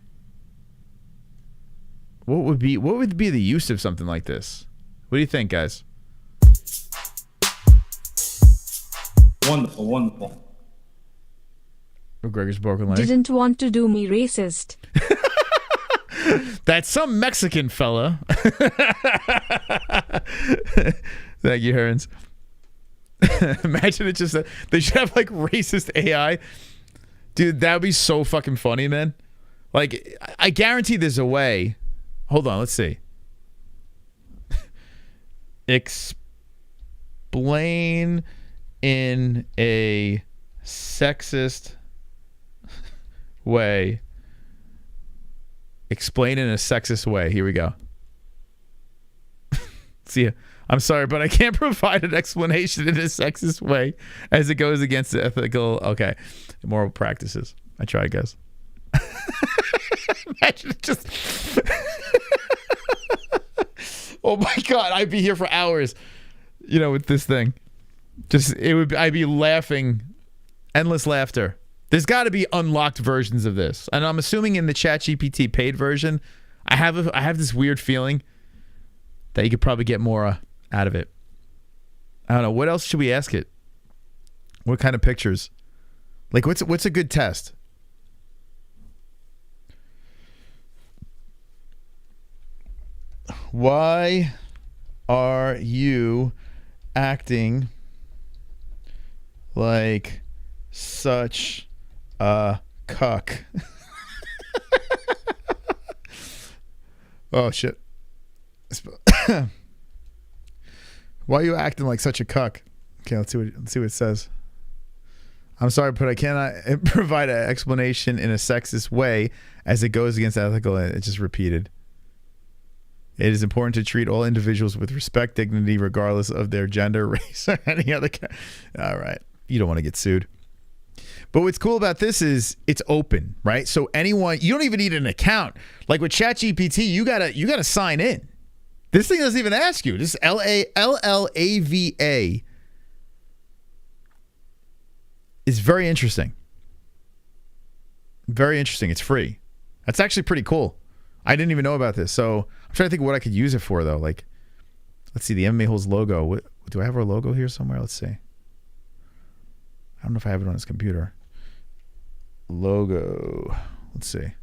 What would be the use of something like this? What do you think, guys? Wonderful, wonderful. McGregor's broken leg. Didn't want to do me racist. That's some Mexican fella. Thank you, Herons. Imagine it just they should have like racist AI. Dude, that would be so fucking funny, man. Like, I guarantee there's a way. Hold on, let's see. Explain in a sexist way. Explain in a sexist way. Here we go. See ya. I'm sorry, but I can't provide an explanation in a sexist way as it goes against the ethical, moral practices. I try, guys. Imagine it just... Oh my God, I'd be here for hours, with this thing. I'd be laughing, endless laughter. There's got to be unlocked versions of this. And I'm assuming in the ChatGPT paid version, I have this weird feeling that you could probably get more out of it. I don't know. What else should we ask it? What kind of pictures? Like, what's a good test? Why are you acting like such a cuck? Oh, shit. Why are you acting like such a cuck? Okay, let's see what it says. I'm sorry, but I cannot provide an explanation in a sexist way as it goes against ethical. It just repeated. It is important to treat all individuals with respect, dignity, regardless of their gender, race, or any other. All right. You don't want to get sued. But what's cool about this is it's open, right? So anyone, you don't even need an account. Like with ChatGPT, you gotta sign in. This thing doesn't even ask you. This LLAVA is very interesting. Very interesting. It's free. That's actually pretty cool. I didn't even know about this. So I'm trying to think of what I could use it for, though. Like, let's see, the MMA-HOLES logo. Do I have our logo here somewhere? Let's see. I don't know if I have it on this computer. Logo. Let's see.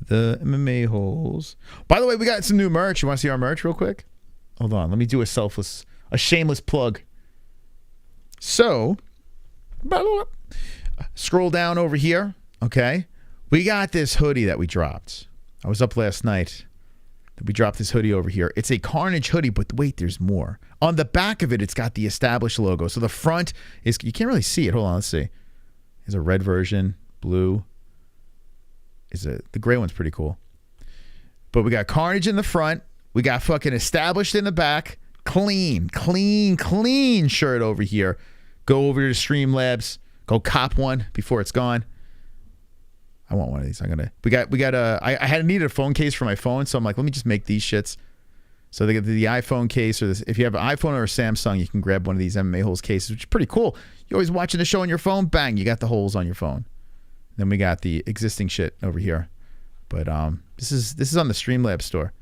The MMA-HOLES. By the way, we got some new merch. You want to see our merch real quick? Hold on. Let me do a shameless plug. So, scroll down over here. Okay. We got this hoodie that we dropped. I was up last night. We dropped this hoodie over here. It's a Carnage hoodie, but wait, there's more. On the back of it, it's got the established logo. So the front is, you can't really see it. Hold on, let's see. There's a red version, blue. The gray one's pretty cool. But we got Carnage in the front We got fucking established in the back. Clean shirt over here. Go over to Streamlabs. Go cop one before it's gone. I want one of these. I needed a phone case for my phone, so I'm like, let me just make these shits. So they get the iPhone case, or this. If you have an iPhone or a Samsung, you can grab one of these MMA holes cases, which is pretty cool. You're always watching the show on your phone, bang, you got the holes on your phone. Then we got the existing shit over here. But this is on the Streamlabs store.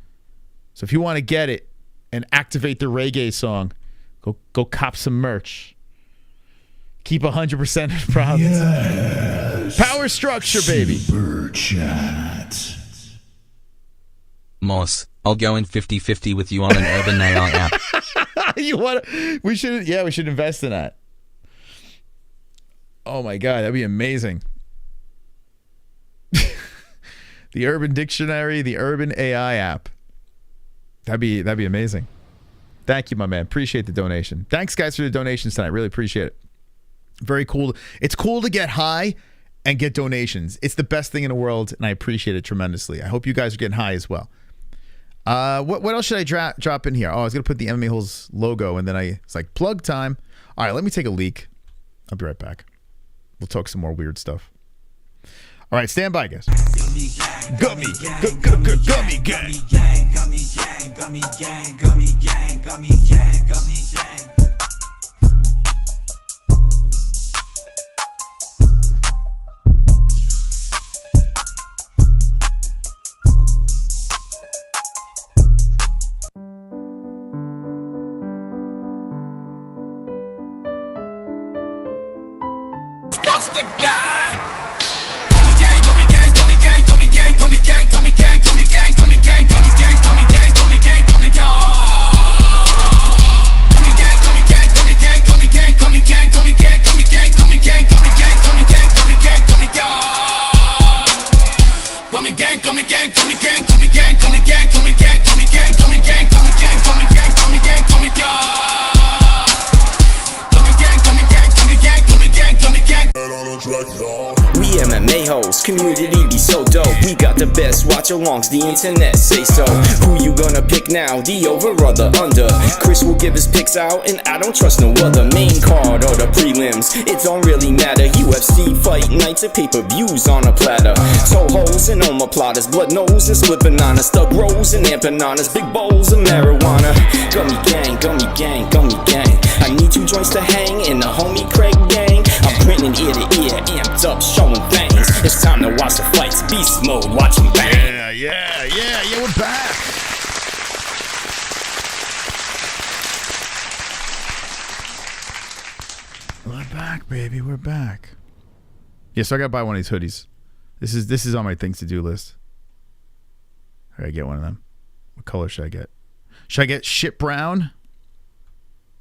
So if you want to get it and activate the reggae song, go cop some merch. Keep 100% of profits. Yes. Power structure, baby. Super chat. Moss, I'll go in 50-50 with you on an urban AI app. We should invest in that. Oh my God, that'd be amazing. The Urban Dictionary, the Urban AI app. That'd be amazing. Thank you, my man. Appreciate the donation. Thanks, guys, for the donations tonight. Really appreciate it. Very cool. It's cool to get high and get donations. It's the best thing in the world, and I appreciate it tremendously. I hope you guys are getting high as well. What else should I drop in here? Oh, I was going to put the MMA Holes logo, and then it's like plug time. All right, let me take a leak. I'll be right back. We'll talk some more weird stuff. All right, stand by, guys. Gummy gang, gummy gang, gummy gang, gummy gang, gummy gang, gummy gang, gummy gang. COSTA guy. We MMA hoes, community be so dope. We got the best watch alongs, the internet say so. Who you gonna pick now, the over or the under? Chris will give his picks out, and I don't trust no other. Main card or the prelims, it don't really matter. UFC fight nights and pay-per-views on a platter. Toe holes and omoplatas, blood nose and split bananas, thug rolls and empanadas, big bowls of marijuana. Gummy gang, gummy gang, gummy gang. I need 2 joints to hang in the homie Craig gang. I'm grinning ear to ear, amped up, showing things. It's time to watch the fights, beast mode, watch them bang. Yeah, we're back. We're back, baby, we're back. Yeah, so I gotta buy one of these hoodies. This is on my things to do list. I gotta get one of them. What color should I get? Should I get shit brown?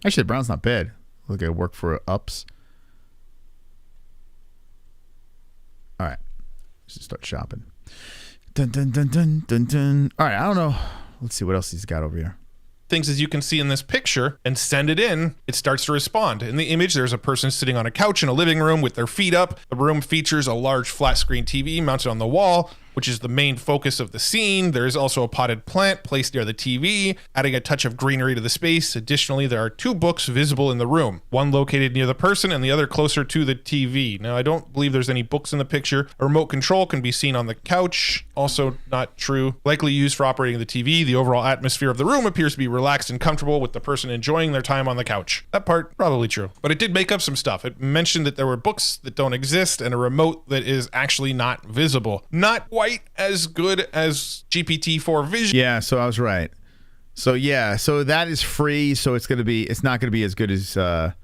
Actually, the brown's not bad. Look, I work for Ups. All right, let's just start shopping. Dun dun dun dun dun dun. All right, I don't know. Let's see what else he's got over here. Things as you can see in this picture and send it in, it starts to respond. In the image, there's a person sitting on a couch in a living room with their feet up. The room features a large flat screen TV mounted on the wall, which is the main focus of the scene. There is also a potted plant placed near the TV, adding a touch of greenery to the space. Additionally, there are 2 books visible in the room, one located near the person and the other closer to the TV. Now, I don't believe there's any books in the picture. A remote control can be seen on the couch. Also not true. Likely used for operating the TV. The overall atmosphere of the room appears to be relaxed and comfortable with the person enjoying their time on the couch. That part, probably true. But it did make up some stuff. It mentioned that there were books that don't exist and a remote that is actually not visible. Not quite as good as GPT-4 Vision. Yeah, so I was right. So yeah, so that is free, so it's not gonna be as good as the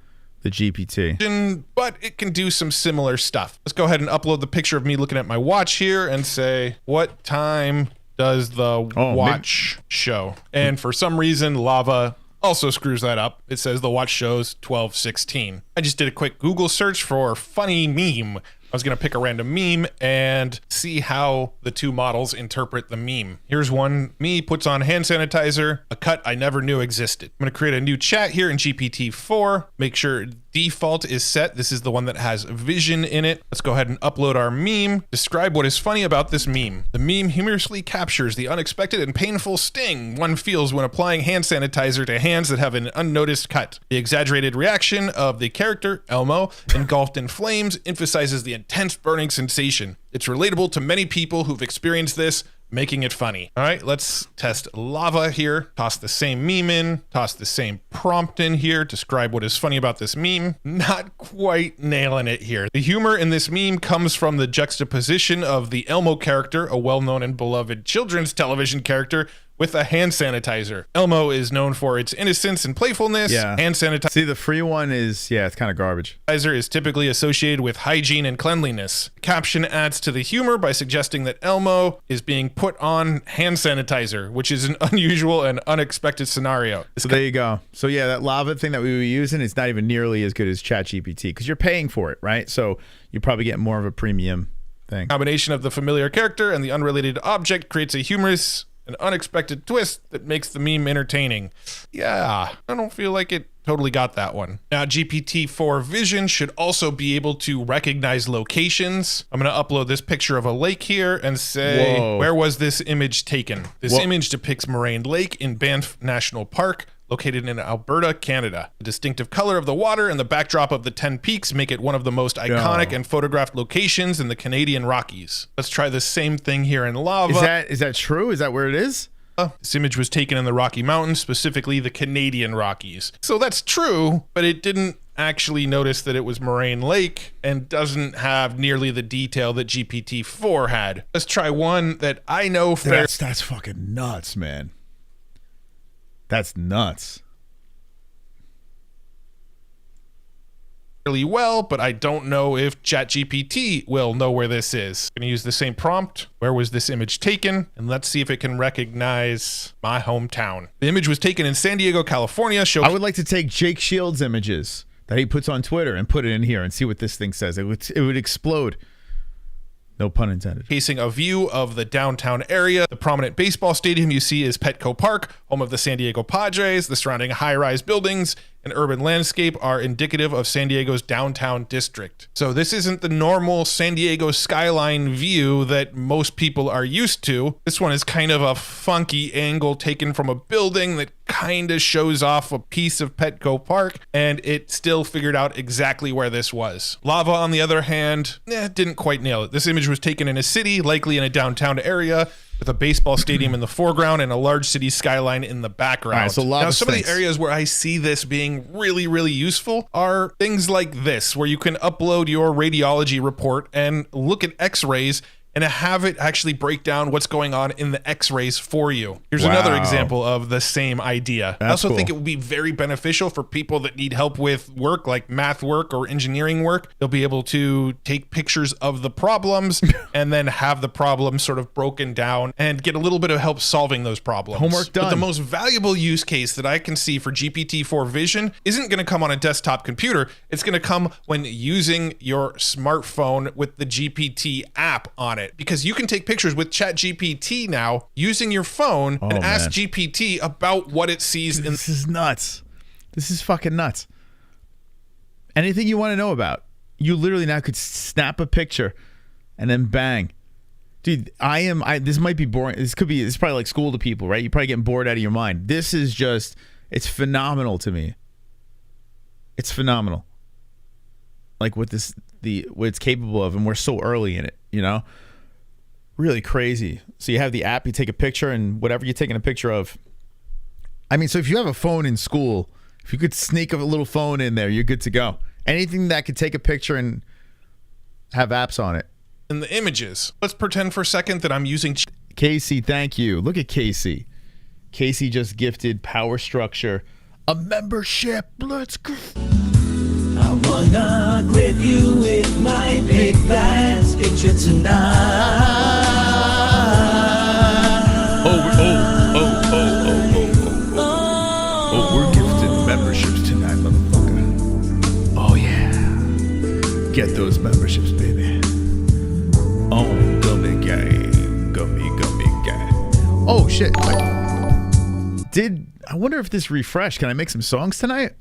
GPT. But it can do some similar stuff. Let's go ahead and upload the picture of me looking at my watch here and say, what time does the watch show? And for some reason, Lava also screws that up. It says the watch shows 12:16. I just did a quick Google search for funny meme. I was going to pick a random meme and see how the two models interpret the meme. Here's one. Me puts on hand sanitizer, a cut I never knew existed. I'm going to create a new chat here in GPT-4. Make sure default is set. This is the one that has vision in it. Let's go ahead and upload our meme. Describe what is funny about this meme. The meme humorously captures the unexpected and painful sting one feels when applying hand sanitizer to hands that have an unnoticed cut. The exaggerated reaction of the character, Elmo, engulfed in flames, emphasizes the intense burning sensation. It's relatable to many people who've experienced this, making it funny. All right, let's test lava here. Toss the same meme in, toss the same prompt in here. Describe what is funny about this meme. Not quite nailing it here. The humor in this meme comes from the juxtaposition of the Elmo character, a well-known and beloved children's television character, with a hand sanitizer. Elmo is known for its innocence and playfulness. Yeah. Hand sanitizer. See, the free one is, yeah, it's kind of garbage. Is typically associated with hygiene and cleanliness. The caption adds to the humor by suggesting that Elmo is being put on hand sanitizer, which is an unusual and unexpected scenario. So there you go. So yeah, that lava thing that we were using is not even nearly as good as ChatGPT because you're paying for it, right? So you probably get more of a premium thing. Combination of the familiar character and the unrelated object creates a humorous an unexpected twist that makes the meme entertaining. Yeah, I don't feel like it totally got that one. Now, GPT-4 Vision should also be able to recognize locations. I'm going to upload this picture of a lake here and say, Whoa. Where was this image taken? This image depicts Moraine Lake in Banff National Park, located in Alberta, Canada. The distinctive color of the water and the backdrop of the 10 peaks make it one of the most iconic and photographed locations in the Canadian Rockies. Let's try the same thing here in lava. Is that true? Is that where it is? This image was taken in the Rocky Mountains, specifically the Canadian Rockies. So that's true, but it didn't actually notice that it was Moraine Lake and doesn't have nearly the detail that GPT-4 had. Let's try one that I know That's fucking nuts, man. That's nuts. Really well, but I don't know if ChatGPT will know where this is. I'm gonna use the same prompt. Where was this image taken? And let's see if it can recognize my hometown. The image was taken in San Diego, California. I would like to take Jake Shields' images that he puts on Twitter and put it in here and see what this thing says. It would explode. No pun intended. Casing a view of the downtown area. The prominent baseball stadium you see is Petco Park, home of the San Diego Padres. The surrounding high-rise buildings and urban landscape are indicative of San Diego's downtown district. So this isn't the normal San Diego skyline view that most people are used to. This one is kind of a funky angle taken from a building that kind of shows off a piece of Petco Park, and it still figured out exactly where this was. Lava, on the other hand, didn't quite nail it. This image was taken in a city, likely in a downtown area, with a baseball stadium in the foreground and a large city skyline in the background. All right, so lava now, some of stinks. the areas where I see this being really, really useful are things like this, where you can upload your radiology report and look at x-rays and have it actually break down what's going on in the x-rays for you. Here's another example of the same idea. I also think it would be very beneficial for people that need help with work, like math work or engineering work. They'll be able to take pictures of the problems and then have the problems sort of broken down and get a little bit of help solving those problems. Homework done. But the most valuable use case that I can see for GPT-4 Vision isn't going to come on a desktop computer. It's going to come when using your smartphone with the GPT app on it. Because you can take pictures with ChatGPT now using your phone and ask GPT about what it sees. This is nuts. This is fucking nuts. Anything you want to know about, you literally now could snap a picture and then bang. Dude, this might be boring. It's probably like school to people, right? You're probably getting bored out of your mind. This is just, it's phenomenal to me. It's phenomenal. Like what it's capable of, and we're so early in it, you know? Really crazy. So you have the app, you take a picture, and whatever you're taking a picture of. I mean, so if you have a phone in school, if you could sneak a little phone in there, you're good to go. Anything that could take a picture and have apps on it. In the images. Let's pretend for a second that I'm using Casey, thank you. Look at Casey. Casey just gifted Power Structure a membership. Let's go. I wanna grip you with my big bass picture tonight. Oh, we're gifting memberships tonight, motherfucker. Oh, yeah. Get those memberships, baby. own gummy gang. Gummy gang. Oh shit. I wonder if this refreshed. Can I make some songs tonight?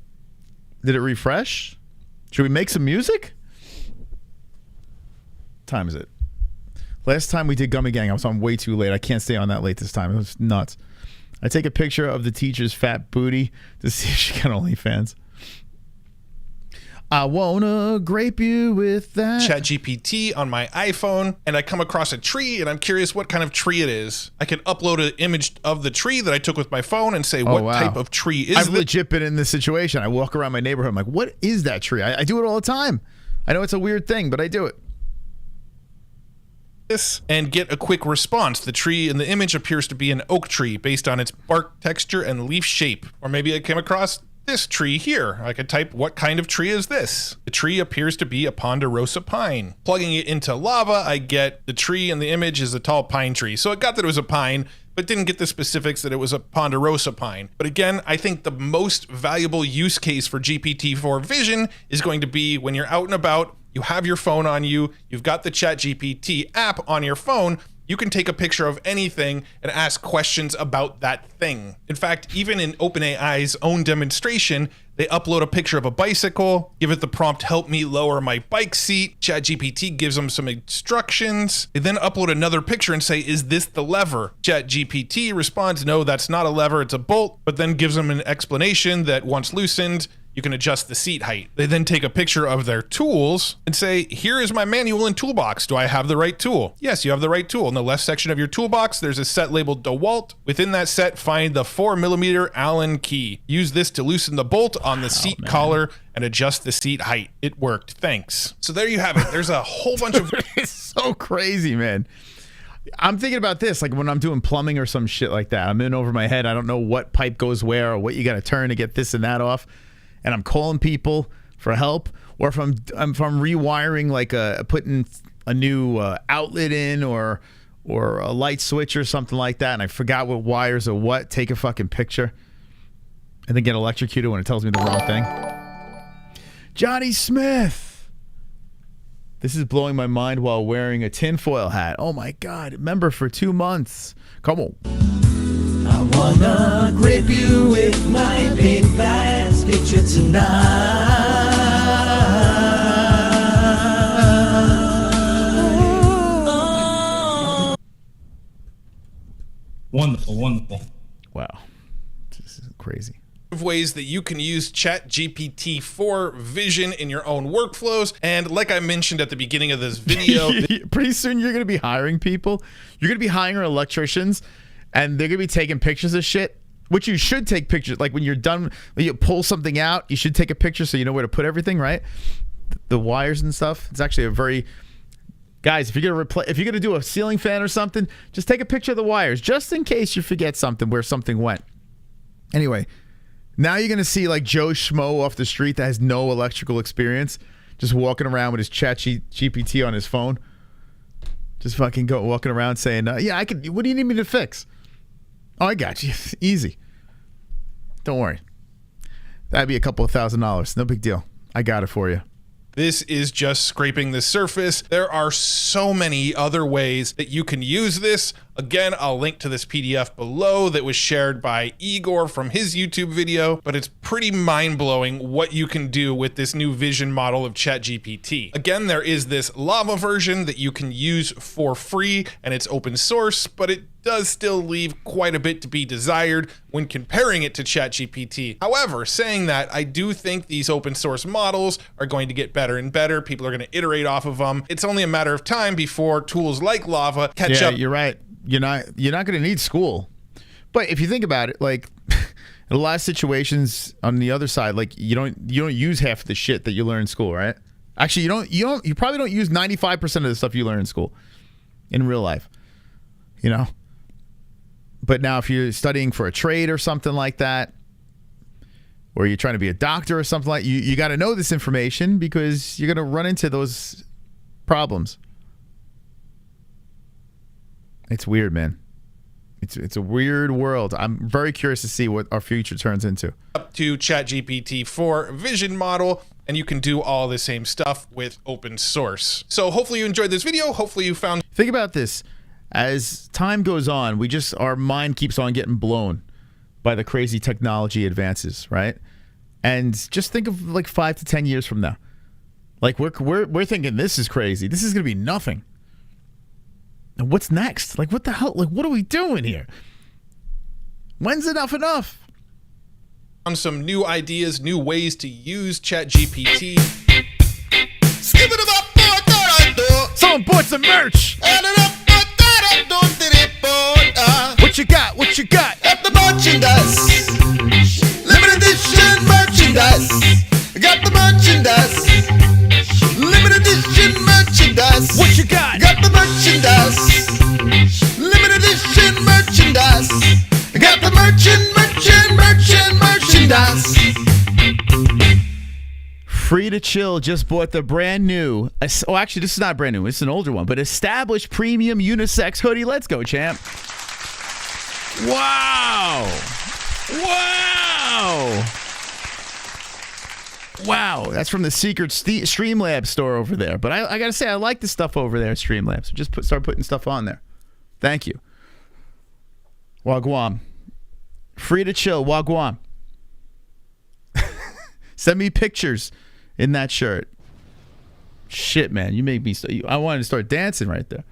Did it refresh? Should we make some music? What time is it? Last time we did Gummy Gang, I was on way too late. I can't stay on that late this time. It was nuts. I take a picture of the teacher's fat booty to see if she got OnlyFans. I wanna grape you with that. ChatGPT on my iPhone, and I come across a tree, and I'm curious what kind of tree it is. I can upload an image of the tree that I took with my phone and say, what type of tree is I've legit been in this situation. I walk around my neighborhood. I'm like, what is that tree? I do it all the time. I know it's a weird thing, but I do it. And get a quick response. The tree in the image appears to be an oak tree based on its bark texture and leaf shape. Or maybe I came across this tree here. I could type, what kind of tree is this? The tree appears to be a ponderosa pine. Plugging it into lava, I get the tree in the image is a tall pine tree. So it got that it was a pine, but didn't get the specifics that it was a ponderosa pine. But again, I think the most valuable use case for GPT-4 Vision is going to be when you're out and about, you have your phone on you, you've got the ChatGPT app on your phone, you can take a picture of anything and ask questions about that thing. In fact, even in OpenAI's own demonstration, they upload a picture of a bicycle, give it the prompt, help me lower my bike seat. ChatGPT gives them some instructions. They then upload another picture and say, is this the lever? ChatGPT responds, no, that's not a lever, it's a bolt, but then gives them an explanation that once loosened, you can adjust the seat height. They then take a picture of their tools and say, here is my manual and toolbox. Do I have the right tool? Yes, you have the right tool. In the left section of your toolbox, there's a set labeled DeWalt. Within that set, find the 4mm Allen key. Use this to loosen the bolt on the seat collar and adjust the seat height. It worked. Thanks. So there you have it. There's a whole bunch of... It's so crazy, man. I'm thinking about this, like when I'm doing plumbing or some shit like that. I'm in over my head. I don't know what pipe goes where or what you got to turn to get this and that off. And I'm calling people for help, or if I'm rewiring, like putting a new outlet in or a light switch or something like that, and I forgot what wires or what, take a fucking picture and then get electrocuted when it tells me the wrong thing. Johnny Smith. This is blowing my mind while wearing a tinfoil hat. Oh my God. Member for 2 months. Come on. I wanna grip you with my big bass picture tonight. Wonderful, wonderful. Wow. This is crazy. Ways that you can use ChatGPT-4 Vision in your own workflows. And like I mentioned at the beginning of this video, pretty soon you're going to be hiring people. You're going to be hiring electricians, and they're going to be taking pictures of shit, which you should take pictures. Like when you're done, when you pull something out, you should take a picture so you know where to put everything, right? The wires and stuff. It's actually a very... Guys, if you're gonna do a ceiling fan or something, just take a picture of the wires, just in case you forget something, where something went. Anyway, now you're gonna see like Joe Schmo off the street that has no electrical experience, just walking around with his ChatGPT on his phone, just fucking walking around saying, "Yeah, I can. What do you need me to fix? Oh, I got you. Easy. Don't worry. That'd be a couple of $1,000. No big deal. I got it for you." This is just scraping the surface. There are so many other ways that you can use this. Again, I'll link to this PDF below that was shared by Igor from his YouTube video, but it's pretty mind-blowing what you can do with this new vision model of ChatGPT. Again, there is this Llama version that you can use for free, and it's open source, but it does still leave quite a bit to be desired when comparing it to ChatGPT. However, saying that, I do think these open source models are going to get better and better. People are going to iterate off of them. It's only a matter of time before tools like Lava catch up. You're right. You're not going to need school. But if you think about it, like in a lot of situations on the other side, like you don't use half the shit that you learn in school, right? Actually, you probably don't use 95% of the stuff you learn in school in real life. You know? But now if you're studying for a trade or something like that, or you're trying to be a doctor or something like you got to know this information because you're going to run into those problems. It's weird, man. It's a weird world. I'm very curious to see what our future turns into. Up to ChatGPT-4 vision model, and you can do all the same stuff with open source. So hopefully you enjoyed this video. Hopefully you found Think about this. As time goes on, our mind keeps on getting blown by the crazy technology advances, right? And just think of like 5 to 10 years from now. Like we're thinking this is crazy. This is gonna be nothing. And what's next? Like what the hell? Like what are we doing here? When's enough? On some new ideas, new ways to use ChatGPT. Someone bought some merch. What you got? What you got? Got the merchandise. Limited edition merchandise. Got the merchandise. Limited edition merchandise. What you got? Got the merchandise. Limited edition merchandise. Got the merchandise. Free to Chill just bought the brand new, oh, actually, this is not brand new. It's an older one, but established premium unisex hoodie. Let's go, champ. Wow. Wow. That's from the secret Streamlabs store over there. But I got to say, I like the stuff over there at Streamlabs. So just start putting stuff on there. Thank you. Wagwan. Free to Chill. Wagwan. Send me pictures in that shirt. Shit, man. You made me... I wanted to start dancing right there.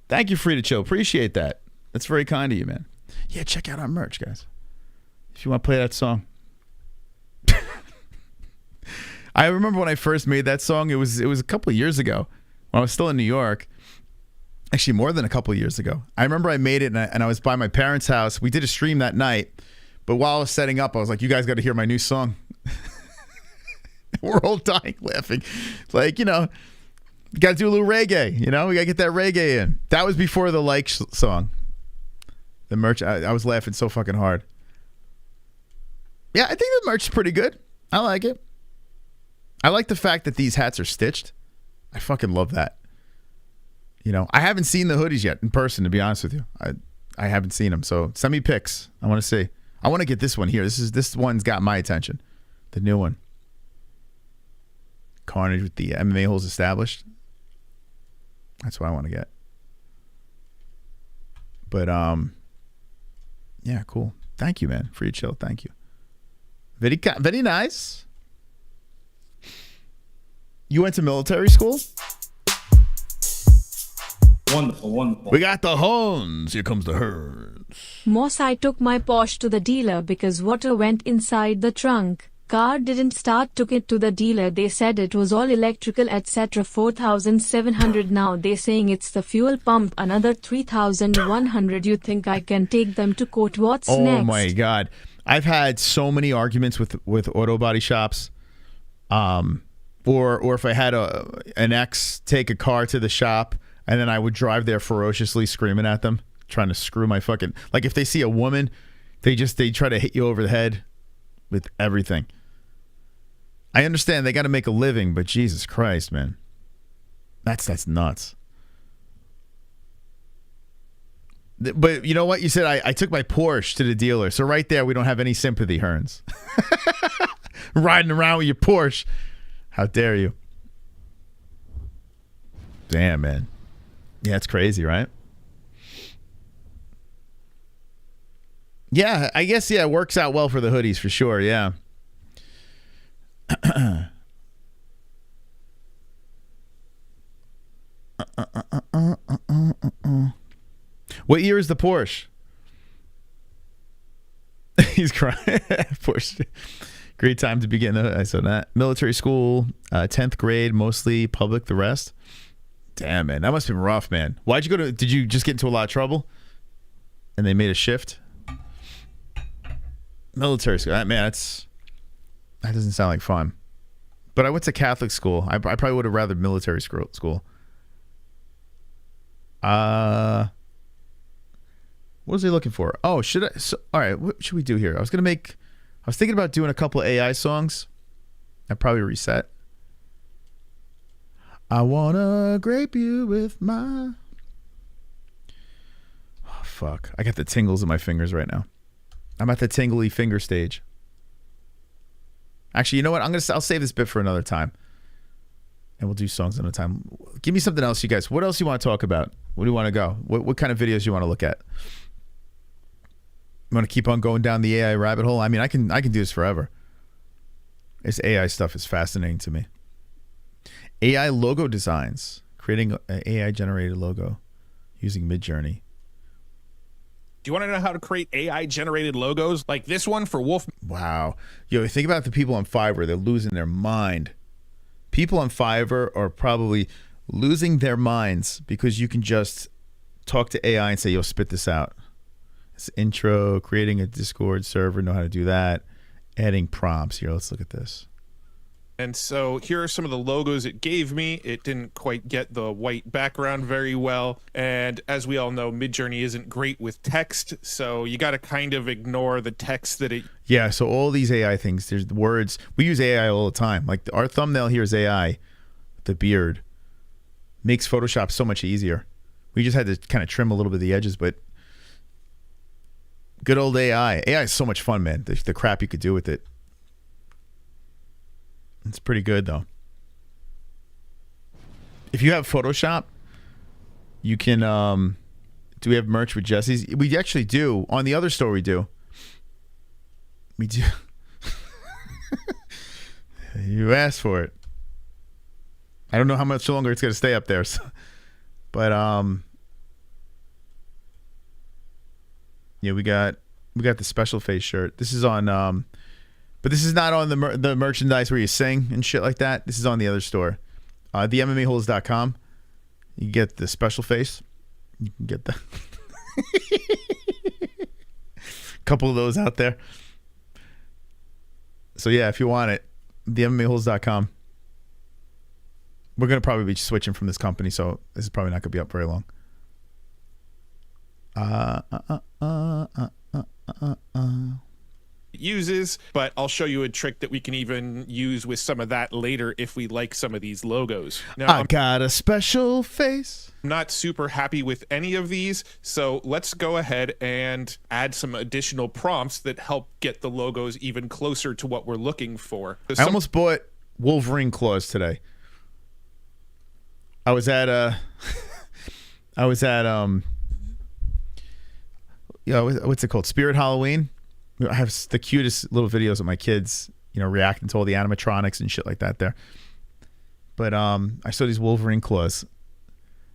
Thank you, Free to Chill. Appreciate that. That's very kind of you, man. Yeah, check out our merch, guys. If you want to play that song. I remember when I first made that song. It was a couple of years ago when I was still in New York. Actually, more than a couple of years ago. I remember I made it, and I was by my parents' house. We did a stream that night. But while I was setting up, I was like, you guys got to hear my new song. We're all dying laughing. Like, you know, got to do a little reggae. You know, we got to get that reggae in. That was before the like song. The merch, I was laughing so fucking hard. Yeah, I think the merch is pretty good. I like it. I like the fact that these hats are stitched. I fucking love that. You know, I haven't seen the hoodies yet in person, to be honest with you. I haven't seen them. So send me pics. I want to see. I want to get this one here. This one's got my attention. The new one. Carnage with the MMA-HOLES established. That's what I want to get. But yeah, cool. Thank you, man. Free chill. Thank you. Very nice. You went to military school? Wonderful. We got the horns. Here comes the herds. Moss, I took my Porsche to the dealer because water went inside the trunk. Car didn't start, took it to the dealer. They said it was all electrical, etc. 4,700. Now they saying it's the fuel pump, another 3,100. You think I can take them to court? What's next? Oh my God. I've had so many arguments with auto body shops. Or if I had an ex take a car to the shop and then I would drive there ferociously screaming at them, trying to screw my fucking... Like if they see a woman, they try to hit you over the head with everything. I understand they got to make a living, but Jesus Christ, man. That's nuts. But you know what? You said I took my Porsche to the dealer. So right there, we don't have any sympathy, Hearns. Riding around with your Porsche. How dare you? Damn, man. Yeah, it's crazy, right? Yeah, I guess, yeah, it works out well for the hoodies for sure, yeah. What year is the Porsche? He's crying. Porsche. Great time to begin. I saw that. Military school, 10th grade, mostly public, the rest. Damn, man. That must have been rough, man. Why'd you go to... Did you just get into a lot of trouble? And they made a shift? Military school. Man, that doesn't sound like fun. But I went to Catholic school. I probably would have rather military school. What was he looking for? Oh, should I... So, all right, what should we do here? I was thinking about doing a couple of AI songs. I'd probably reset. I wanna grape you with my... Oh, fuck. I got the tingles in my fingers right now. I'm at the tingly finger stage. Actually, you know what? I'll save this bit for another time. and we'll do songs at a time. Give me something else, you guys. What else you want to talk about? Where do you want to go? What kind of videos you want to look at? You want to keep on going down the AI rabbit hole? I mean, I can do this forever. This AI stuff is fascinating to me. AI logo designs, creating an AI generated logo using Midjourney. Do you want to know how to create AI generated logos like this one for Wolf? Wow. Yo, think about the people on Fiverr. They're losing their mind. People on Fiverr are probably losing their minds because you can just talk to AI and say, yo, spit this out. It's intro, creating a Discord server, know how to do that. Adding prompts. Here, let's look at this. And so here are some of the logos it gave me. It didn't quite get the white background very well. And as we all know, Midjourney isn't great with text. So you got to kind of ignore the text that it... Yeah, so all these AI things, there's words. We use AI all the time. Like our thumbnail here is AI. The beard makes Photoshop so much easier. We just had to kind of trim a little bit of the edges, but good old AI. AI is so much fun, man. The crap you could do with it. It's pretty good, though. If you have Photoshop, you can... do we have merch with Jessie's? We actually do. On the other store, we do. We do. You asked for it. I don't know how much longer it's going to stay up there. So. But, yeah, we got the special face shirt. This is on... but this is not on the merchandise where you sing and shit like that. This is on the other store. The MMA-HOLES.com. You get the special face. You can get the couple of those out there. So yeah, if you want it, the MMA-HOLES.com. We're going to probably be switching from this company, so this is probably not going to be up very long. uses, but I'll show you a trick that we can even use with some of that later if we like some of these logos. Now, I got a special face. I'm not super happy with any of these, so let's go ahead and add some additional prompts that help get the logos even closer to what we're looking for. I almost bought Wolverine claws today. I was at what's it called? Spirit Halloween. I have the cutest little videos of my kids, reacting to all the animatronics and shit like that there. But I saw these Wolverine claws.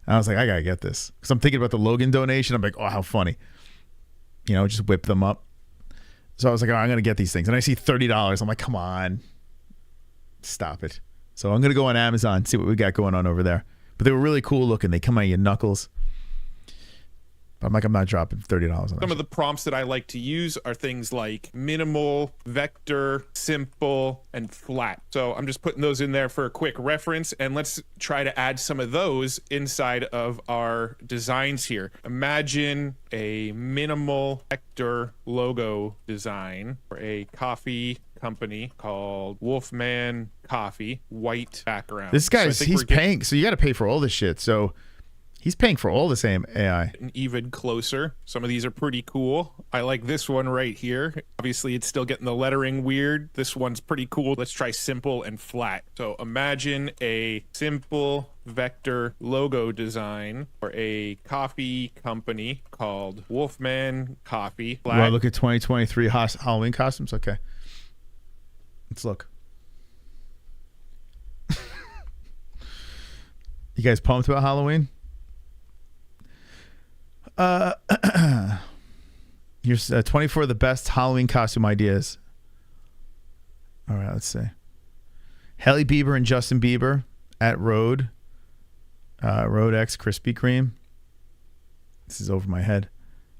And I was like, I gotta get this. Because I'm thinking about the Logan donation. I'm like, oh, how funny. Just whip them up. So I was like, oh, I'm gonna get these things. And I see $30. I'm like, come on. Stop it. So I'm gonna go on Amazon, see what we got going on over there. But they were really cool looking. They come out of your knuckles. But I'm like, I'm not dropping $30 on that. Some of the prompts that I like to use are things like minimal, vector, simple, and flat. So I'm just putting those in there for a quick reference, and let's try to add some of those inside of our designs here. Imagine a minimal vector logo design for a coffee company called Wolfman Coffee, white background. This guy's, he's paying, so you got to pay for all this shit. So he's paying for all the same AI. Even closer. Some of these are pretty cool. I like this one right here. Obviously, it's still getting the lettering weird. This one's pretty cool. Let's try simple and flat. So imagine a simple vector logo design for a coffee company called Wolfman Coffee. Flat. Well, look at 2023 Halloween costumes. Okay. Let's look. You guys pumped about Halloween? Here's 24 of the best Halloween costume ideas. All right, let's see. Hailey Bieber and Justin Bieber at Road X Krispy Kreme. This is over my head.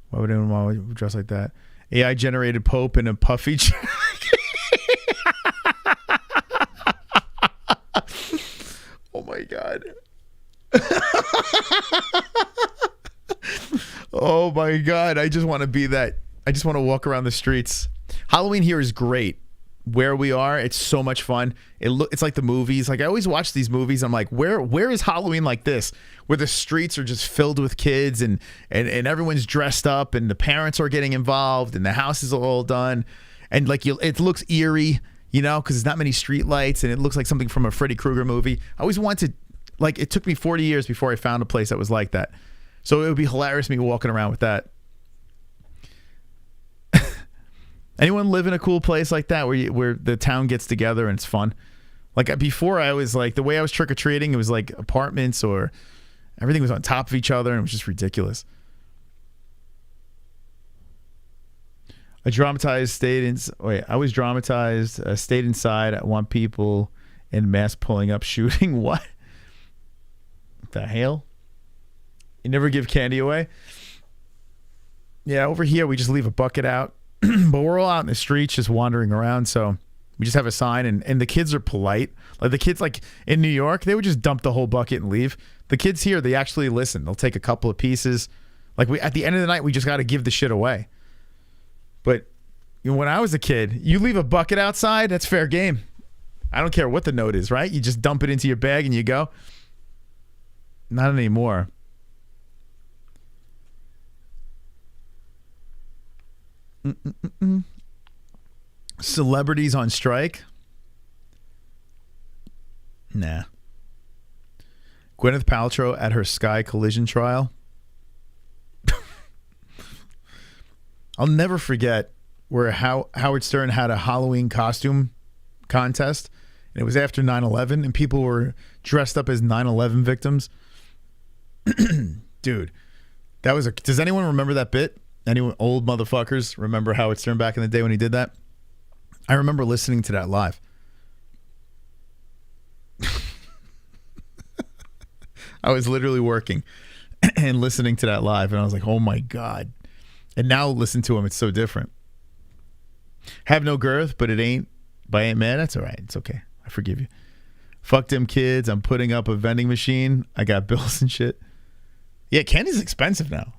Why would anyone want to dress like that? AI generated Pope in a puffy jacket. Oh my God. Oh my God. I just want to be that. I just want to walk around the streets. Halloween here is great. Where we are, it's so much fun. It's like the movies. Like I always watch these movies. I'm like, where is Halloween like this? Where the streets are just filled with kids and everyone's dressed up and the parents are getting involved and the house is all done. And like it looks eerie. you know, because there's not many street lights and it looks like something from a Freddy Krueger movie. I always wanted, like, it took me 40 years before I found a place that was like that. So it would be hilarious me walking around with that. Anyone live in a cool place like that where the town gets together and it's fun? Like before, I was like, the way I was trick-or-treating, it was like apartments or everything was on top of each other and it was just ridiculous. I was dramatized, stayed inside. I want people in mass pulling up, shooting. What the hell? You never give candy away? Yeah, over here, we just leave a bucket out. But we're all out in the streets just wandering around, so we just have a sign, and the kids are polite. Like the kids, like in New York, they would just dump the whole bucket and leave. The kids here, they actually listen. They'll take a couple of pieces. Like at the end of the night, we just got to give the shit away. But you know, when I was a kid, you leave a bucket outside, that's fair game. I don't care what the note is, right? You just dump it into your bag and you go. Not anymore. Celebrities on strike? Nah. Gwyneth Paltrow at her Sky Collision trial. I'll never forget where Howard Stern had a Halloween costume contest, and it was after 9/11, and people were dressed up as 9/11 victims. Dude, that was does anyone remember that bit? Anyone, old motherfuckers, remember Howard Stern back in the day when he did that? I remember listening to that live. I was literally working and listening to that live, and I was like, oh my God. And now listen to him, it's so different. Have no girth, but it ain't by Ain't Man. That's all right. It's okay. I forgive you. Fuck them kids. I'm putting up a vending machine. I got bills and shit. Yeah, candy's expensive now.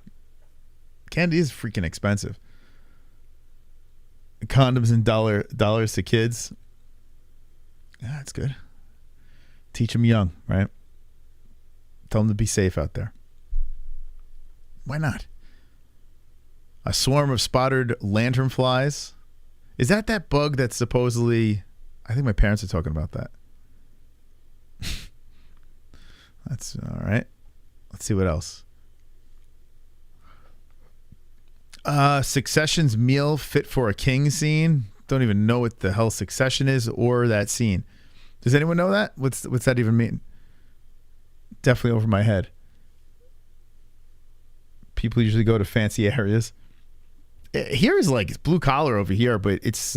Candy is freaking expensive. Condoms and dollars to kids. Yeah, that's good. Teach them young, right? Tell them to be safe out there. Why not? A swarm of spotted lanternflies. Is that bug that's supposedly... I think my parents are talking about that. That's all right. Let's see what else. Succession's meal fit for a king scene. Don't even know what the hell Succession is or that scene. Does anyone know that? What's that even mean? Definitely over my head. People usually go to fancy areas. Here is like it's blue collar over here, but it's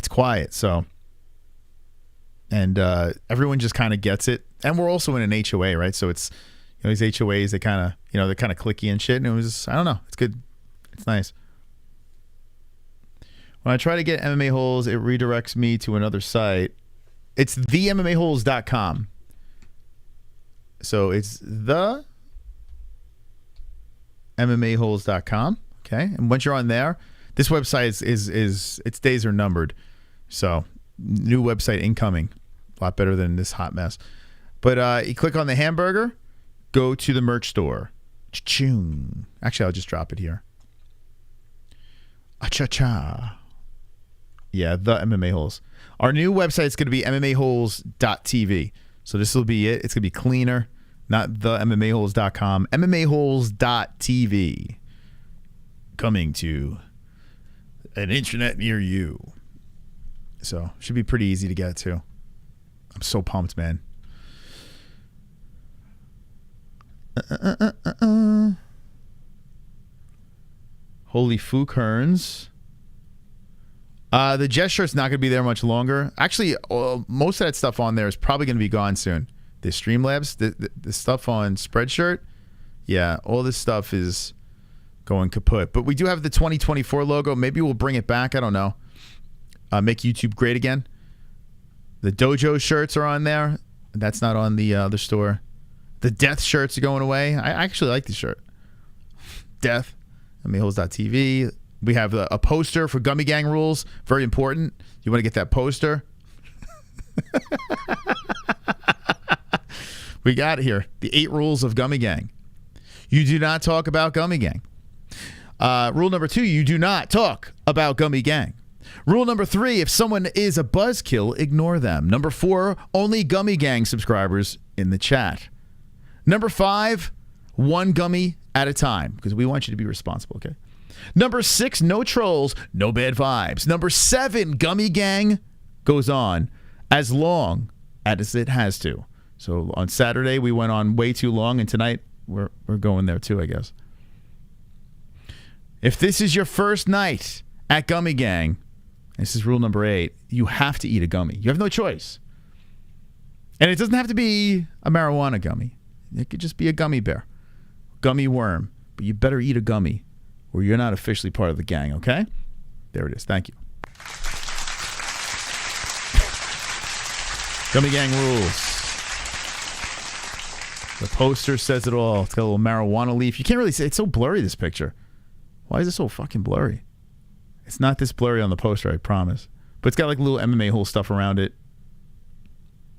quiet. So, and everyone just kind of gets it. And we're also in an HOA, right? So it's, you know, these HOAs, they kind of, you know, they're kind of clicky and shit. And it was, I don't know, it's good. It's nice. When I try to get MMA holes, it redirects me to another site. It's themmaholes.com. So it's the MMAHoles.com. Okay. And once you're on there, this website is its days are numbered. So new website incoming. A lot better than this hot mess. But you click on the hamburger, go to the merch store. Cha-chung. Actually, I'll just drop it here. Cha-cha. Yeah, the MMA Holes. Our new website is going to be MMAHoles.tv. So this will be it. It's going to be cleaner. Not the MMAHoles.com. MMAHoles.tv. Coming to an internet near you. So should be pretty easy to get to. I'm so pumped, man. Holy Fook Hearns. The Jess shirt's not going to be there much longer. Actually, most of that stuff on there is probably going to be gone soon. The Streamlabs, the stuff on Spreadshirt, yeah, all this stuff is going kaput. But we do have the 2024 logo. Maybe we'll bring it back. I don't know. Make YouTube great again. The Dojo shirts are on there. That's not on the other store. The Death shirts are going away. I actually like the shirt. Death. MMAHoles.tv. We have a poster for Gummy Gang rules. Very important. You want to get that poster? We got it here. The 8 rules of Gummy Gang. You do not talk about Gummy Gang. Rule number 2, you do not talk about Gummy Gang. Rule number 3, if someone is a buzzkill, ignore them. Number 4, only Gummy Gang subscribers in the chat. Number 5, one gummy at a time, because we want you to be responsible, okay? Number 6, no trolls, no bad vibes. Number 7, Gummy Gang goes on as long as it has to. So on Saturday, we went on way too long, and tonight we're going there too, I guess. If this is your first night at Gummy Gang, this is rule number 8, you have to eat a gummy. You have no choice. And it doesn't have to be a marijuana gummy. It could just be a gummy bear, gummy worm. But you better eat a gummy or you're not officially part of the gang, okay? There it is. Thank you. Gummy Gang rules. The poster says it all. It's got a little marijuana leaf. You can't really see. It's so blurry, this picture. Why is it so fucking blurry? It's not this blurry on the poster, I promise. But it's got like little MMA-HOLES stuff around it.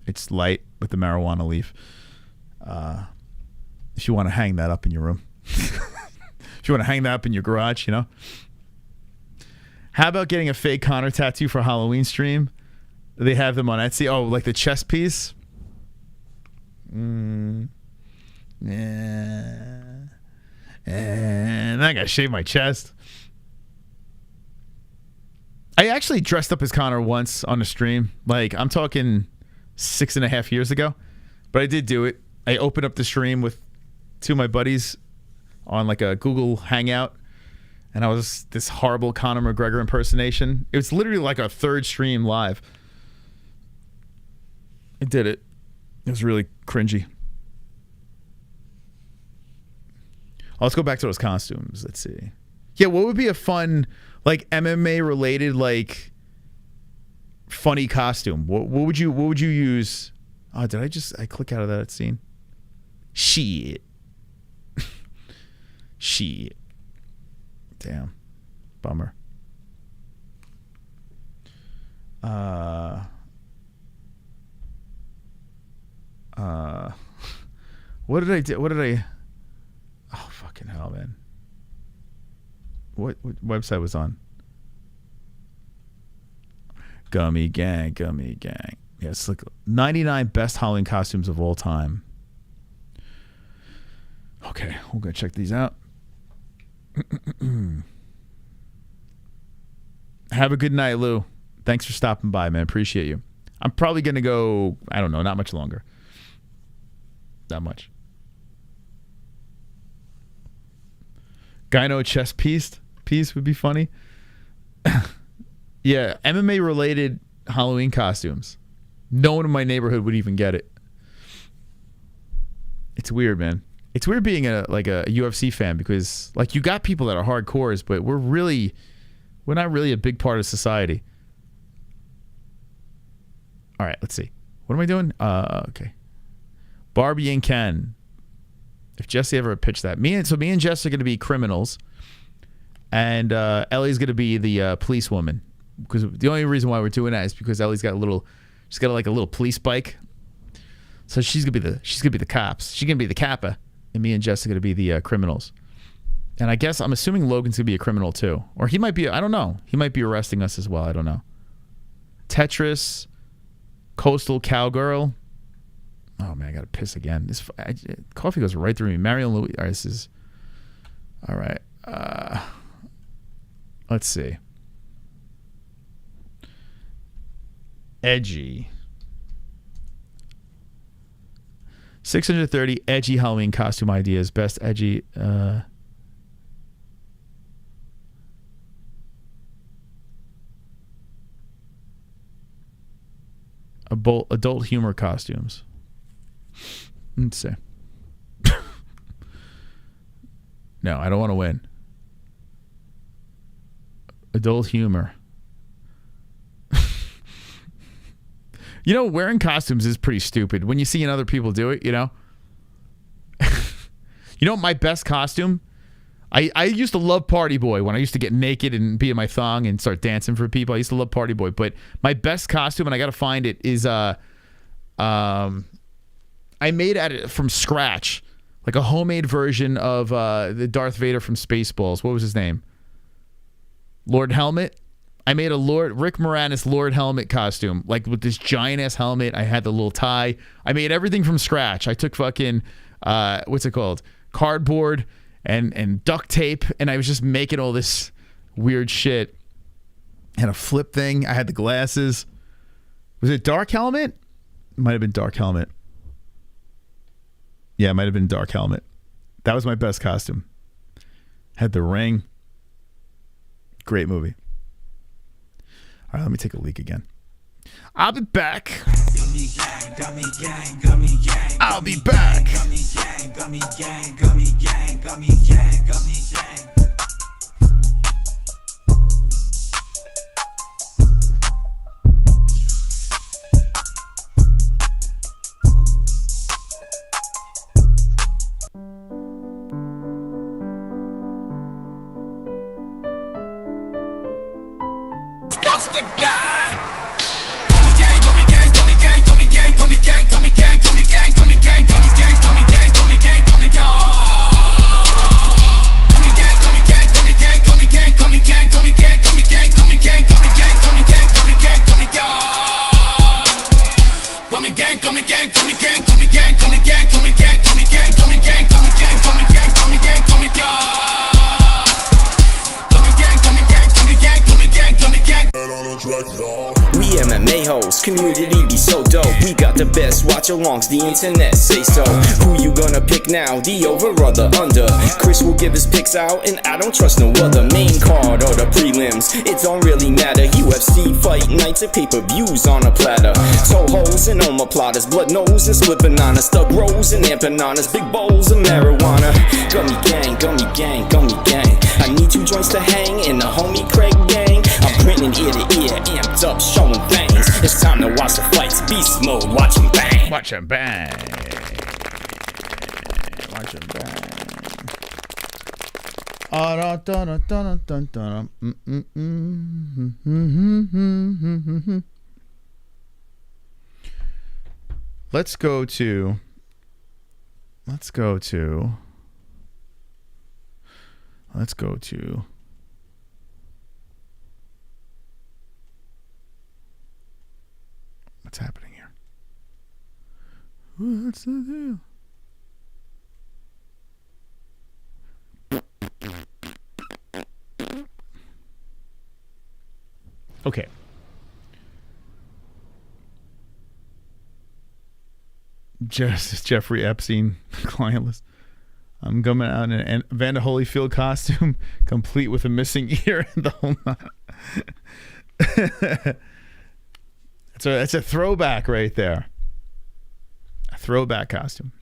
It's light with the marijuana leaf. If you want to hang that up in your room. If you want to hang that up in your garage, you know. How about getting a fake Conor tattoo for Halloween stream? They have them on Etsy. Oh, like the chest piece? Yeah. And I gotta shave my chest. I actually dressed up as Conor once on a stream. Like, I'm talking 6.5 years ago. But I did do it. I opened up the stream with 2 of my buddies on like a Google Hangout. And I was this horrible Conor McGregor impersonation. It was literally like a 3rd stream live. I did it. It was really cringy. Let's go back to those costumes. Let's see. Yeah, what would be a fun, like MMA related, like funny costume? What would you use? Oh, did I click out of that scene? Shit. Shit. Damn. Bummer. What did I do? What did I? Oh, fucking hell, man. What website was on? Gummy Gang, Gummy Gang. Yes, look, 99 best Halloween costumes of all time. Okay, we'll go check these out. Have a good night, Lou. Thanks for stopping by, man. Appreciate you. I'm probably going to go, I don't know, not much longer. Not much. Gyno chest piece would be funny. Yeah, MMA related Halloween costumes. No one in my neighborhood would even get it. It's weird, man. It's weird being a UFC fan because like you got people that are hardcores, but we're not really a big part of society. All right, let's see. What am I doing? Okay. Barbie and Ken. If Jessie ever pitched that. Me and Jess are going to be criminals. And Ellie's going to be the policewoman. Because the only reason why we're doing that is because Ellie's got she's got like a little police bike. So she's going to be the cops. She's going to be the kappa. And me and Jess are going to be the criminals. And I guess I'm assuming Logan's going to be a criminal too. Or he might be, I don't know. He might be arresting us as well. I don't know. Tetris, Coastal Cowgirl. Oh man, I gotta piss again. Coffee goes right through me. Marion Louis. All right, this is. All right. Let's see. Edgy. 630 edgy Halloween costume ideas. Best edgy. Adult humor costumes. Let's see. No, I don't want to win. Adult humor. You know, wearing costumes is pretty stupid when you see other people do it, you know? You know, my best costume? I used to love Party Boy when I used to get naked and be in my thong and start dancing for people. I used to love Party Boy, but my best costume, and I got to find it, is I made it from scratch, like a homemade version of the Darth Vader from Spaceballs. What was his name? Lord Helmet. I made a Rick Moranis Lord helmet costume, like with this giant ass helmet. I had the little tie. I made everything from scratch. I took fucking what's it called? Cardboard and duct tape, and I was just making all this weird shit. Had a flip thing. I had the glasses. Was it dark helmet? Might have been dark helmet. Yeah, it might have been dark helmet. That was my best costume. Had the ring. Great movie. All right, let me take a leak again. I'll be back. I'll be back. We MMA hoes, community be so dope. We got the best watch-alongs, the internet say so. Who you gonna pick now, the over or the under? Chris will give his picks out, and I don't trust no other. Main card or the prelims, it don't really matter. UFC fight nights and pay-per-views on a platter. Toe holes and omoplatas, blood nose and split bananas, stuck rows and empanadas, big bowls of marijuana. Gummy gang, gummy gang, gummy gang. I need 2 joints to hang in the homie Craig gang. I'm grinning ear to ear, amped up, showing things. It's time to watch the fights, beast mode, watch 'em bang. Watch 'em bang. Watch 'em bang. Let's go to what's happening here? What's the deal? Okay. Jeffrey Epstein client list. I'm coming out in an Evander Holyfield costume, complete with a missing ear and the whole nine. That's a throwback right there. A throwback costume.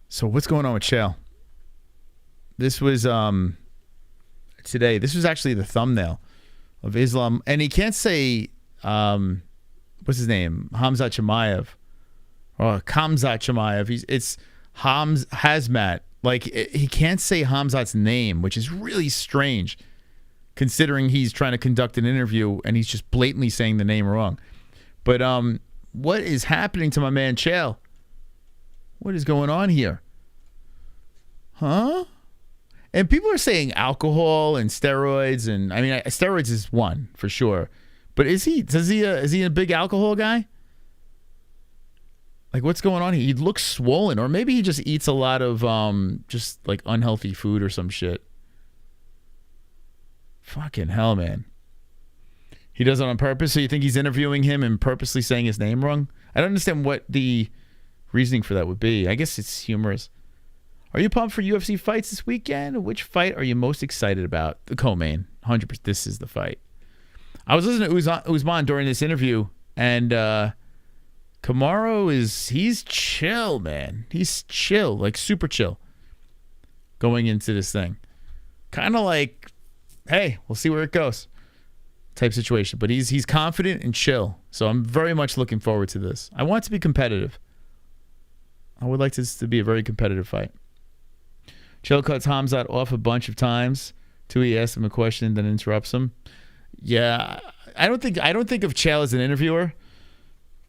So what's going on with Chael? This was today. This was actually the thumbnail of Islam, and he can't say what's his name, Khamzat Chimaev or Khamzat Chimaev. It's Hazmat. Like he can't say Hamzat's name, which is really strange, considering he's trying to conduct an interview and he's just blatantly saying the name wrong. But what is happening to my man Chael? What is going on here? Huh? And people are saying alcohol and steroids, and I mean steroids is one for sure. But is he a big alcohol guy? Like what's going on here? He looks swollen, or maybe he just eats a lot of just like unhealthy food or some shit. Fucking hell, man. He does it on purpose? So you think he's interviewing him and purposely saying his name wrong? I don't understand what the reasoning for that would be. I guess it's humorous. Are you pumped for UFC fights this weekend? Which fight are you most excited about? The co-main. 100%. This is the fight. I was listening to Usman during this interview, and Kamaru he's chill, man. He's chill, like super chill going into this thing. Kind of like, hey, we'll see where it goes type situation. But he's confident and chill. So I'm very much looking forward to this. I want it to be competitive. I would like this to be a very competitive fight. Chael cuts Khamzat off a bunch of times till he asks him a question, then interrupts him. Yeah, I don't think of Chael as an interviewer,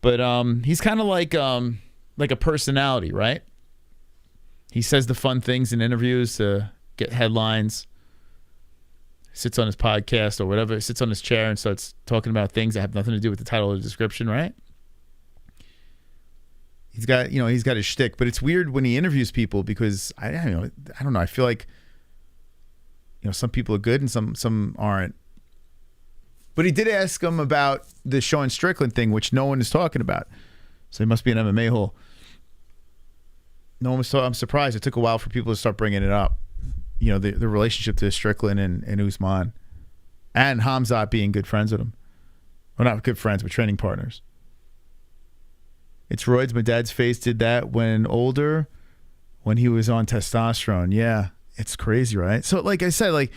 but he's kind of like a personality, right? He says the fun things in interviews to get headlines. sits on his podcast or whatever, sits on his chair and starts talking about things that have nothing to do with the title or the description, right? He's got, you know, he's got his shtick, but it's weird when he interviews people because I don't know. I feel like, you know, some people are good and some aren't. But he did ask him about the Sean Strickland thing, which no one is talking about. So he must be an MMA hole. No one was talking. I'm surprised. It took a while for people to start bringing it up. You know, the relationship to Strickland and Usman, and Khamzat being good friends with him. Well, not good friends, but training partners. It's roids. My dad's face did that when older, when he was on testosterone. Yeah, it's crazy, right? So, like I said, like,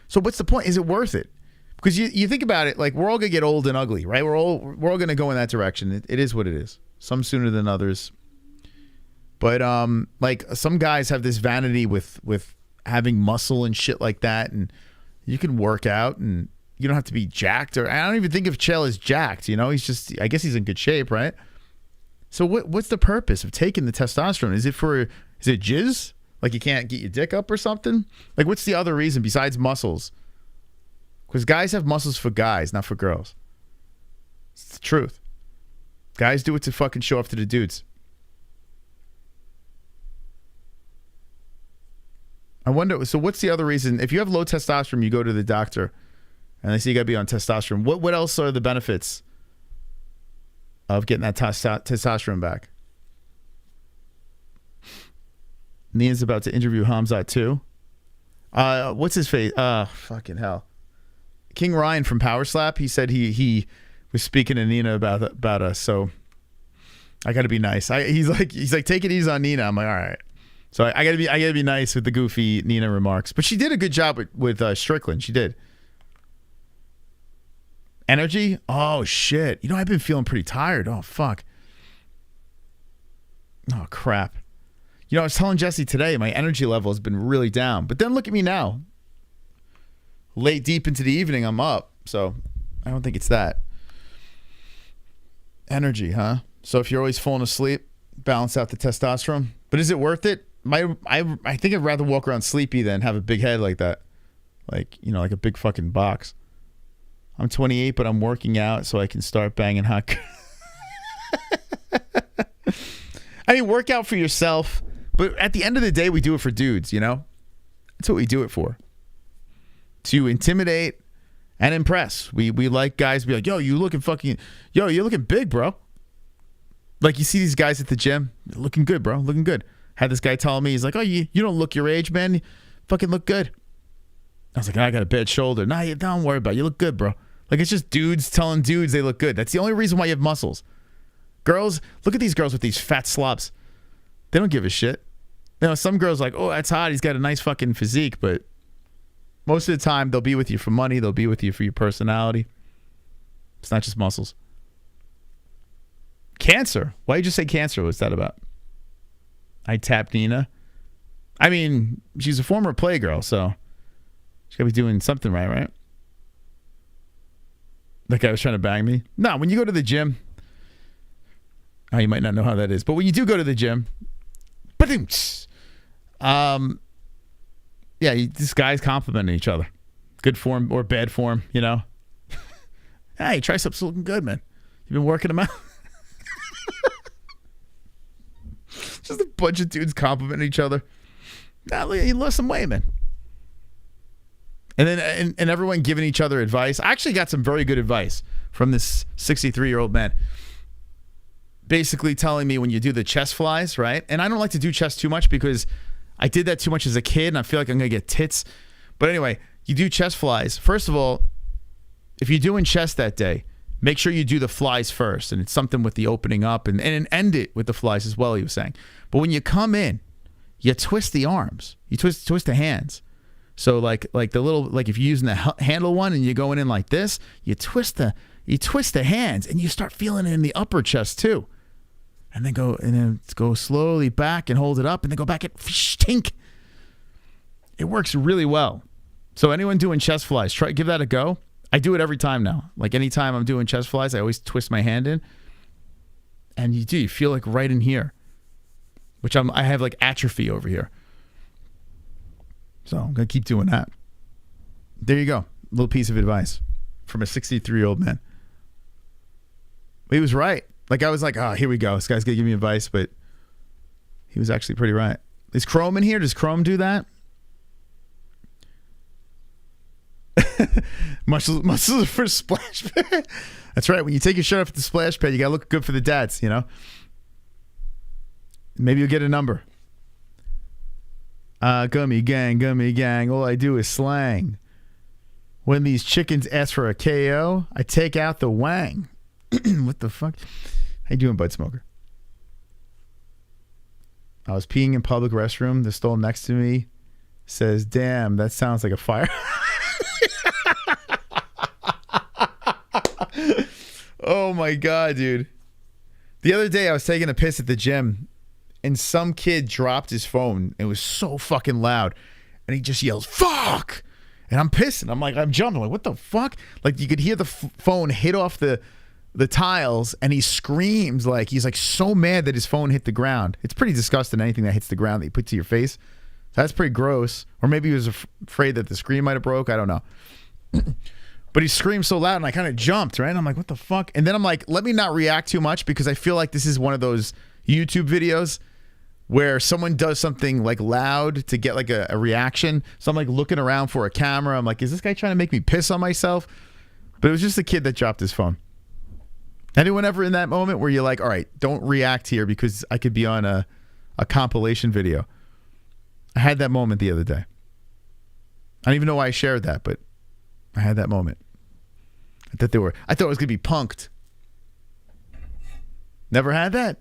so what's the point? Is it worth it? Because you think about it, like, we're all gonna get old and ugly, right? We're all gonna go in that direction. It is what it is. Some sooner than others. But like, some guys have this vanity with having muscle and shit like that, and you can work out and you don't have to be jacked. Or I don't even think of Chael as jacked. You know, he's just, I guess he's in good shape, right? So what's the purpose of taking the testosterone? Is it jizz? Like, you can't get your dick up or something? Like, what's the other reason besides muscles? Because guys have muscles for guys, not for girls. It's the truth. Guys do it to fucking show off to the dudes. I wonder, so what's the other reason? If you have low testosterone, you go to the doctor and they say you got to be on testosterone. What else are the benefits of getting that testosterone back? Nia's about to interview Khamzat too. What's his face? Fucking hell. King Ryan from Power Slap, he said he was speaking to Nina about us, so I got to be nice. He's like, take it easy on Nina. I'm like, all right. So I gotta be nice with the goofy Nina remarks, but she did a good job with Strickland. She did. Energy? Oh shit! You know, I've been feeling pretty tired. Oh fuck. Oh crap. You know, I was telling Jessie today, my energy level has been really down. But then look at me now. Late deep into the evening, I'm up. So I don't think it's that. Energy, huh? So if you're always falling asleep, balance out the testosterone. But is it worth it? I think I'd rather walk around sleepy than have a big head like that. Like, you know, like a big fucking box. I'm 28, but I'm working out so I can start banging hot. I mean, work out for yourself. But at the end of the day, we do it for dudes, you know? That's what we do it for. To intimidate and impress. We like guys to be like, yo, you're looking big, bro. Like, you see these guys at the gym, looking good, bro, looking good. Had this guy telling me, he's like, oh, you don't look your age, man. You fucking look good. I was like, I got a bad shoulder. Nah, don't worry about it. You look good, bro. Like, it's just dudes telling dudes they look good. That's the only reason why you have muscles. Girls, look at these girls with these fat slobs. They don't give a shit. You know, some girls like, oh, that's hot. He's got a nice fucking physique. But most of the time, they'll be with you for money. They'll be with you for your personality. It's not just muscles. Cancer. Why did you say cancer? What's that about? I tapped Nina. I mean, she's a former Playgirl, so she's got to be doing something right? That guy was trying to bang me. No, when you go to the gym, you might not know how that is, but when you do go to the gym, these guys complimenting each other. Good form or bad form, you know? Hey, triceps looking good, man. You've been working them out? Just a bunch of dudes complimenting each other. Nah, he lost some weight, man. And then and everyone giving each other advice. I actually got some very good advice from this 63-year-old man. Basically telling me when you do the chest flies, right? And I don't like to do chest too much because I did that too much as a kid and I feel like I'm going to get tits. But anyway, you do chest flies. First of all, if you're doing chest that day, make sure you do the flies first. And it's something with the opening up and end it with the flies as well, he was saying. But when you come in, you twist the arms. You twist the hands. So like the little, like if you're using the handle one and you're going in like this, you twist the hands and you start feeling it in the upper chest too. And then go slowly back and hold it up and then go back and tink. It works really well. So anyone doing chest flies, give that a go. I do it every time now. Like anytime I'm doing chest flies, I always twist my hand in. And you feel like right in here. Which I have like atrophy over here. So I'm going to keep doing that. There you go. A little piece of advice from a 63-year-old man. He was right. Like, I was like, oh, here we go. This guy's going to give me advice, but he was actually pretty right. Is Chrome in here? Does Chrome do that? muscles for splash pad. That's right. When you take your shirt off at the splash pad, you got to look good for the dads, you know? Maybe you'll get a number. Gummy gang. All I do is slang. When these chickens ask for a KO, I take out the wang. What the fuck? How you doing, Bud Smoker? I was peeing in public restroom. The stall next to me says, damn, that sounds like a fire. Oh my God, dude. The other day I was taking a piss at the gym and some kid dropped his phone. It was so fucking loud. And he just yells, fuck! And I'm pissing. I'm jumping. Like, what the fuck? Like, you could hear the phone hit off the tiles, and he screams like he's like so mad that his phone hit the ground. It's pretty disgusting, anything that hits the ground that you put to your face. So that's pretty gross. Or maybe he was afraid that the screen might have broke. I don't know. But he screamed so loud, and I kind of jumped, right? And I'm like, what the fuck? And then I'm like, let me not react too much, because I feel like this is one of those YouTube videos where someone does something like loud to get like a reaction. So I'm like looking around for a camera. I'm like, is this guy trying to make me piss on myself? But it was just a kid that dropped his phone. Anyone ever in that moment where you're like, all right, don't react here because I could be on a compilation video? I had that moment the other day. I don't even know why I shared that, but I had that moment. I thought it was gonna be punked. Never had that?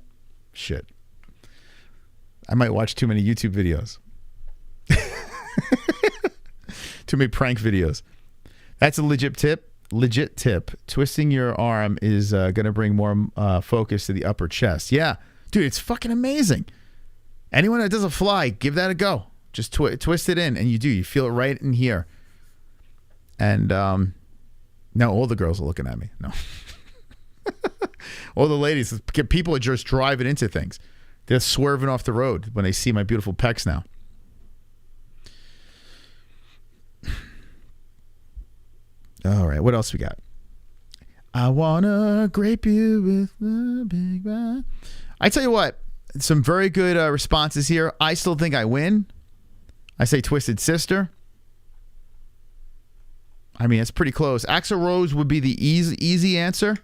Shit. I might watch too many YouTube videos. Too many prank videos. That's a legit tip. Twisting your arm is going to bring more focus to the upper chest. Yeah. Dude, it's fucking amazing. Anyone that does a fly, give that a go. Just twist it in, and you feel it right in here. And now all the girls are looking at me. No. All the ladies, people are just driving into things. They're swerving off the road when they see my beautiful pecs now. All right, what else we got? I wanna grape you with the big bang. I tell you what, some very good responses here. I still think I win. I say Twisted Sister. I mean, it's pretty close. Axl Rose would be the easy answer,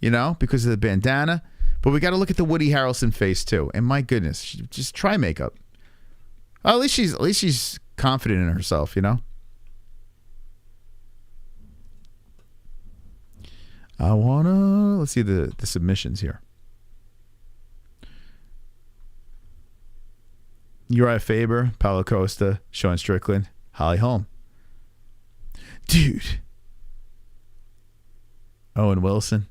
you know, because of the bandana. But we got to look at the Woody Harrelson face too. And my goodness, just try makeup. Well, at least she's confident in herself, you know. Let's see the submissions here. Uriah Faber, Paulo Costa, Sean Strickland, Holly Holm. Dude. Owen Wilson.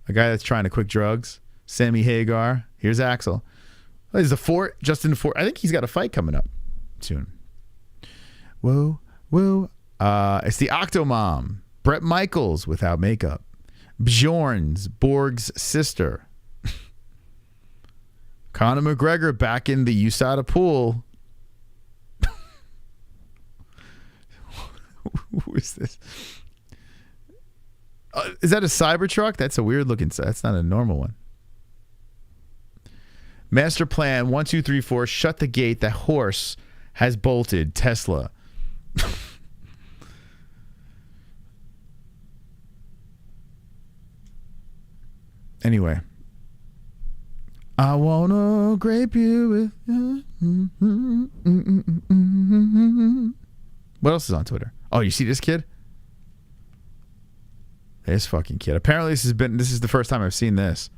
A guy that's trying to quit drugs. Sammy Hagar. Here's Axel. Oh, there's a Fort. Justin Fort. I think he's got a fight coming up soon. Whoa. It's the Octomom. Brett Michaels without makeup. Bjorn's Borg's sister. Conor McGregor back in the USADA pool. Who is this? Is that a Cybertruck? That's a weird looking. That's not a normal one. Master plan 1, 2, 3, 4. Shut the gate. That horse has bolted. Tesla. Anyway. I wanna grape you with. What else is on Twitter? Oh, you see this kid? This fucking kid. Apparently this is the first time I've seen this.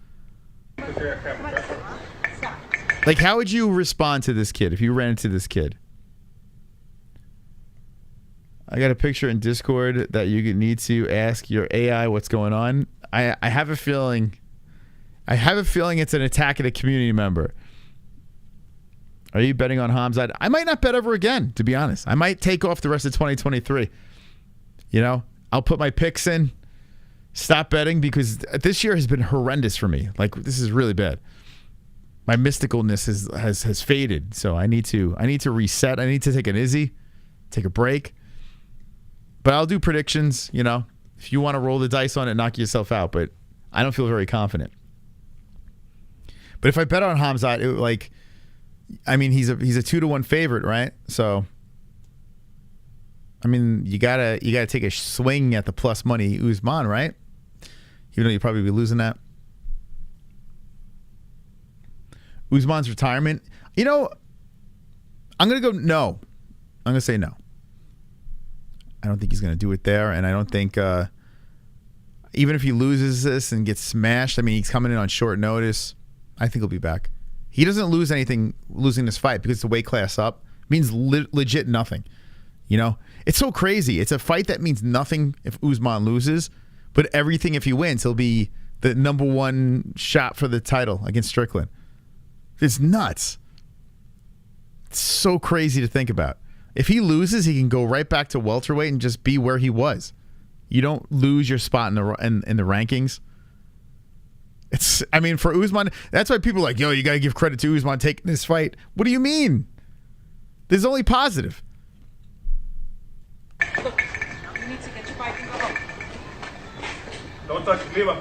Like, how would you respond to this kid if you ran into this kid? I got a picture in Discord that you need to ask your AI what's going on. I have a feeling it's an attack at a community member. Are you betting on Khamzat? I might not bet ever again, to be honest. I might take off the rest of 2023. You know, I'll put my picks in. Stop betting, because this year has been horrendous for me. Like, this is really bad. My mysticalness has faded, so I need to reset. I need to take an IZZY, take a break. But I'll do predictions, you know. If you want to roll the dice on it, knock yourself out. But I don't feel very confident. But if I bet on Khamzat, I mean, he's a 2-1 favorite, right? So, I mean, you gotta take a swing at the plus money Usman, right? Even though you'd probably be losing that. Usman's retirement. You know, I'm gonna go no. I'm gonna say no. I don't think he's gonna do it there, and I don't think even if he loses this and gets smashed, I mean, he's coming in on short notice. I think he'll be back. He doesn't lose anything losing this fight because the weight class up means legit nothing. You know, it's so crazy. It's a fight that means nothing if Usman loses, but everything if he wins. He'll be the #1 shot for the title against Strickland. It's nuts. It's so crazy to think about. If he loses, he can go right back to welterweight and just be where he was. You don't lose your spot in the rankings. It's, I mean, for Usman, that's why people are like, yo, you got to give credit to Usman taking this fight. What do you mean? There's only positive. Look, you need to get your bike and go home. Don't touch it, leave him.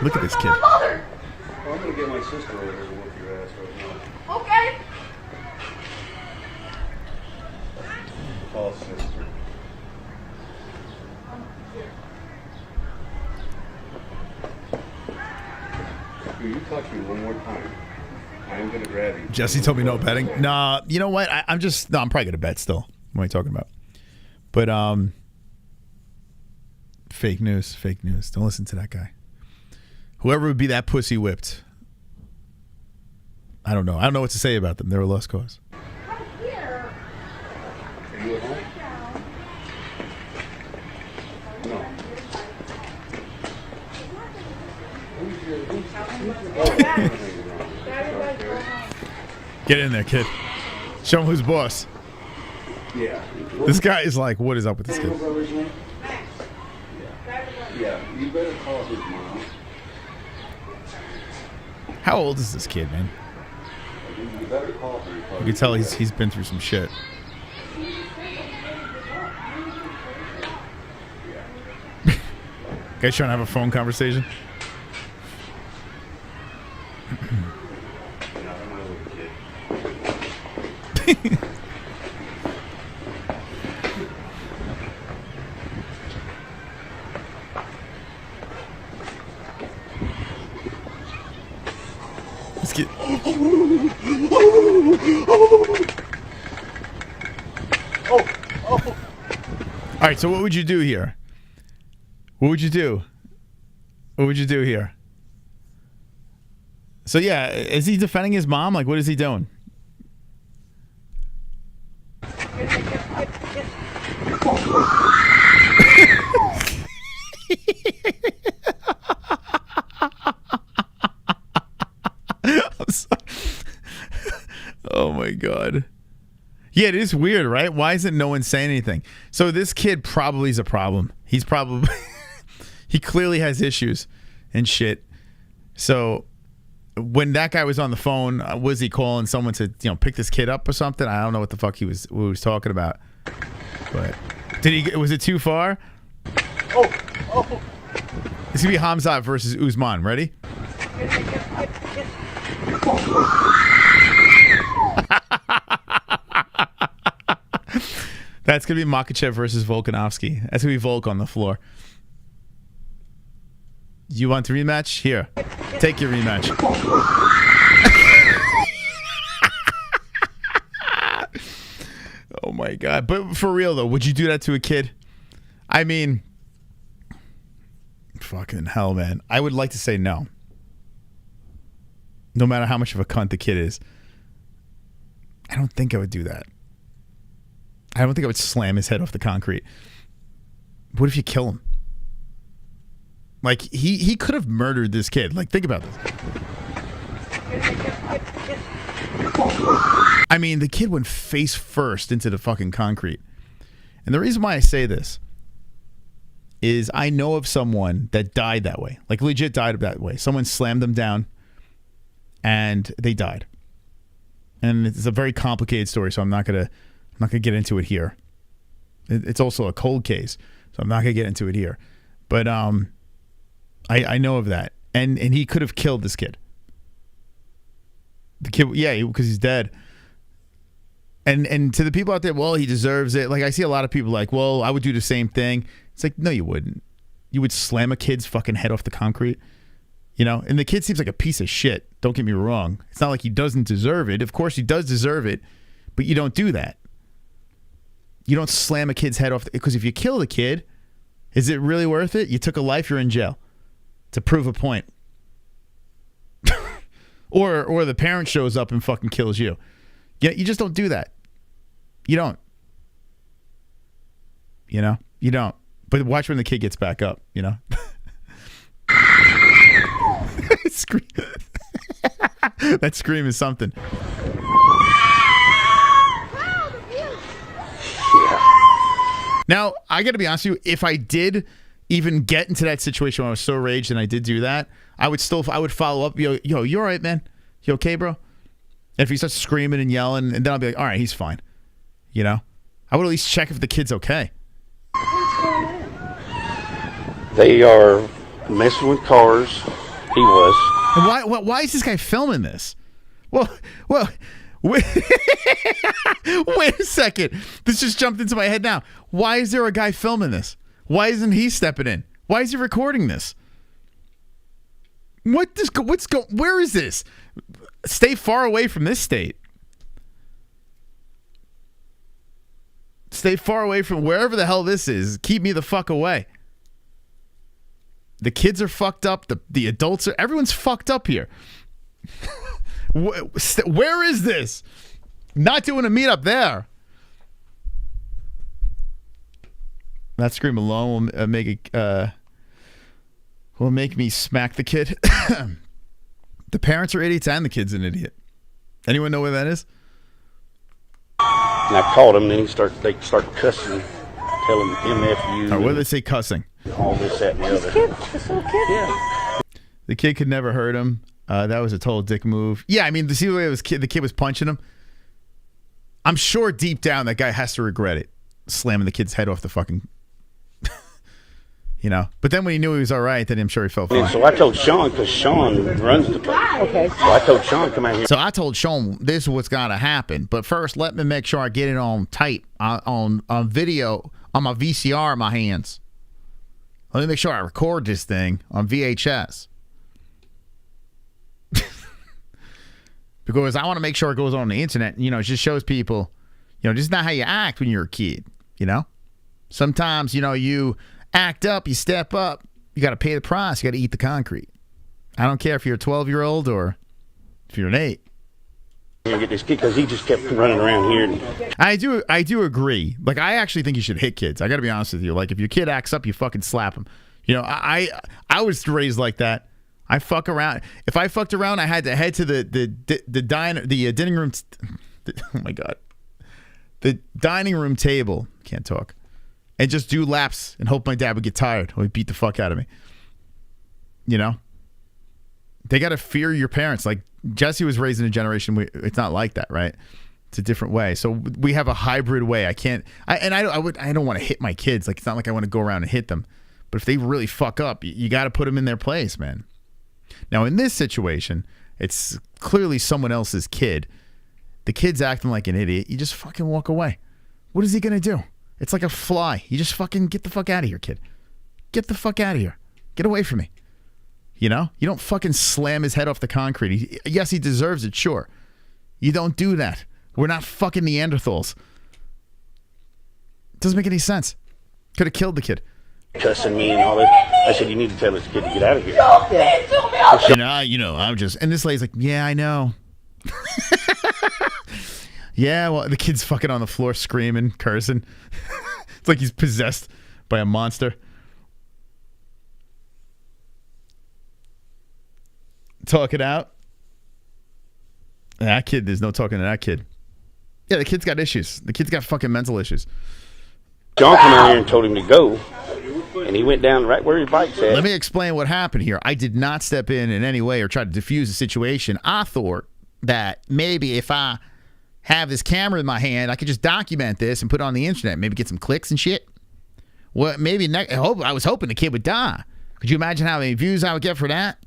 Look at this kid. Well, I'm going to get my sister over here to whoop your ass right now. Okay. Call sister. You touch me one more time, I am gonna grab you. Jesse told me no betting. Nah, you know what? I'm probably gonna bet still. What am I talking about? But fake news. Don't listen to that guy. Whoever would be that pussy whipped. I don't know. I don't know what to say about them. They're a lost cause. Are you at home? No. Get in there, kid. Show him who's boss. Yeah. This guy is like, what is up with this kid? Yeah, you better call his mom. How old is this kid, man? You better call her. You can tell he's been through some shit. Guys trying to have a phone conversation? Let's get. All right, so what would you do here? What would you do? What would you do here? So yeah, is he defending his mom? Like, what is he doing? I'm sorry. Oh my God. Yeah, it is weird, right? Why isn't no one saying anything? So this kid probably is a problem. He's probably he clearly has issues and shit. So when that guy was on the phone, was he calling someone to, you know, pick this kid up or something? I don't know what the fuck he was talking about. But was it too far? Oh. It's gonna be Khamzat versus Usman. Ready? That's gonna be Makhachev versus Volkanovski. That's gonna be Volk on the floor. You want the rematch? Here, take your rematch. Oh my God! But for real though, would you do that to a kid? I mean, fucking hell, man. I would like to say no. No matter how much of a cunt the kid is, I don't think I would do that. I don't think I would slam his head off the concrete. What if you kill him? Like, he could have murdered this kid. Like, think about this. I mean, the kid went face first into the fucking concrete. And the reason why I say this is I know of someone that died that way. Like, legit died that way. Someone slammed them down and they died. and it's a very complicated story, so I'm not gonna get into it here. It's also a cold case, so I'm not gonna get into it here. But I know of that, and he could have killed this kid. The kid, yeah, because he's dead. And to the people out there, well, he deserves it. Like, I see a lot of people like, well, I would do the same thing. It's like, no, you wouldn't. You would slam a kid's fucking head off the concrete, you know? And the kid seems like a piece of shit. Don't get me wrong. It's not like he doesn't deserve it. Of course he does deserve it, but you don't do that. You don't slam a kid's head off, because if you kill the kid, is it really worth it? You took a life, you're in jail to prove a point. or the parent shows up and fucking kills you. Yeah, you just don't do that. You don't. You know? You don't. But watch when the kid gets back up, you know? That scream is something. Now, I got to be honest with you, if I did even get into that situation where I was so raged and I did do that, I would follow up, yo, you all right, man? You okay, bro? And if he starts screaming and yelling, and then I'll be like, all right, he's fine. You know? I would at least check if the kid's okay. They are messing with cars. He was. And why is this guy filming this? Well, wait, wait a second. This just jumped into my head now. Why is there a guy filming this? Why isn't he stepping in? Why is he recording this? Where is this? Stay far away from this state. Stay far away from wherever the hell this is. Keep me the fuck away. The kids are fucked up. The adults are... Everyone's fucked up here. Where is this? Not doing a meetup there. That scream alone will make me smack the kid. The parents are idiots and the kid's an idiot. Anyone know where that is? And I called him, and then they start cussing, telling him MF you. What do they say cussing? All this, that, and the other. This little kid. Yeah. The kid could never hurt him. That was a total dick move. Yeah, I mean, see the way the kid was punching him? I'm sure deep down that guy has to regret it. Slamming the kid's head off the fucking... You know? But then when he knew he was all right, then I'm sure he felt fine. And so I told Sean, because Sean runs the place. Okay. So I told Sean, come out here. So I told Sean, this is what's got to happen. But first, let me make sure I get it on tape, on video, on my VCR in my hands. Let me make sure I record this thing on VHS. Because I want to make sure it goes on the internet. You know, it just shows people, you know, this is not how you act when you're a kid, you know? Sometimes, you know, you act up, you step up, you got to pay the price, you got to eat the concrete. I don't care if you're a 12-year-old or if you're an 8. Get this kid because he just kept running around here. I do agree. Like, I actually think you should hit kids. I got to be honest with you. Like, if your kid acts up, you fucking slap him. You know, I was raised like that. I fuck around. If I fucked around, I had to head to the dining room. Oh my god, the dining room table. Can't talk. And just do laps and hope my dad would get tired or he'd beat the fuck out of me. You know, they got to fear your parents. Like Jessie was raised in a generation where it's not like that, right? It's a different way. So we have a hybrid way. I don't want to hit my kids. Like, it's not like I want to go around and hit them. But if they really fuck up, you got to put them in their place, man. Now, in this situation, it's clearly someone else's kid. The kid's acting like an idiot. You just fucking walk away. What is he going to do? It's like a fly. You just fucking get the fuck out of here, kid. Get the fuck out of here. Get away from me. You know? You don't fucking slam his head off the concrete. Yes, he deserves it, sure. You don't do that. We're not fucking Neanderthals. Doesn't make any sense. Could have killed the kid. Cussing me and all this. I said, you need to tell this kid to get out of here. I'm just... And this lady's like, yeah, I know. Yeah, well, the kid's fucking on the floor screaming, cursing. It's like he's possessed by a monster. Talk it out. That kid, there's no talking to that kid. Yeah, the kid's got issues. The kid's got fucking mental issues. John came out here and told him to go. And he went down right where his bike's at. Let me explain what happened here. I did not step in any way or try to diffuse the situation. I thought that maybe if I have this camera in my hand. I could just document this and put it on the internet. Maybe get some clicks and shit. Well, maybe I was hoping the kid would die. Could you imagine how many views I would get for that?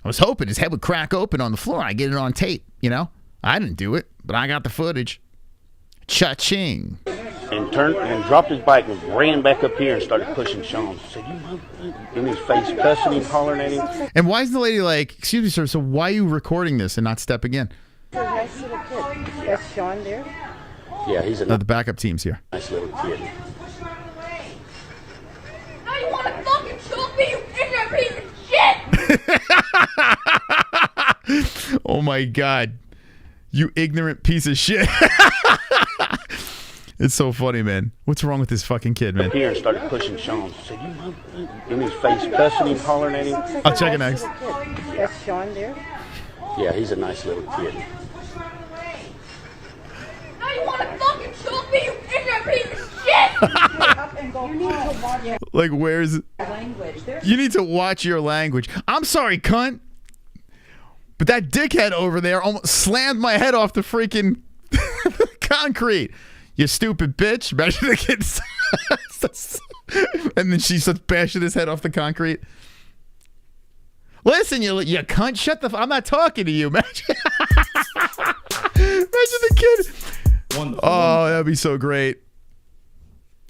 I was hoping his head would crack open on the floor. I get it on tape, you know? I didn't do it, but I got the footage. Cha-ching. And turned and dropped his bike and ran back up here and started pushing Sean. Said, "You motherfucker," in his face, cussing him, hollering at him. And why is the lady like, "Excuse me, sir, so why are you recording this and not stepping in?" Nice little kid. That's Sean there. Yeah, he's a the backup team's here. nice little kid. Now you want to fucking choke me, you ignorant piece of shit! Oh my God. You ignorant piece of shit. It's so funny, man. What's wrong with this fucking kid, man? Up here and started pushing Sean. Said, "You motherfucker," in his face, cussing him, hollering at him. I'll check it next. That's Sean there. Yeah, he's a nice little kid. Now you want to fucking choke me, you ignorant piece of shit! Like, where's Language. you need to watch your language. I'm sorry, cunt. But that dickhead over there almost slammed my head off the freaking concrete. You stupid bitch. Imagine the kid. And then she starts bashing his head off the concrete. Listen, you cunt. Shut the I'm not talking to you. Imagine the kid. Oh, that'd be so great.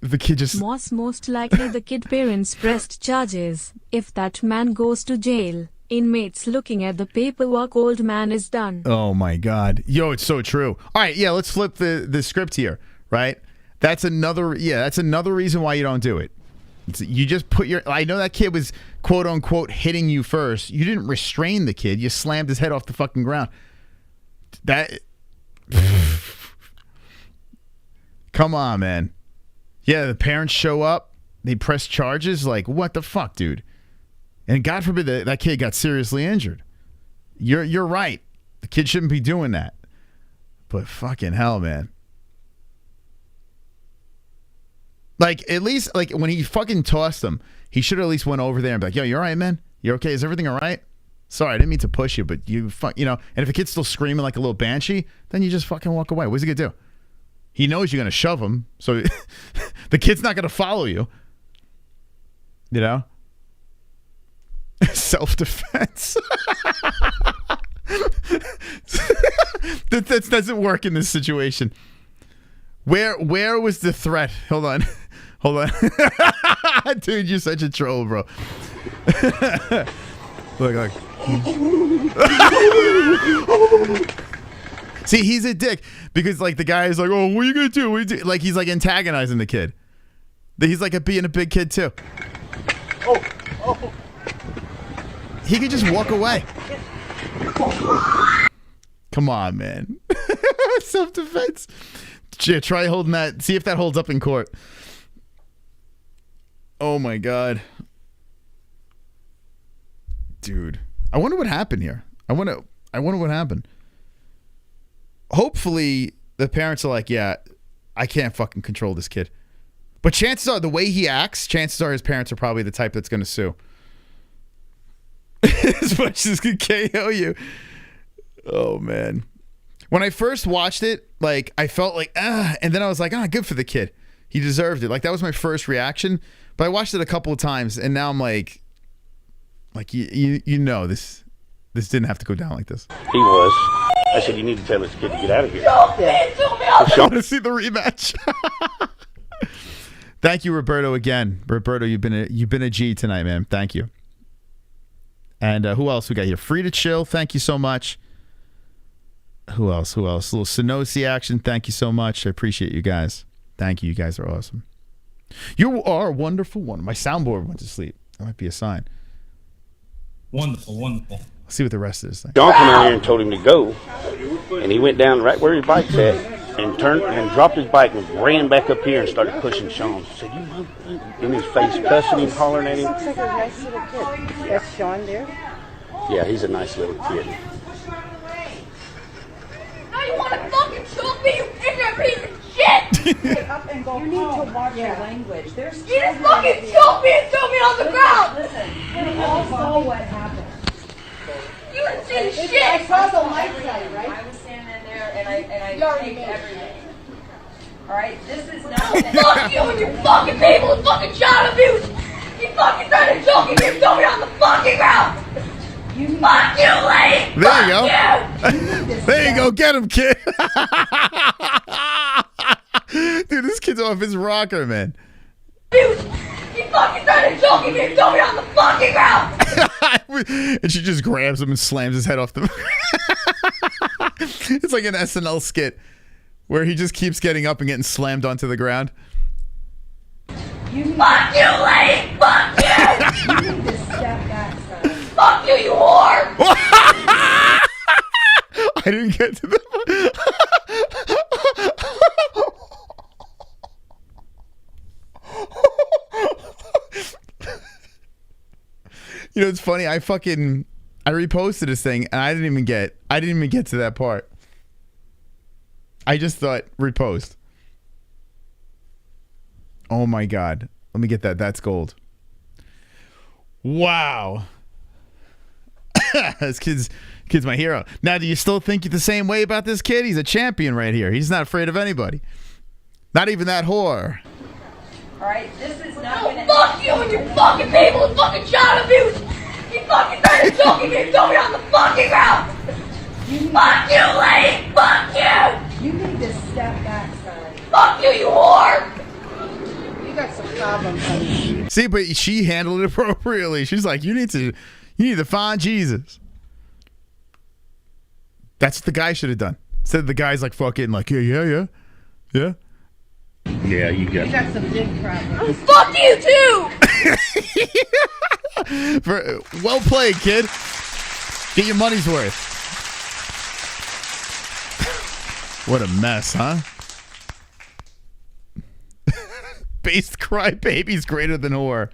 If the kid just... Most likely the kid parents pressed charges. If that man goes to jail, inmates looking at the paperwork, old man is done. Oh my God. Yo, it's so true. All right, yeah, let's flip the script here, right? That's another reason why you don't do it. You just put your... I know that kid was quote unquote hitting you first. You didn't restrain the kid. You slammed his head off the fucking ground. That... Come on, man. Yeah, the parents show up. They press charges. Like, what the fuck, dude? And God forbid that kid got seriously injured. You're right. The kid shouldn't be doing that. But fucking hell, man. Like, at least, like, when he fucking tossed him, he should have at least went over there and be like, "Yo, you all right, man? You okay? Is everything all right? Sorry, I didn't mean to push you, but you know." And if a kid's still screaming like a little banshee, then you just fucking walk away. What's he gonna do? He knows you're gonna shove him, so the kid's not gonna follow you. You know? Self-defense. That doesn't work in this situation. Where was the threat? Hold on. Dude, you're such a troll, bro. Look. See, he's a dick because like the guy is like, "Oh, what are you gonna do? What are you do?" Like he's like antagonizing the kid. He's like being a big kid too. Oh. He could just walk away. Come on, man. Self-defense. Yeah, try holding that. See if that holds up in court. Oh my God. Dude. I wonder what happened here. I wonder what happened. Hopefully the parents are like, "Yeah, I can't fucking control this kid." But chances are, the way he acts, chances are his parents are probably the type that's going to sue. As much as could KO you. Oh, man. When I first watched it, like, I felt like, and then I was like, good for the kid. He deserved it. Like, that was my first reaction. But I watched it a couple of times, and now I'm like you know, this didn't have to go down like this. He was. I said, "You need to tell this kid to get out of here." I want to see the rematch. Thank you, Roberto, again. Roberto, you've been a G tonight, man. Thank you. And who else we got here? Free to Chill, thank you so much. Who else? A little SCHAVED action, thank you so much. I appreciate you guys. Thank you. You guys are awesome. You are a wonderful one. My soundboard went to sleep. That might be a sign. Wonderful. Let's see what the rest is. John came out here and told him to go, and he went down right where his bike's at and turned and dropped his bike and ran back up here and started pushing Sean. Said, "You motherfucker," in his face, cussing him, hollering at him. Looks like a nice little kid. That's Sean there. Yeah, he's a nice little kid. Now you want to fucking choke me, you ignorant piece of shit! Get up and go. You need to watch your language. There's You just fucking choke me and throw me on the ground! Listen, we all saw what happened. You didn't see shit! I saw the lights light, right? I was standing there and I I take everything. Alright, this is not fuck you and your fucking people and fucking child abuse! You fucking started choking me and throw me on the fucking ground! Fuck you, lady! There you go. You. There you go. Get him, kid. Dude, this kid's off his rocker, man. You fucking started choking me and throw me on the fucking ground! And she just grabs him and slams his head off the... It's like an SNL skit where he just keeps getting up and getting slammed onto the ground. Fuck you, lady! Fuck you! You need to step back, son. Fuck you, you whore! I didn't get to the... You know, it's funny. I reposted this thing and I didn't even get to that part. I just thought repost. Oh my God. Let me get that. That's gold. Wow. This kid's my hero. Now, do you still think the same way about this kid? He's a champion right here. He's not afraid of anybody. Not even that whore. Alright, this is not gonna... Fuck you and your fucking people and fucking child abuse! You fucking started choking me and throw me on the fucking ground! Fuck you, lady! Fuck you! You need to step back, son. Fuck you, you whore! You got some problems, honey. See, but she handled it appropriately. She's like, you need to find Jesus. That's what the guy should have done. Instead, the guy's like fucking like, yeah. Yeah, you got some big problems. Fuck you too! Well played, kid. Get your money's worth. What a mess, huh? Based cry baby's greater than whore.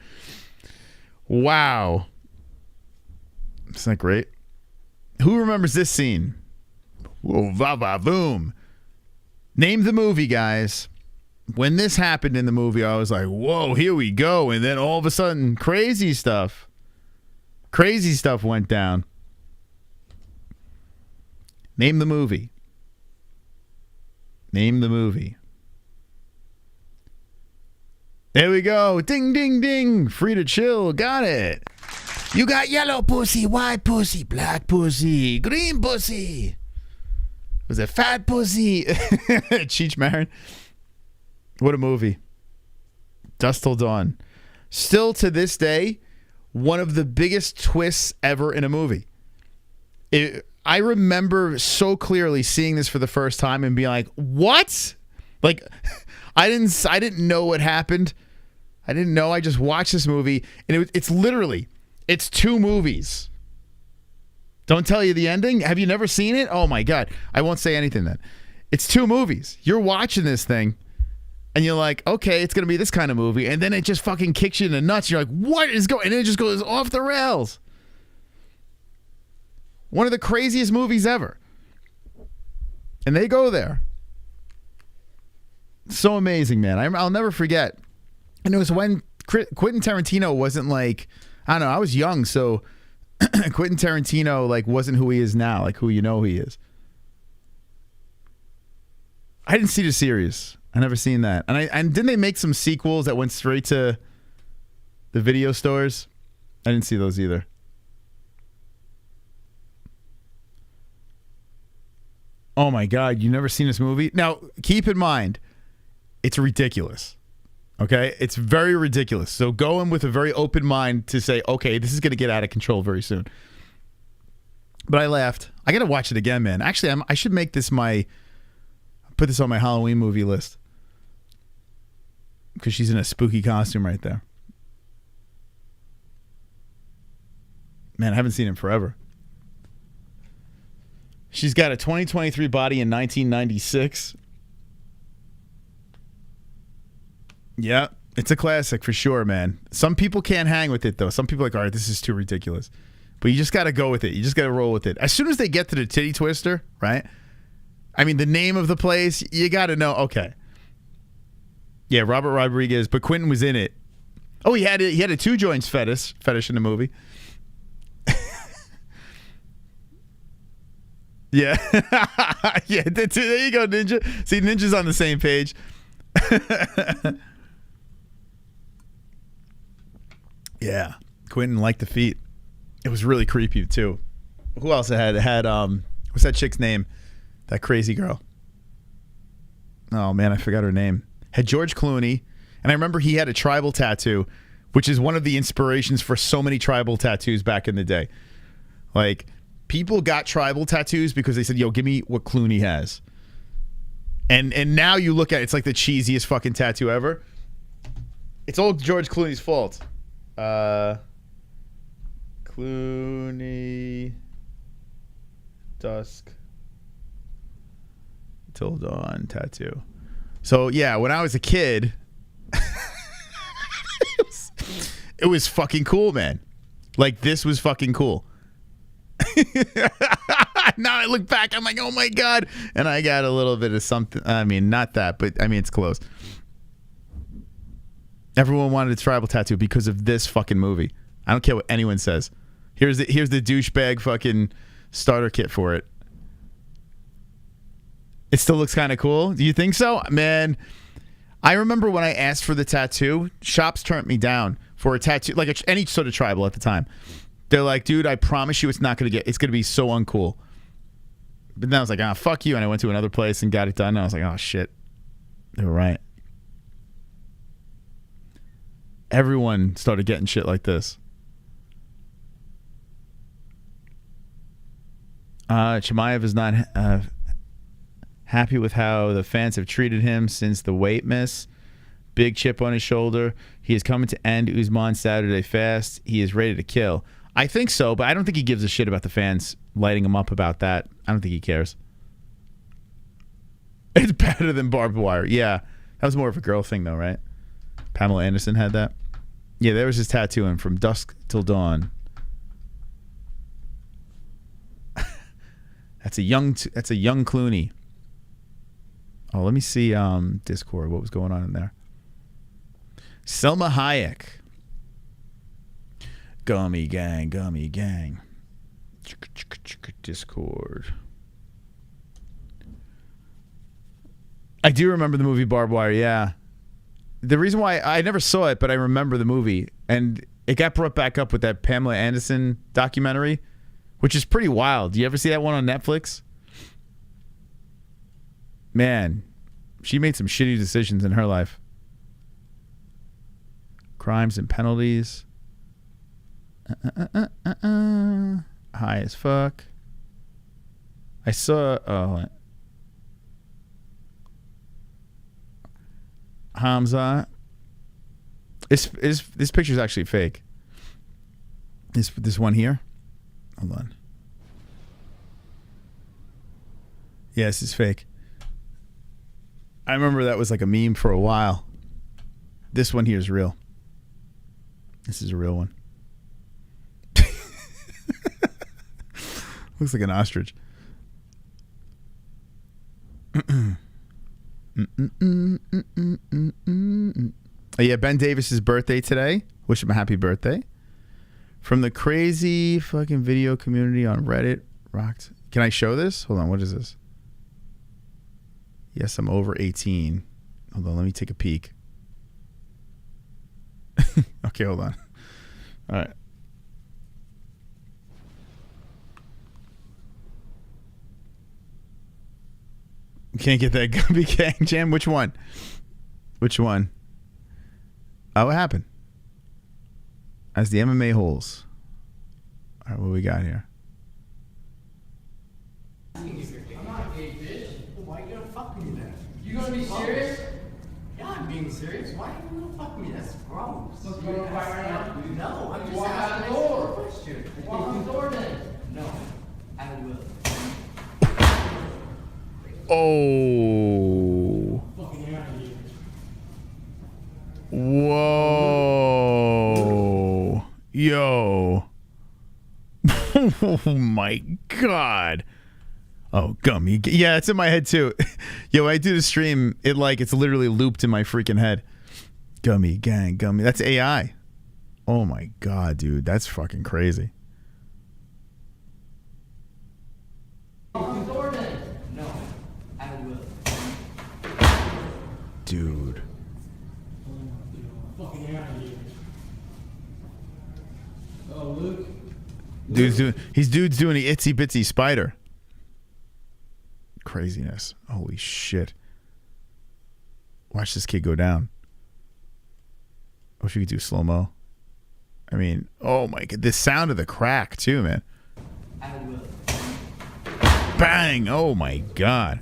Wow. Isn't that great? Who remembers this scene? Whoa, va boom. Name the movie, guys. When this happened in the movie, I was like, whoa, here we go. And then all of a sudden, crazy stuff went down. Name the movie. Name the movie. There we go. Ding, ding, ding. Free to chill. Got it. You got yellow pussy, white pussy, black pussy, green pussy. Was it fat pussy? Cheech Marin. What a movie. Dusk Till Dawn. Still to this day, one of the biggest twists ever in a movie. I remember so clearly seeing this for the first time and being like, what? Like, I didn't know what happened. I didn't know. I just watched this movie, and it's literally, it's two movies. Don't tell you the ending. Have you never seen it? Oh my God. I won't say anything then. It's two movies. You're watching this thing, and you're like, okay, it's going to be this kind of movie. And then it just fucking kicks you in the nuts. You're like, what is going on? And it just goes off the rails. One of the craziest movies ever. And they go there. So amazing, man. I'll never forget. And it was when Quentin Tarantino wasn't like, I don't know, I was young, so Quentin Tarantino like wasn't who he is now, like who you know he is. I didn't see the series. I never seen that. And didn't they make some sequels that went straight to the video stores? I didn't see those either. Oh my God, you never seen this movie? Now, keep in mind, it's ridiculous. Okay? It's very ridiculous. So go in with a very open mind to say, okay, this is going to get out of control very soon. But I laughed. I got to watch it again, man. Actually, I should make this put this on my Halloween movie list. Because she's in a spooky costume right there. Man, I haven't seen it forever. She's got a 2023 body in 1996. Yeah, it's a classic for sure, man. Some people can't hang with it, though. Some people are like, all right, this is too ridiculous. But you just got to go with it. You just got to roll with it. As soon as they get to the titty twister, right? I mean, the name of the place, you got to know, okay. Yeah, Robert Rodriguez, but Quentin was in it. Oh, he had a two joints fetish in the movie. Yeah. Yeah, there you go, Ninja. See, Ninja's on the same page. Yeah. Quentin liked the feet. It was really creepy, too. Who else had what's that chick's name? That crazy girl. Oh, man, I forgot her name. Had George Clooney, and I remember he had a tribal tattoo, which is one of the inspirations for so many tribal tattoos back in the day. Like, people got tribal tattoos because they said, yo, give me what Clooney has. And now you look at it, it's like the cheesiest fucking tattoo ever. It's all George Clooney's fault. Clooney dusk till dawn tattoo. So yeah, when I was a kid, it was fucking cool, man. Like, this was fucking cool. Now I look back, I'm like, oh my God. And I got a little bit of something. I mean, not that, but I mean, it's close. Everyone wanted a tribal tattoo because of this fucking movie. I don't care what anyone says. Here's the douchebag fucking starter kit for it. It still looks kind of cool. Do you think so? Man, I remember when I asked for the tattoo, shops turned me down for a tattoo, like any sort of tribal at the time. They're like, dude, I promise you it's not going to it's going to be so uncool. But then I was like, fuck you. And I went to another place and got it done. And I was like, oh, shit. They were right. Everyone started getting shit like this. Chimaev is not happy with how the fans have treated him since the weight miss. Big chip on his shoulder. He is coming to end Usman's Saturday fast. He is ready to kill. I think so, but I don't think he gives a shit about the fans lighting him up about that. I don't think he cares. It's better than barbed wire. Yeah. That was more of a girl thing, though, right? Pamela Anderson had that. Yeah, there was his tattooing from dusk till dawn. That's a young Clooney. Oh, let me see Discord. What was going on in there? Selma Hayek. Gummy gang, gummy gang. Discord. I do remember the movie Barbed Wire, yeah. The reason why I never saw it, but I remember the movie, and it got brought back up with that Pamela Anderson documentary, which is pretty wild. Do you ever see that one on Netflix? Man, she made some shitty decisions in her life. Crimes and penalties. High as fuck. I saw Khamzat. This picture is actually fake. This one here. Hold on. Yeah, this is fake. I remember that was like a meme for a while. This one here is real. This is a real one. Looks like an ostrich. Oh, yeah, Ben Davis's birthday today. Wish him a happy birthday. From the crazy fucking video community on Reddit. Rocked. Can I show this? Hold on, what is this? Yes, I'm over 18. Hold on, let me take a peek. Okay, hold on. All right. Can't get that Gumby Gang Jam. Which one? Which one? Oh, what happened? As the MMA-HOLES. All right, what we got here? I'm not a gay bitch. Why are you gonna fuck me then? You gonna be serious? Yeah, I'm being serious. Why are you gonna fuck me? That's gross. Let's go to a fight right now. No, I'm just asking a question. Walk on the door then. No, I will. Oh. Whoa. Yo. Oh my God. Oh, gummy. Yeah, it's in my head too. Yo, when I do the stream, it's literally looped in my freaking head. Gummy gang, gummy. That's AI. Oh my God, dude. That's fucking crazy. dude. Oh, Luke. Dude's doing the itsy bitsy spider. Craziness. Holy shit. Watch this kid go down. I wish you could do slow-mo. I mean, oh my god. The sound of the crack too, man. I will. Bang! Oh my god.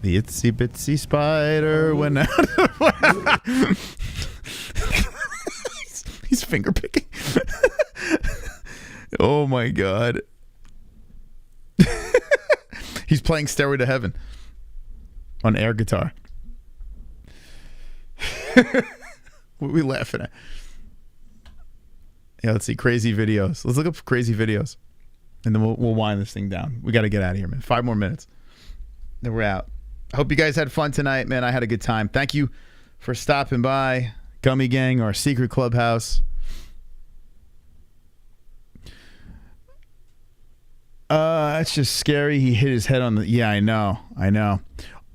The itsy bitsy spider went out. He's finger picking. Oh my god. He's playing Stairway to Heaven on air guitar. What are we laughing at? Yeah, let's see crazy videos. Let's look up crazy videos, and then we'll wind this thing down. We got to get out of here, man. 5 more minutes, then we're out. I hope you guys had fun tonight, man. I had a good time. Thank you for stopping by, Gummy Gang, our secret clubhouse. It's just scary. He hit his head on the. Yeah, I know.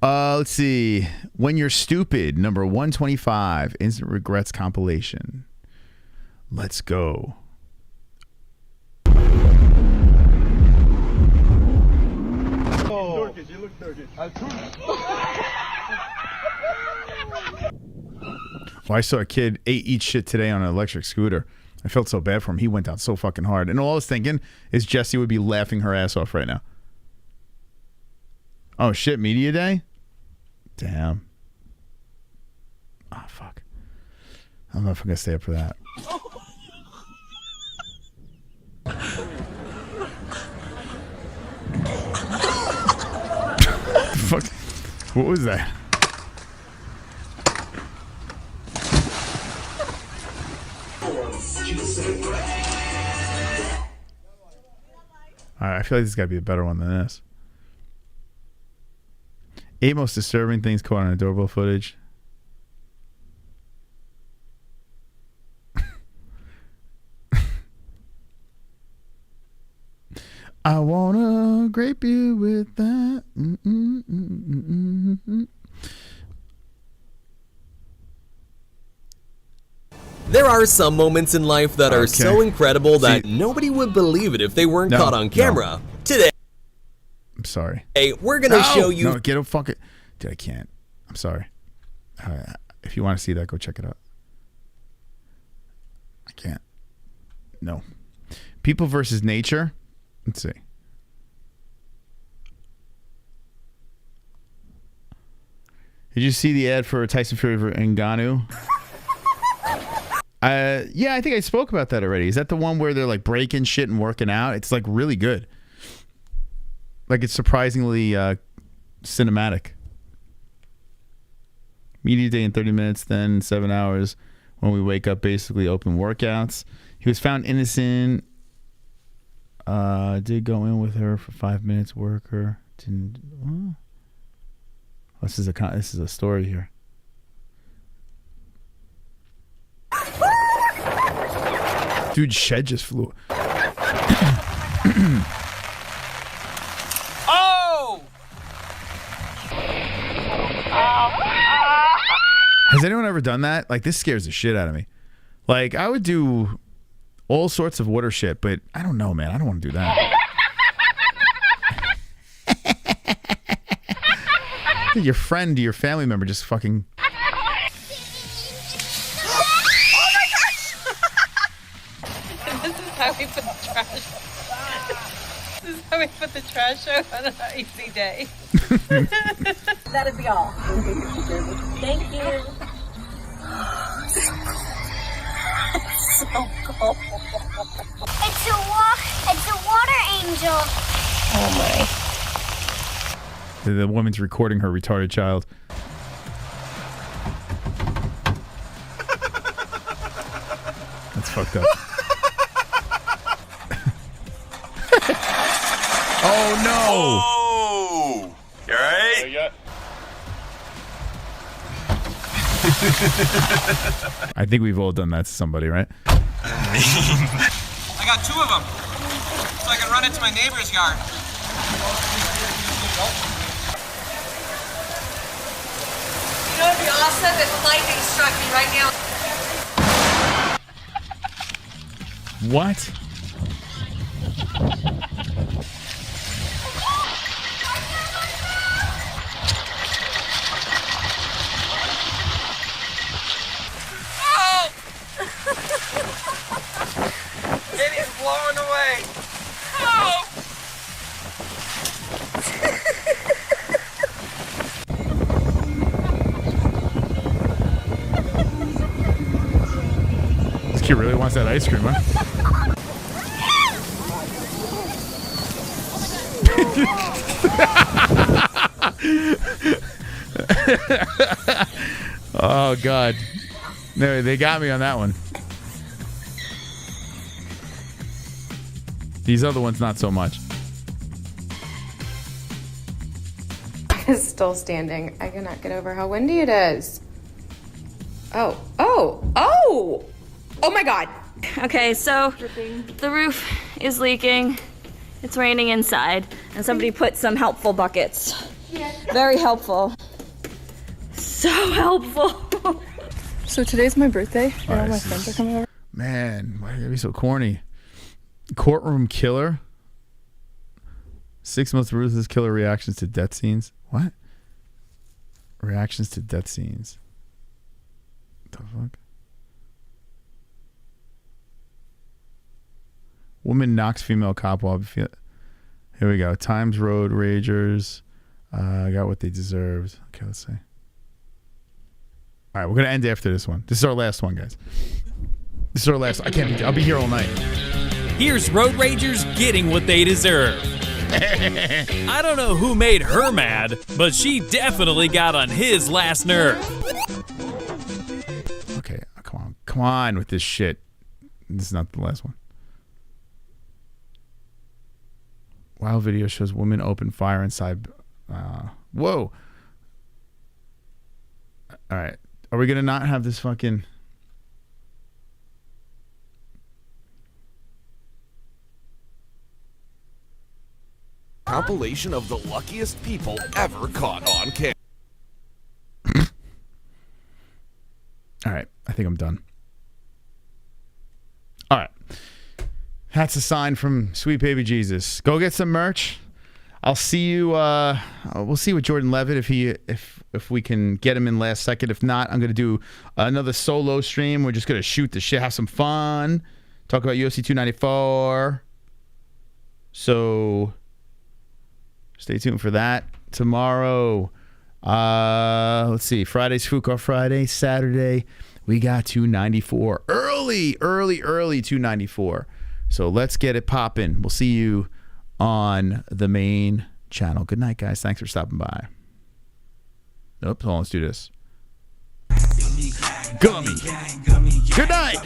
Let's see. When You're Stupid, number 125, Instant Regrets compilation. Let's go. Oh. You look Turkish. Well, I saw a kid eat shit today on an electric scooter. I felt so bad for him. He went down so fucking hard. And all I was thinking is Jessie would be laughing her ass off right now. Oh, shit. Media day? Damn. Oh, fuck. I don't know if I'm going to stay up for that. Fuck. What was that? Alright, I feel like this has got to be a better one than this. 8 most disturbing things caught on adorable footage. I wanna grape you with that. There are some moments in life that are so incredible that nobody would believe it if they weren't caught on camera. Today, I'm sorry. hey, we're gonna show you. No, get a fucking. Dude, I can't. I'm sorry. If you want to see that, go check it out. I can't. No. People versus nature. Let's see. Did you see the ad for Tyson Fury for Ngannou? Yeah, I think I spoke about that already. Is that the one where they're like breaking shit and working out? It's like really good. Like it's surprisingly cinematic. Media day in 30 minutes, then 7 hours. When we wake up, basically open workouts. He was found innocent. Did go in with her for 5 minutes. Worker didn't. Oh, this is a story here. Dude, shed just flew. Oh! Has anyone ever done that? Like, this scares the shit out of me. Like, I would do all sorts of water shit, but I don't know, man. I don't want to do that. Dude, your friend, your family member just fucking... This is how we put the trash. This is how we put the trash out on an icy day. That'd be all. Thank you. So cold. It's a water angel. Oh my. The woman's recording her retarded child. That's fucked up. Oh no! Oh! You alright? I think we've all done that to somebody, right? I got 2 of them, so I can run into my neighbor's yard. know what'd be awesome if lightning struck me right now. What? Oh! It is blowing away. Oh! This kid really wants that ice cream, huh? Oh God, no, they got me on that one. These other ones not so much. Is still standing. I cannot get over how windy it is. Oh my God. Okay, so the roof is leaking. It's raining inside, and somebody put some helpful buckets. Very helpful. So helpful. So today's my birthday, and all my Alright, friends are coming over. Man, why are you gonna be so corny? Courtroom killer. 6 months ruthless killer reactions to death scenes. What? Reactions to death scenes. What the fuck? Woman knocks female cop while here we go. Times Road Ragers. Got what they deserved. Okay, let's see. All right, we're gonna end after this one. This is our last one, guys. This is our last. I'll be here all night. Here's Road Ragers getting what they deserve. I don't know who made her mad, but she definitely got on his last nerve. Okay, come on with this shit. This is not the last one. Wow, video shows woman open fire inside. Whoa. All right, are we gonna not have this fucking? Compilation of the luckiest people ever caught on camera. All right, I think I'm done. All right, that's a sign from Sweet Baby Jesus. Go get some merch. I'll see you. We'll see with Jordan Levitt if we can get him in last second. If not, I'm gonna do another solo stream. We're just gonna shoot the shit, have some fun, talk about UFC 294. So stay tuned for that tomorrow. Let's see. Friday's Fuka Friday. Saturday we got 294. Early 294. So let's get it popping. We'll see you on the main channel. Good night, guys. Thanks for stopping by. Oops, hold on, let's do this. Gummy. Good night.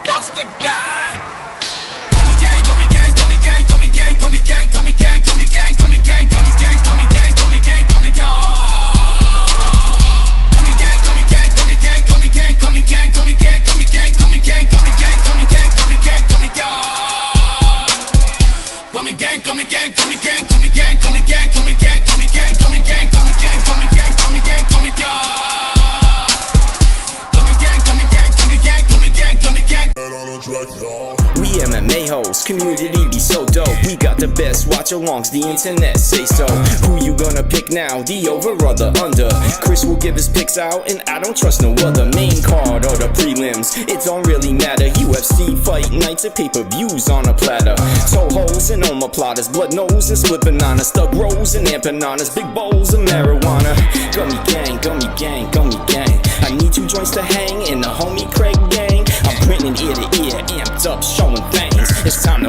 COSTA gang. We MMA-HOLES, community be so dope. We got the best watch-alongs, the internet say so. Who you gonna pick now, the over or the under? Chris will give his picks out, and I don't trust no other. Main card or the prelims, it don't really matter. UFC fight nights and pay-per-views on a platter. Toe holes and omoplatas, blood nose and split bananas, thug rolls and empanadas, big bowls of marijuana. Gummy gang, gummy gang, gummy gang. I need 2 joints to hang in the homie Craig gang. I'm printing ear to ear, amped up, showing things. It's time to